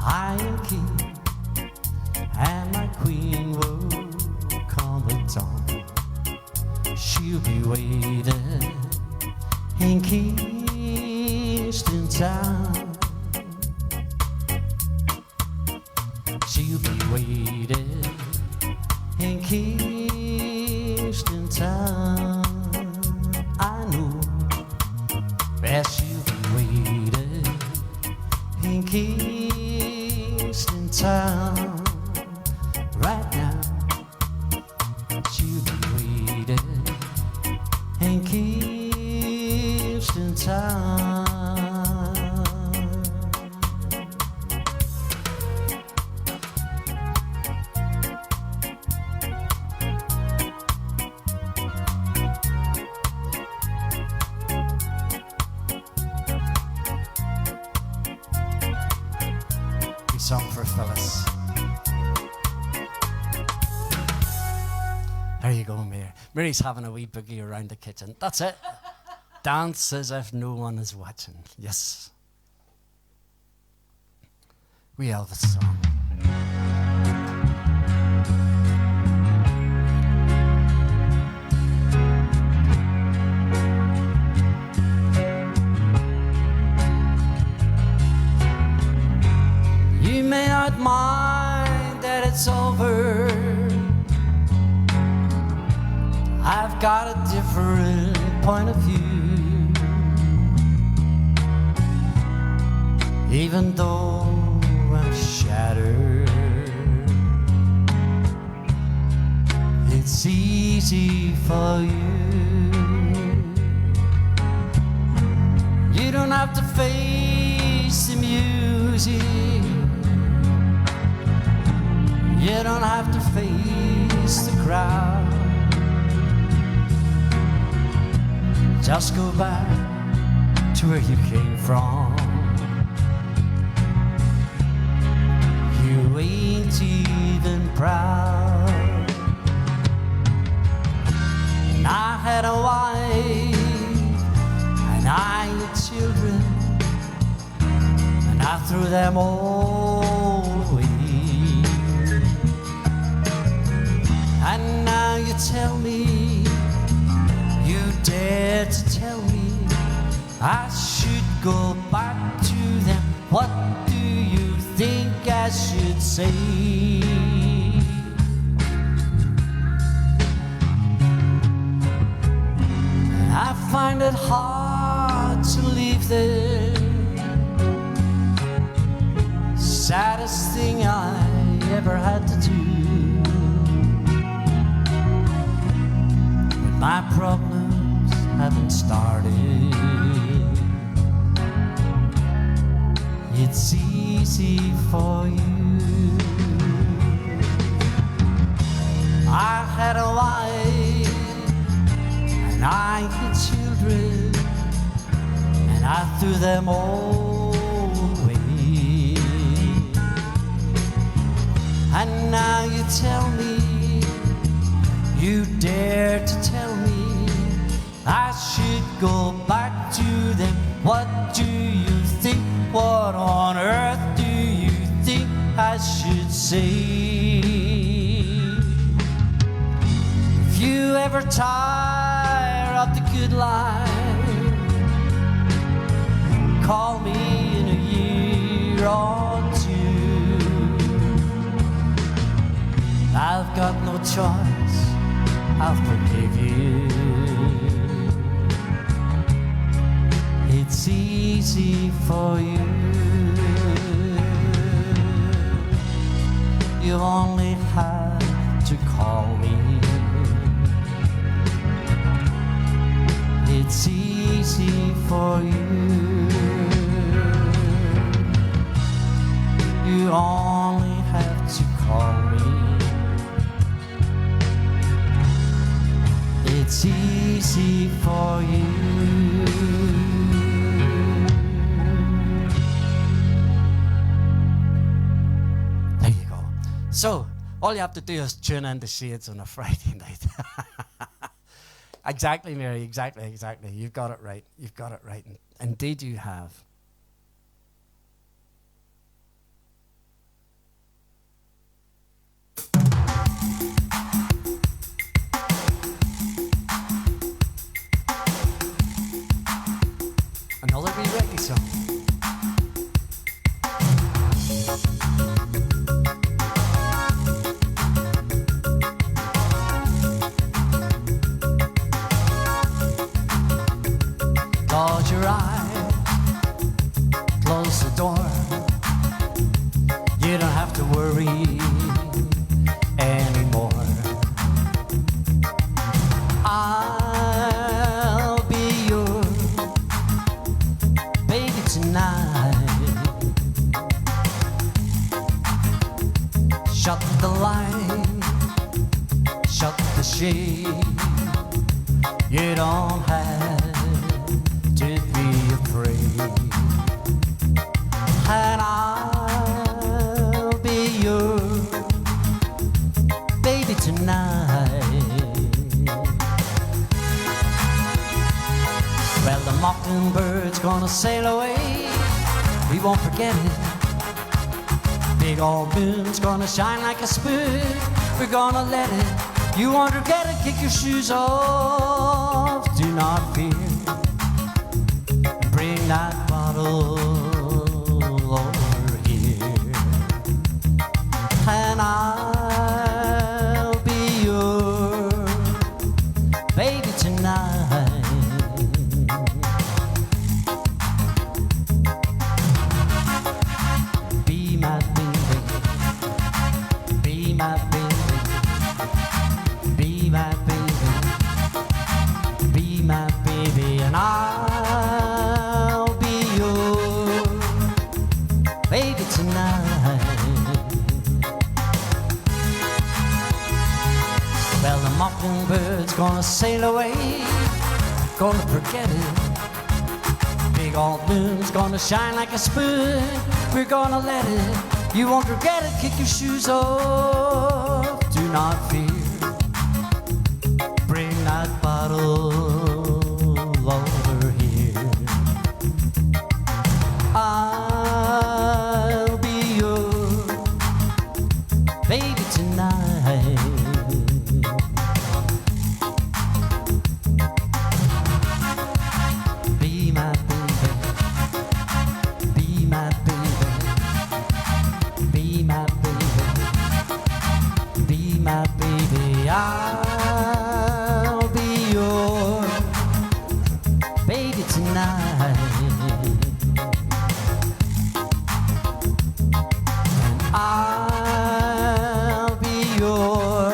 I am king and my queen will come at dawn. She'll be waiting in Kingston Town. She'll be waiting in Kingston Town. I know where she'll be waiting in Kingston Town. Right now, she'll be waiting in Kingston Town. song for Phyllis. There you go, Mary. Mary's having a wee boogie around the kitchen. That's it. Dance as if no one is watching. Yes. We Elvis song. You may not mind that it's over. I've got a different point of view. Even though I'm shattered, it's easy for you. You don't have to face the music. You don't have to face the crowd. Just go back to where you came from. You ain't even proud. And I had a wife, and I had children, and I threw them all away. And now you tell me, you dare to tell me I should go back to them. What do you think I should say? I find it hard to leave them. Saddest thing I ever had to do. But my problems haven't started. It's easy for you. I had a wife, and I had children, and I threw them all away. And now you tell me, you dare to tell me I should go back to them. What do you think? What on earth do you think I should say? If you ever tire of the good life, call me in a year or two. I've got no choice, I'll forgive you. It's easy for you. You only have to call me. It's easy for you. You only have to call me. It's easy for you. So, all you have to do is tune in to Shades on a Friday night. Exactly, Mary, exactly. You've got it right. You've got it right. Indeed you have. Another wee reggae song. Close your eyes, close the door. You don't have to worry anymore. I'll be your baby tonight. Shut the light, shut the shade. You don't have to be afraid. And I'll mockingbird's gonna sail away. We won't forget it. Big old moon's gonna shine like a spoon. We're gonna let it. You won't regret it. Kick your shoes off. Do not fear. Bring that bottle over here, and I'll be your baby tonight. Be my baby, be my baby, be my baby, be my baby, and I'll be your baby tonight. Well, the mockingbird's gonna sail away, gonna forget it. Big old moon's gonna shine like a spoon. We're gonna let it. You won't regret it. Kick your shoes off. Do not fear. Bring that bottle over here. I'll be your baby tonight. Be my baby, be my baby, be my baby, be my baby. I'll be your baby tonight. And I'll be your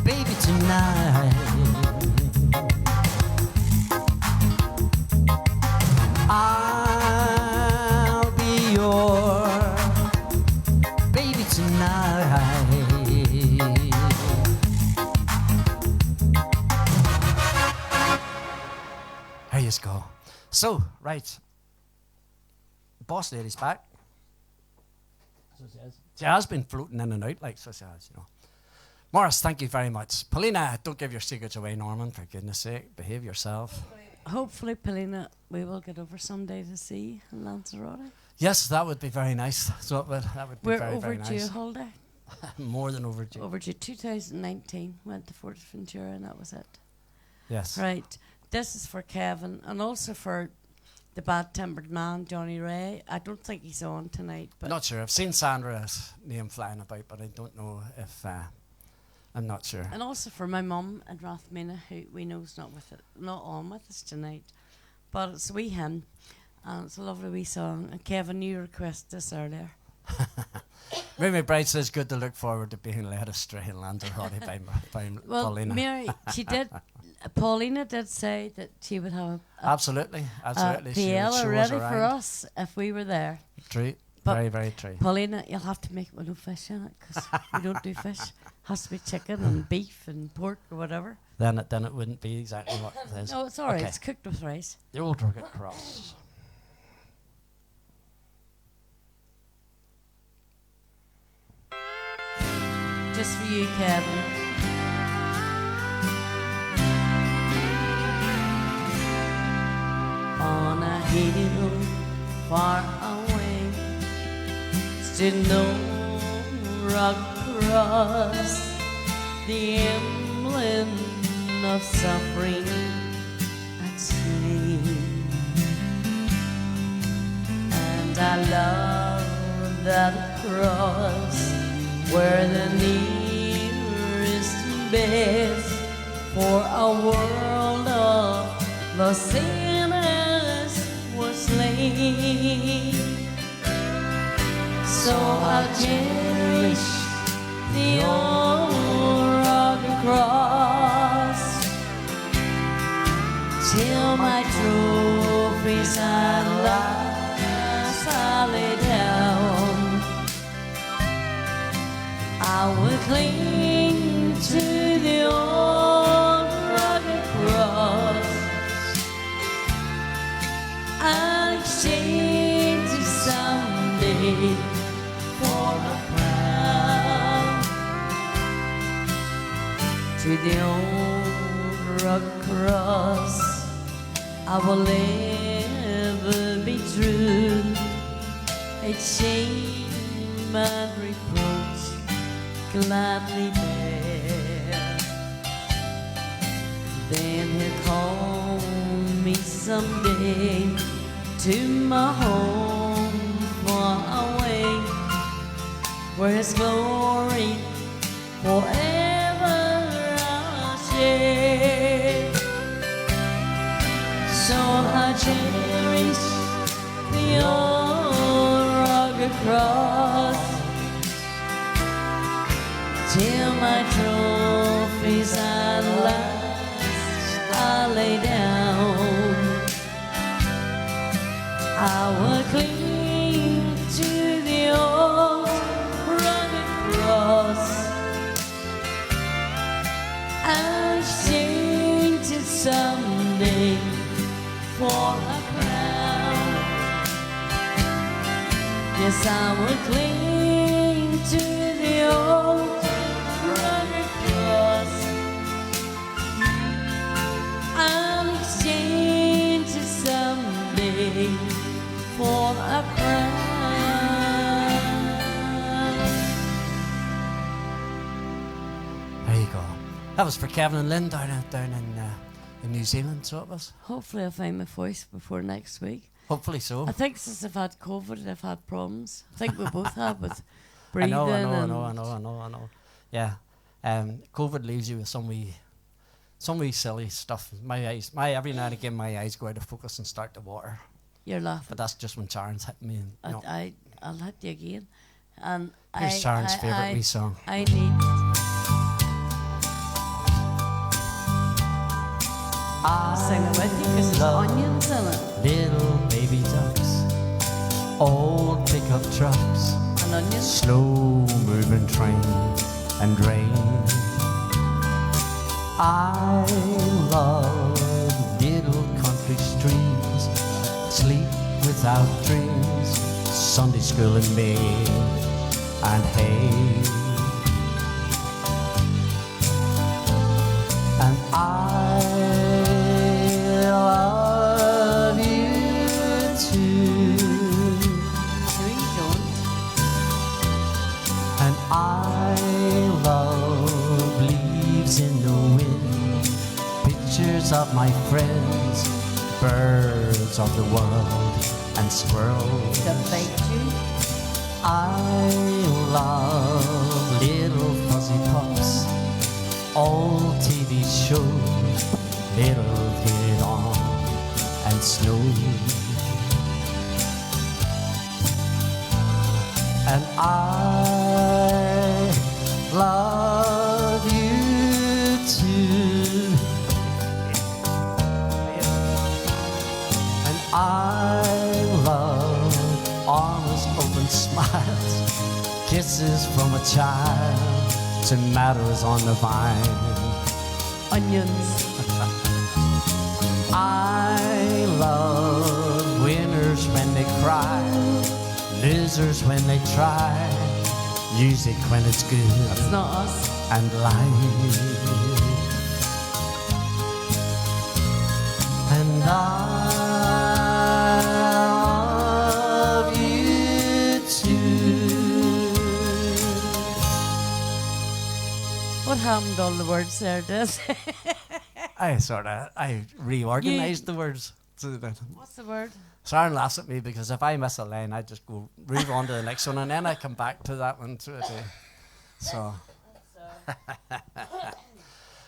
baby tonight. I'll be your baby tonight. There you go. So, right. Boss lady's back. So she has. She has been floating in and out like so she has, you know. Morris, thank you very much. Paulina, don't give your secrets away, Norman, for goodness sake. Behave yourself. Hopefully, Paulina, we will get over someday to see in Lanzarote. Yes, that would be very nice. So that would be We're very, very overdue nice. a holiday. More than overdue. Overdue 2019. Went to Fuerteventura and that was it. Yes. Right. This is for Kevin and also for the bad-tempered man, Johnny Ray. I don't think he's on tonight, but Not sure. I've seen Sandra's name flying about, but I don't know if I'm not sure. and also for my mum and Rathmina, who we know's not on with us tonight, but it's a wee hymn, and it's a lovely wee song. And Kevin, you requested this earlier. Mary McBride says, good to look forward to being led astray in Lanzarote by Well, Paulina. Mary, she did. Paulina did say that she would have Absolutely. a She would show paella us ready for around. us if we were there. True. But Very, very true. Paulina, you'll have to make it with no fish in it because we don't do fish. Has to be chicken and beef and pork or whatever. Then it wouldn't be exactly what it is. No, it's all right. Okay. It's cooked with rice. The old rugged cross. Just for you, Kevin. On a hill far away stood no rock cross, the emblem of suffering and sin. And I love that cross where the nearest best for a world of lost sinners was slain. So I'll cherish the old rugged cross till my trophies at last I lay down. I will cling to the old rugged cross and exchange it someday for a crown. To the old rugged cross I will ever be true. Its shame and reproach gladly bear. Then he'll call me someday to my home far away, where his glory forever I'll share. So I cherish the old rugged cross till my trophies at last I lay down. I will cling to the old rugged cross and change it someday for a crown. Yes, I will cling to the old rugged cross and exchange it someday for a crown. There you go. That was for Kevin and Lynn down in New Zealand, so it was. Hopefully I'll find my voice before next week. Hopefully so. I think since I've had COVID, I've had problems. I think we both have with I breathing. know. and Yeah. COVID leaves you with some wee silly stuff. My eyes, every now and again, my eyes go out of focus and start to water. You're laughing. But that's just when Sharon's hitting me. And, no. I'll hit you again. And Here's Sharon's favourite wee song. I need. I'll sing it with you because there's onions in it. Little baby ducks, old pickup trucks, And onions. slow moving train and rain. I love little country streams, sleep without dreams, Sunday school in May and hay. And I love you too. No, you don't. And I love leaves in the wind, pictures of my friends, birds of the world and squirrels. That bite you. I love little fuzzy pups, old TV shows, little kid on and snow. And I love you too. And I love honest open smiles, kisses from a child, tomatoes on the vine. Onions. I love winners when they cry, losers when they try, music when it's good, It's not us. and life. And I love you too. What happened to all the words there, Desy? I reorganized the words. What's the word? Sharon laughs at me because if I miss a line, I just go move on to the next one, and then I come back to that one through a day. So,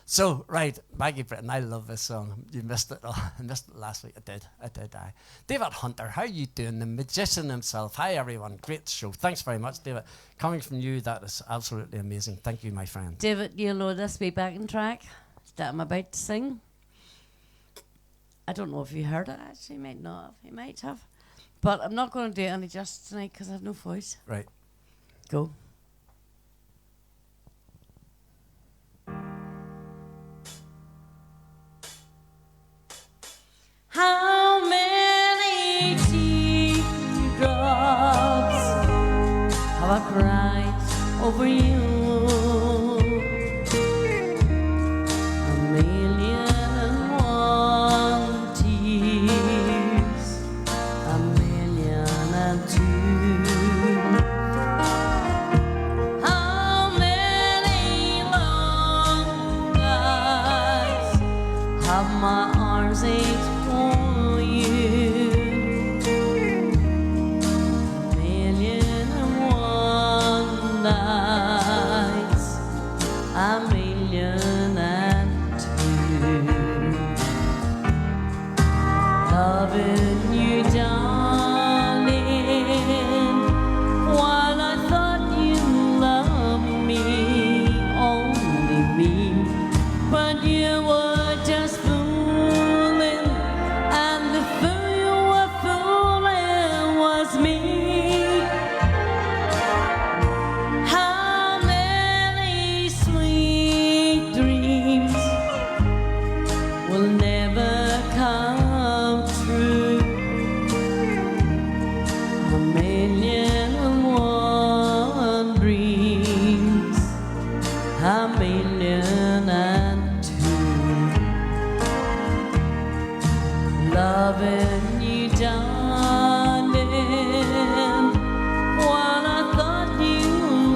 so right, Maggie Britton, I love this song. You missed it. I missed it last week. I did. David Hunter, how you doing? The magician himself. Hi everyone, great show. Thanks very much, David. Coming from you, that is absolutely amazing. Thank you, my friend. David, you know this wee backing track that I'm about to sing. I don't know if you heard it, actually. You might not have. You might have. But I'm not going to do it any justice tonight because I have no voice. Right. Go. How many teardrops have I cried over you? A million and one tears have my arms ached for you. A million and one nights, a million and two. Loving you, darling, while I thought you loved me, only me, but you were just fooling, and the fool you were fooling was me. How many sweet dreams will never come true? A million and one dreams, a million and two. Loving you, darling, while I thought you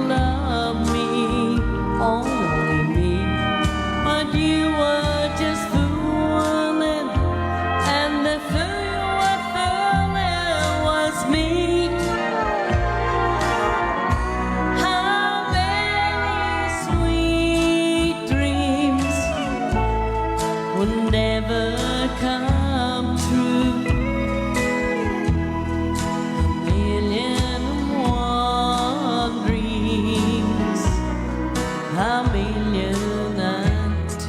loved me, only me, but you were just fooling, and the fool you were fooling was me. How many sweet dreams will never come true? A million and one dreams, a million and two.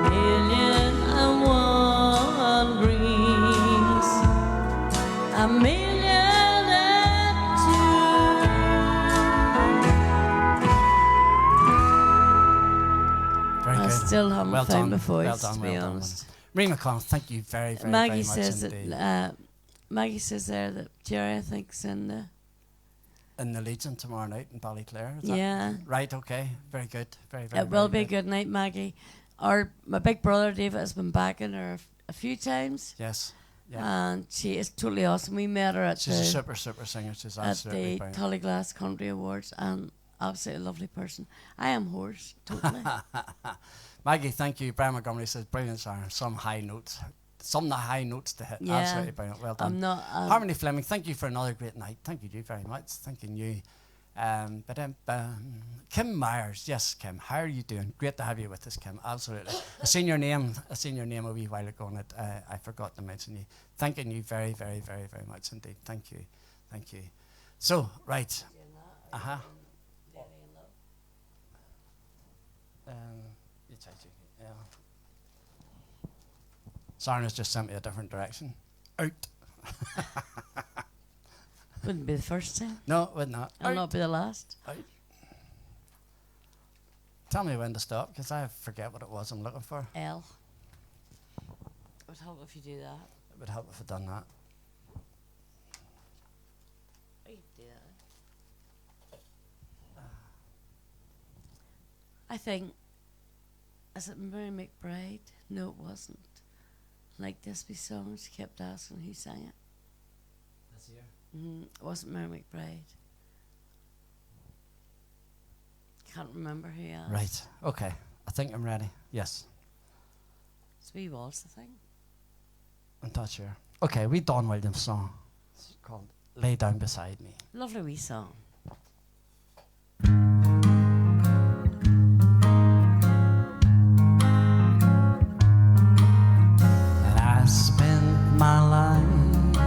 A million and one dreams, a million and two. Very I good. still haven't Well found done. my voice, Well done, to be well done, honest. Marie McConnell, thank you very, very, Maggie very much says indeed. that Maggie says there that Jerry, I think's in the In the Legion tomorrow night in Ballyclare. Is that yeah. right? Okay. Very good. Very, very. It will very be a good night, Maggie. My big brother David has been backing her a few times, Yes. Yeah. and she is totally awesome. We met her at She's a the super, super singer. She's at absolutely the brilliant. Tullyglass Country Awards, and absolutely lovely person. I am hoarse, totally. Maggie, thank you. Brian Montgomery says, brilliant, Sharon. Some high notes to hit. Yeah. Absolutely brilliant. Well done. I'm not. Harmony Fleming, thank you for another great night. Thank you very much. Thanking you. Kim Myers, yes, Kim. How are you doing? Great to have you with us, Kim. Absolutely. I seen your name a wee while ago, and I forgot to mention you. Thanking you very, very, very, very much indeed. Thank you. So, right. Yeah. Sharon has just sent me a different direction. Out. Wouldn't be the first time. No, it would not. I'll Out. not be the last. Out. Tell me when to stop, because I forget what it was I'm looking for. L. It would help if you do that. It would help if I'd done that. I could do that. I think, is it Mary McBride? No, it wasn't. Like this be song, she kept asking who sang it. This year? It wasn't Mary McBride. Can't remember who asked. Right. Okay. I think I'm ready. Yes. It's Wee Waltz, I think. I'm not sure. Okay, we Don Williams song. It's called Lay Down Beside Me. Lovely wee song. And I spent my life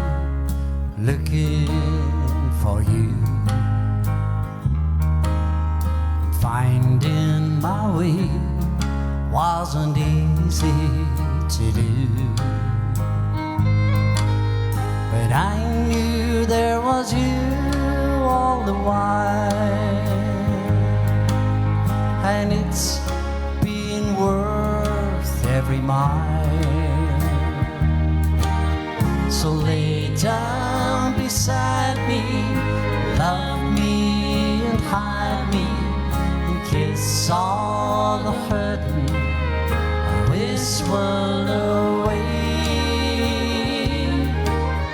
looking for you, finding my way wasn't easy to do, but I knew there was you all the while, and it's been worth every mile. So lay down beside me, love me and hide me, and kiss all the hurting I whispered away,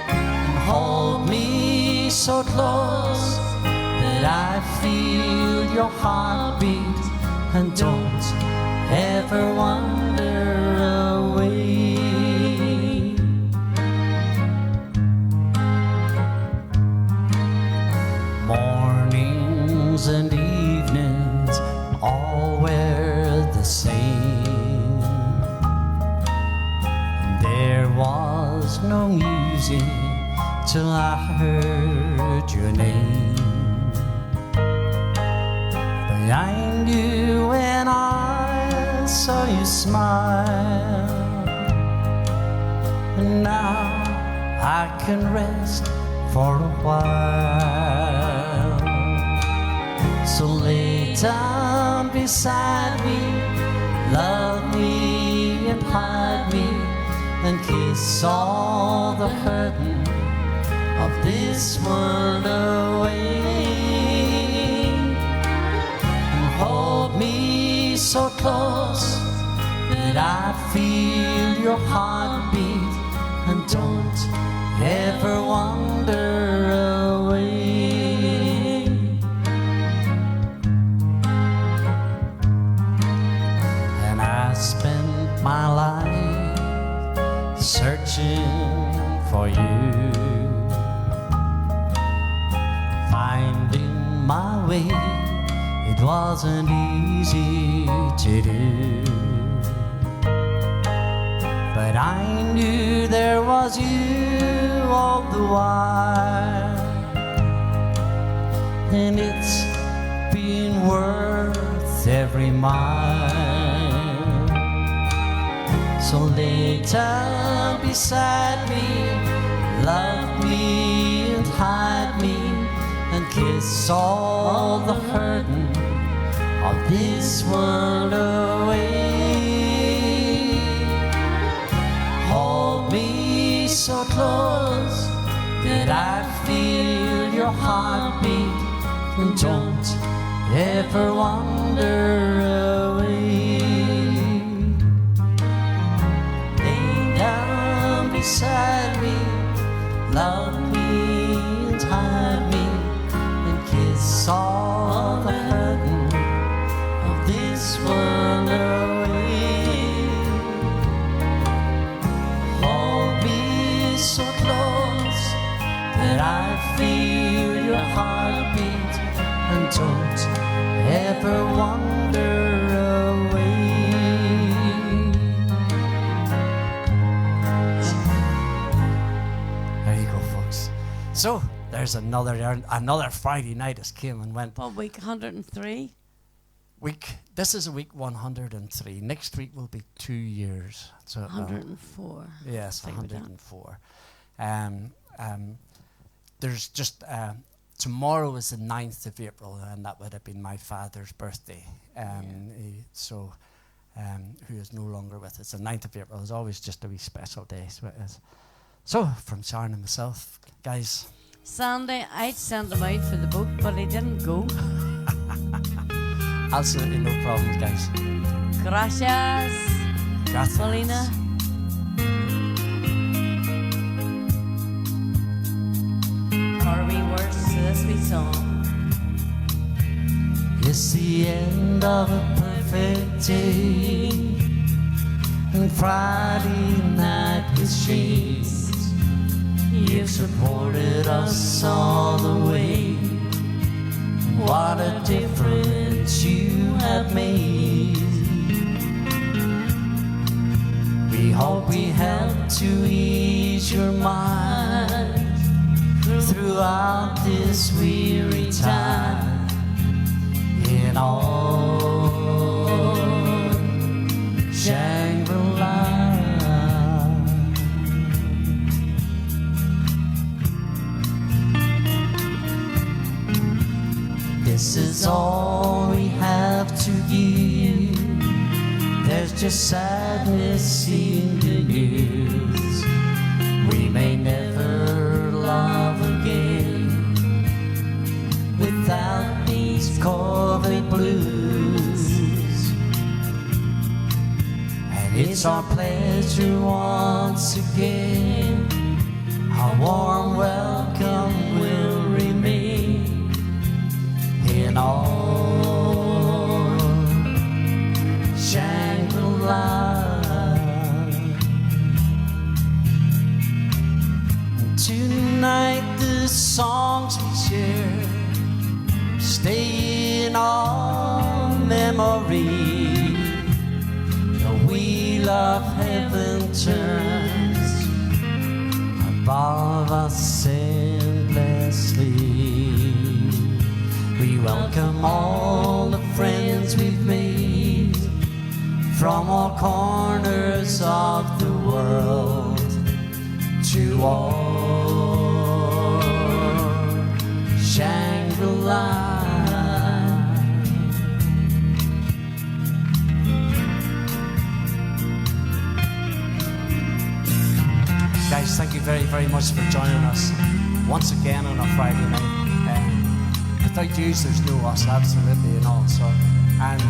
and hold me so close that I feel your heartbeat, and don't ever wander away. Mornings and evenings all were the same. There was no music till I heard your name. But I knew when I saw you smile, and now I can rest for a while. So lay down beside me, love me and hide me, and kiss all the hurting of this world away. And hold me so close that I feel your heartbeat, and don't ever wander away. And I spent my life searching for you, finding my way, it wasn't easy to do. But I knew there was you all the while, and it's been worth every mile. So lay down beside me, love me and hide me, and kiss all the hurting of this world away. Hold me so close that I feel your heartbeat, and don't ever wander away. Lay down beside me, love me and hide me, and kiss all the hurting of this world away. Hold me so close that I feel your heartbeat, and don't ever wander away. There you go, folks. So there's another Friday night has came and went. What, week 103? This is week 103. Next week will be 2 years. So 104. yes, Think about that. 104. There's just tomorrow is the 9th of April, and that would have been my father's birthday. Who is no longer with us. The 9th of April is always just a wee special day. So it is. So from Sharon and myself, guys. Sunday, I sent him out for the boat, but he didn't go. Absolutely no problems, guys. Gracias, Gracias. Paulina. Our wee words to this wee song. It's the end of a perfect day, and Friday night with shades. You've supported us all the way. What a difference you have made. We hope we help to ease your mind throughout this weary time. In all Shangri-La, this is all we have to give. There's just sadness in the news. We may never love again without these COVID blues. And it's our pleasure once again, our warm welcome will remain in all Shangri-La. Shangri-La. Tonight the songs we share stay in our memory. The wheel of heaven turns above us endlessly. We welcome all the friends we've made from all corners of the world to our Shangri-La. Guys, thank you very, very much for joining us once again on a Friday night. Without you, there's no us, absolutely, and all. So, and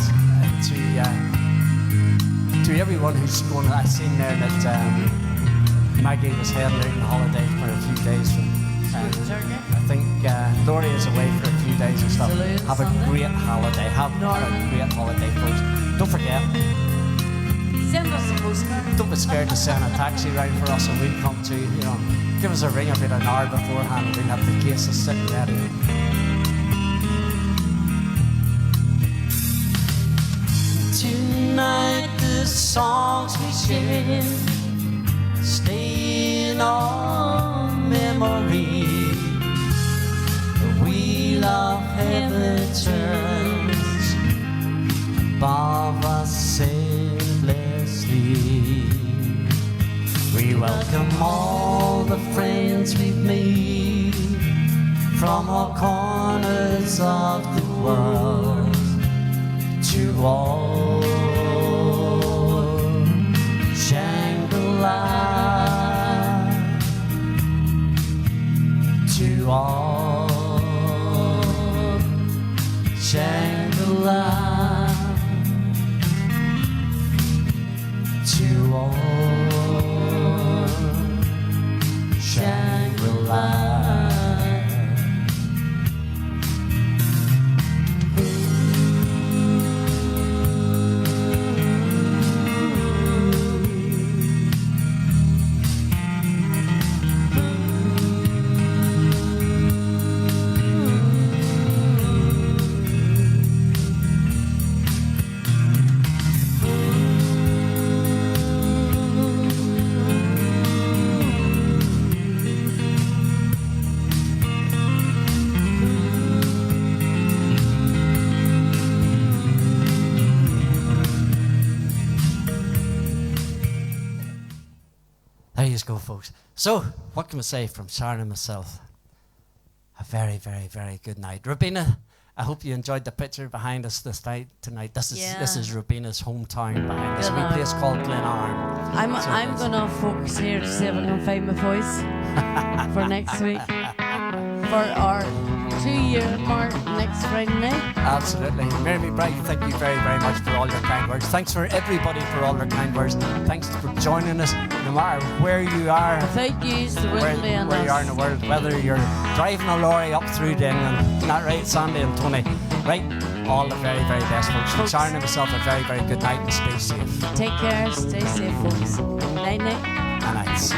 to everyone who's going, I've seen there that Maggie was heading out on holiday for a few days. I think Laurie is away for a few days and stuff. Have a great holiday. Have a great holiday, folks. Don't forget. Send us a postcard. Don't be scared to send a taxi round for us, and we'll come to, you know, give us a ring about an hour beforehand, and we'll have the cases sitting ready. Tonight the songs we share stay in our memory. The wheel of heaven turns above us endlessly. We welcome all the friends we've made from all corners of the world to all Shangri-La, to all Shangri-La, to all Shangri-La. There you go, folks. So, what can we say from Sharon and myself? A very, very, very good night. Rubina, I hope you enjoyed the picture behind us tonight. This is Rubina's hometown behind us. A wee place called Glenarm. I'm gonna focus here to see if I can find my voice for next week. For our 2-year mark next Friday night. Absolutely. Mary McBride, thank you very, very much for all your kind words. Thanks for everybody for all their kind words. Thanks for joining us, no matter where you are. Without you, there wouldn't be where you are in the world, whether you're driving a lorry up through England, isn't that right, Sandy and Tony? Right? All the very, very best, folks. From Sharon and myself, a very, very good night and stay safe. Take care, stay safe, folks. Night, night. And nights.